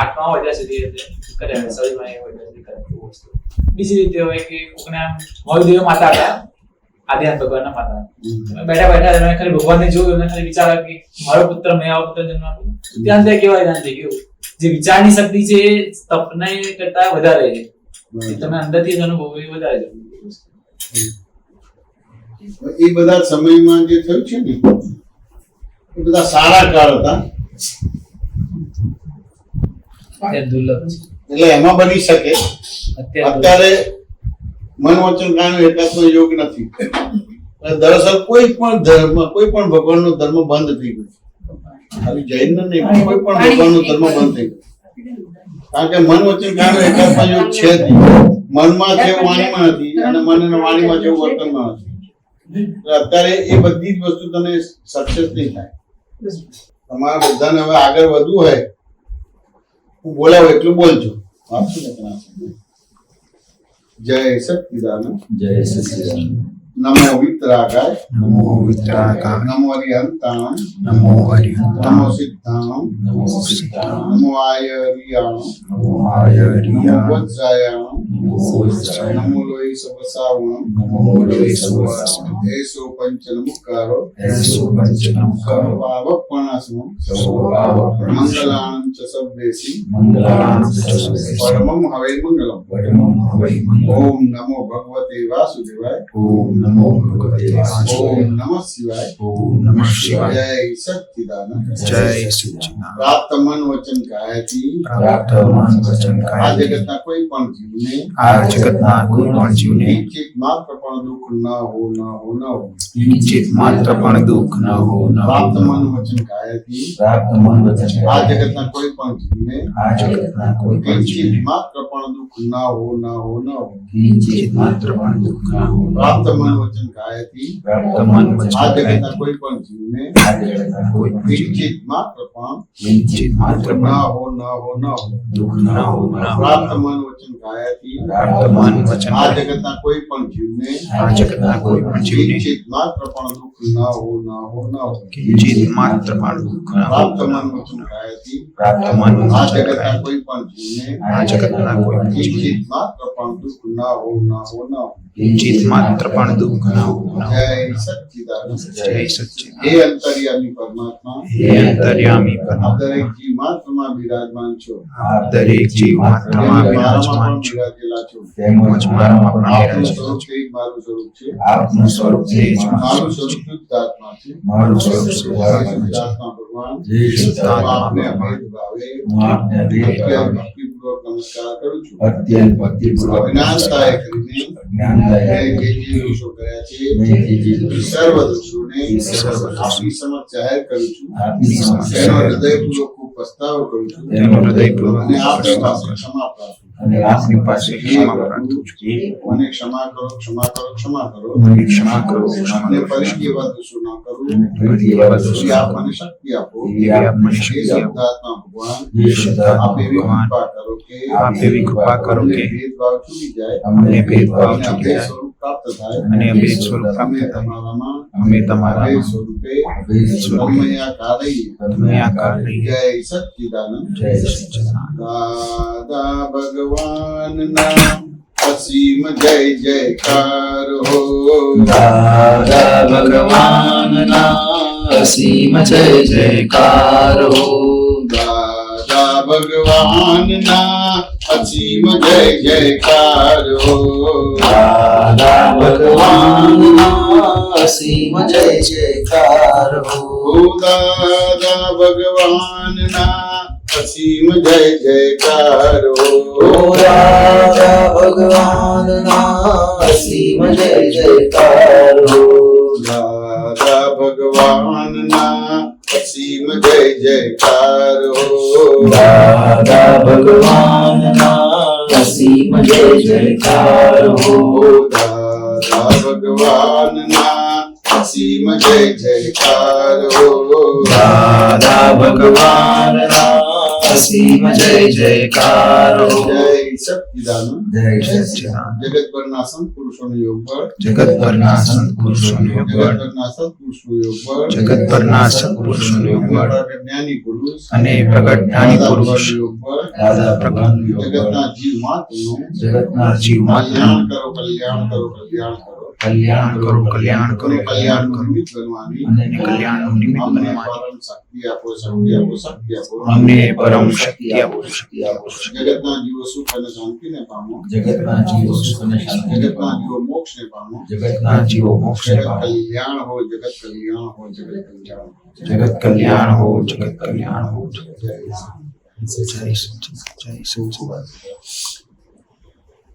આત્મા હોય ત્યાં સુધી કરે, શરીરમાં એ હોય ત્યાં સુધી કરે. બીજી રીતે હોય કે કોકના મહાદેવ માતા હતા, આદ્યાન ભગવાનના માતા. બેઠા બેઠા તમે ખાલી ભગવાનને જોયું, એમને ખાલી વિચાર કે મારો પુત્ર મેં આવો પુત્ર જન્મ આપ્યો. ત્યાં ત્યાં કેવાય ત્યાં થઈ ગયું. જે વિચારની શક્તિ છે એ તપને કરતા વધારે છે. તમે અંદરથી જ અનુભવ એ વધારે જરૂરી છે. એ બધા સમયમાં જે થયું છે ને એ બધા સારા કાળ હતા, એ દુર્લભ છે. એટલે એમાં બની શકે. અત્યારે મન વચન કાયનો એકાત્મ યોગ નથી. દરઅસલ કોઈ પણ ધર્મ, કોઈ પણ ભગવાનનો ધર્મ બંધ થઈ ગયો. ખાલી જૈન નહીં, કોઈ પણ ભગવાનનો ધર્મ બંધ થઈ ગયો. કારણ કે મન વચન કાયનો એકાત્મ યોગ છે જ નહીં. મનમાં છે વાણીમાં નથી, અને મન અને વાણીમાં છે વર્તનમાં નથી. અત્યારે એ બધી જ વસ્તુ તને સક્સેસ નહીં થાય. તમારા બધાને હવે આગળ વધવું હોય, હું બોલાવું એટલું બોલજો. જય સચ્ચિદાનંદ. જય સચ્ચિદાનંદ. નમો વિતરાગાય. નમો વિતરાગાય. નમો અરિહંતાણમ. નમો અરિહંતાણમ. નમો સિદ્ધાણમ. નમો સિદ્ધાણમ. નમો આયરિયાણમ. નમો આયર્યાણમ. નમો વજ્રાયાણમ. નમો વજ્રાયાણમ. નમો લોહી સવસાવણમ. નમો લોહી સવસાવણમ. એસો પંચનમુકારો. એસો પંચનમુકારો. ભાવપણાસમમ. સ્વભાવપણાસમમ. મંગલાણમ ચ સબ્દેશી. મંગલાણમ ચ સબ્દેશી. પરમં હવૈ મંગલમ. પરમં હવૈ મંગલમ. ઓમ નમો ભગવતે વાસુદેવાય. ઓમ નમો ભગવતે વાસુદેવાય. ઓમ નમઃ શિવાય. ઓમ નમઃ શિવાય. જય સચ્ચિદાનંદ. જય સચ્ચિદાનંદ. પ્રાપ્ત મન વચન કાયાથી પ્રાપ્ત મન વચન આ કાયાથી જગતના કોઈ પણ જીવને આ જગતના કોઈ પણ જીવને કિંચિત માત્ર પણ દુઃખ ન હો ન હો ન હો. કિંચિત માત્ર પણ દુઃખ ન હો ન હો. પ્રાપ્ત મન વચન કાયાથી પ્રાપ્ત મન વચન આ જગતના કોઈ પણ જીવને આ જગતના કોઈ પણ કિંચિત જીવને માત્ર પણ દુઃખ ન હો ન હો ન હો. કિંચિત માત્ર પણ દુઃખ ન હો ન પ્રાપ્ત હો. મન વચન કાયાથી પ્રાપ્ત મન વચન આ જગતના કાયાથી કોઈ પણ જીવને આ જગતના કોઈ પણ જીવને કિંચિત માત્ર પણ કિંચિત માત્ર ન પણ હો ન હો ન હો. દુઃખ ન હો ન હો. પ્રાપ્ત મન વચન કાયાથી પ્રાપ્ત મન વચન આ કાયાથી જગતના કોઈ પણ જીવને આ જગતના કોઈ પણ જીવને કિંચિત માત્ર પણ દુઃખ ન હો ન હો ન હો. કિંચિત માત્ર પણ દુઃખ ન હો પ્રાપ્ત ન મન હો. વચન કાયાથી પ્રાપ્ત મન આ વચન જગતના કાયાથી કોઈ પણ જીવને આ જગતના કોઈ પણ જીવને કિંચિત માત્ર પણ દુઃખ ન હો ન હો ન હો. કિંચિત માત્ર પણ દુઃખ ન હો ન હો. જય સચ્ચિદાનંદ. જય સચ્ચિદાનંદ. હે અંતર્યામી પરમાત્મા, હે અંતર્યામી આપ પરમાત્મા, દરેક જીવ માત્રમાં બિરાજમાન છો. આપ દરેક જીવ માત્રમાં મારામાં વિરાજમાન પણ છો. બિરાજેલા છો. તેમજ મારામાં પણ આપનું બિરાજેલા સ્વરૂપ છો. તે જ મારું સ્વરૂપ છે. આપનું સ્વરૂપ તે જ મારું મારું સ્વરૂપ સ્વરૂપ છે. શુદ્ધાત્મા છે. મારું સ્વરૂપ જય શુદ્ધાત્મા છે. શુદ્ધાત્મા ભગવાન, જય હું શુદ્ધાત્મા આપને ભગવાન. અભેદ ભાવે હું આપને અભેદ અત્યંત ભાવે ભક્તિપૂર્વક નમસ્કાર કરું છું. અત્યંત ભક્તિપૂર્વક જ્ઞાનતાએ કરીને જ્ઞાનદાયક મેં જે જે દોષો કર્યા છે મેં જે જે દોષો સર્વ દોષોને સર્વ દોષો આપની સમક્ષ જાહેર કરું છું. આપની સમક્ષ તેનો હૃદયપૂર્વક ખૂબ પસ્તાવો કરું છું. તેનો હૃદયપૂર્વક અને આપની પસ્તાવો પાસે કરું છું. ક્ષમા પ્રાર્થના અને આપની પાસે ક્ષમા પ્રાર્થું છું. મને ક્ષમા કરો, ક્ષમા કરો, ક્ષમા કરો. મને ક્ષમા કરો, ક્ષમા અને કરો, ફરીથી એવા દોષો ન કરું. ફરીથી એવા દોષો એવી આપ મને શક્તિ આપો. એવી આપ મને શક્તિ હે આપો. શુદ્ધાત્મા ભગવાન, હે શુદ્ધાત્મા આપ એવી ભગવાન, કૃપા કરો કે આપ એવી કૃપા કરો અમને કે ભેદભાવ છૂટી જાય અમને ભેદભાવ અને છૂટી અભેદ જાય સ્વરૂપ પ્રાપ્ત થાય. અને અભેદ સ્વરૂપ પ્રાપ્ત અમે થાય. તમારામાં અમે તમારા અભેદ સ્વરૂપે અભેદ સ્વરૂપે તન્મયાકારૈ તન્મયાકારૈ જય સચ્ચિદાનંદ. જય સચ્ચિદાનંદ. દાદા ભગવાનના અસીમ જય જયકાર હો. દાદા ભગવાનના અસીમ જય જયકાર હો. દાદા ભગવાનના અસીમ જય જયકાર હો. દાદા ભગવાનના અસીમ જય જયકાર હો. ઓ દાદા ભગવાનના અસીમ જય જયકાર હો. દાદા ભગવાનના અસીમ જય જયકાર હો. દાદા ભગવાનના અસીમ જય જયકાર હો. દાદા ભગવાનના અસીમ જય જયકાર હો. દાદા ભગવાનના અસીમ જય જયકાર હો. દાદા ભગવાનના અસીમ જય જયકાર હો. જય સચ્ચિદાનંદ. જય સચ્ચિદાનંદ. જગતભરના સંત પુરુષોનો યોગ બળ. જગતભરના સંત પુરુષોનો યોગ બળ, જગતભરના સત્પુરુષનો યોગ બળ. જગતભરના સત્પુરુષોનો યોગ બળ જ્ઞાની પુરુષ અને પ્રગટ જ્ઞાની પુરુષ યોગ બળ. દાદા ભગવાનનું યોગ બળ. જગતના જીવ માત્રનું જગતના જીવ કલ્યાણ માત્ર કરો, કલ્યાણ કરો, કલ્યાણ કરો. કલ્યાણ કરો, કલ્યાણ કરો, અને કલ્યાણ કલ્યાણનું કરો. નિમિત્ત બનવાની અને કલ્યાણનું નિમિત્ત અમને બનવાની પરમ શક્તિ આપો, શક્તિ આપો, શક્તિ આપો. અમને પરમ શક્તિ આપો, શક્તિ આપો. જગતના જીવો સુખ અને શાંતિને પામો. જગતના જીવો સુખ અને શાંતિ જગતના જીવો મોક્ષને પામો. જગતના જીવો મોક્ષને જગત પામે. કલ્યાણ હો, જગત કલ્યાણ હો, જગત કલ્યાણ હો. જગત કલ્યાણ હો, જગત કલ્યાણ હો. જય જય સચ્ચિદાનંદ. જય સચ્ચિદાનંદ.